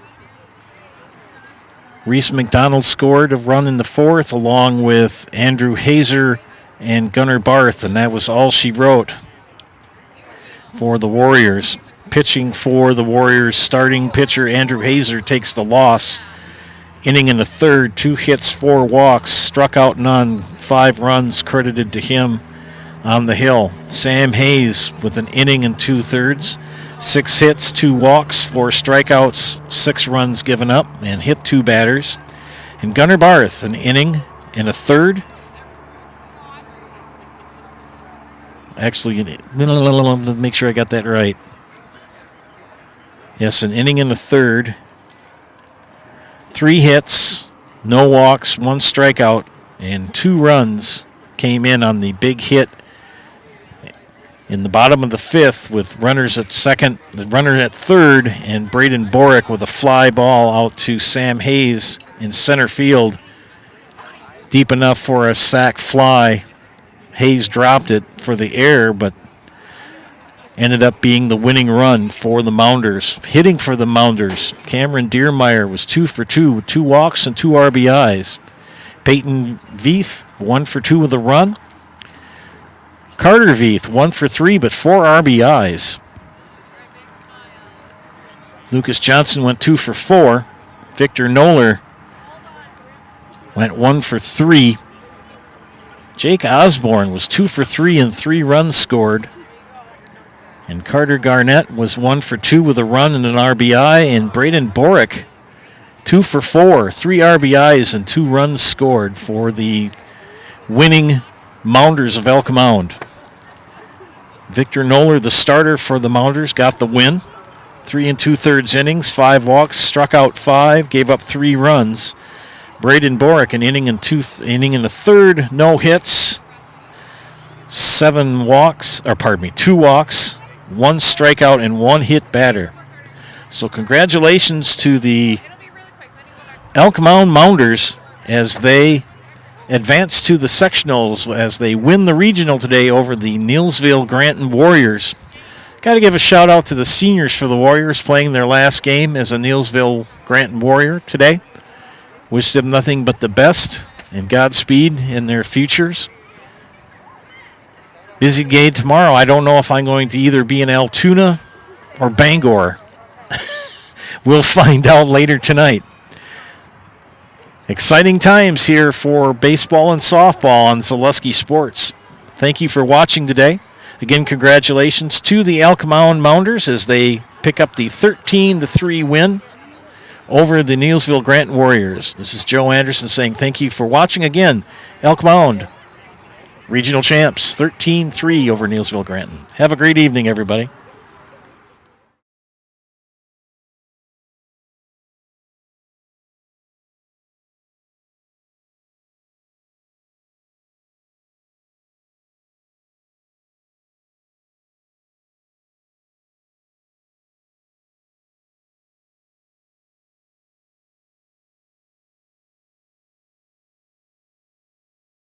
Reese McDonald scored a run in the 4th, along with Andrew Hazer and Gunnar Barth, and that was all she wrote for the Warriors. Pitching for the Warriors, starting pitcher Andrew Hazer takes the loss. Inning in the 3rd, 2 hits, 4 walks, struck out none, 5 runs credited to him on the hill. Sam Hayes with an inning and 2/3, 6 hits, 2 walks, 4 strikeouts, 6 runs given up, and hit 2 batters. And Gunnar Barth, an inning and a 1/3. Actually, let me make sure I got that right. Yes, an inning and a 1/3. 3 hits, no walks, 1 strikeout, and 2 runs came in on the big hit in the bottom of the 5th, with runners at second, the runner at 3rd, and Braden Borick with a fly ball out to Sam Hayes in center field. Deep enough for a sac fly. Hayes dropped it for the error, but ended up being the winning run for the Mounders. Hitting for the Mounders, Cameron Diermeyer was 2 for 2 with 2 walks and 2 RBIs. Peyton Veith, 1 for 2 with a run. Carter Veith, 1 for 3, but 4 RBIs. Lucas Johnson went 2 for 4. Victor Noller went 1 for 3. Jake Osborne was 2 for 3 and 3 runs scored. And Carter Garnett was 1 for 2 with a run and an RBI. And Braden Borick, 2 for 4, 3 RBIs and 2 runs scored for the winning Mounders of Elk Mound. Victor Noller, the starter for the Mounders, got the win. 3 2/3 innings, 5 walks, struck out 5, gave up 3 runs. Braden Borick, an inning and a 1/3, no hits, 2 walks, 1 strikeout, and 1 hit batter. So congratulations to the Elk Mound Mounders as they advance to the sectionals, as they win the regional today over the Neillsville Granton Warriors. Got to give a shout out to the seniors for the Warriors playing their last game as a Neillsville Granton Warrior today. Wish them nothing but the best and Godspeed in their futures. Busy day tomorrow. I don't know if I'm going to either be in Altoona or Bangor. We'll find out later tonight. Exciting times here for baseball and softball on Zaleski Sports. Thank you for watching today. Again, congratulations to the Elk Mound Mounders as they pick up the 13-3 win over the Neillsville Granton Warriors. This is Joe Anderson saying thank you for watching again. Elk Mound Regional champs, 13-3 over Neillsville Granton. Have a great evening, everybody.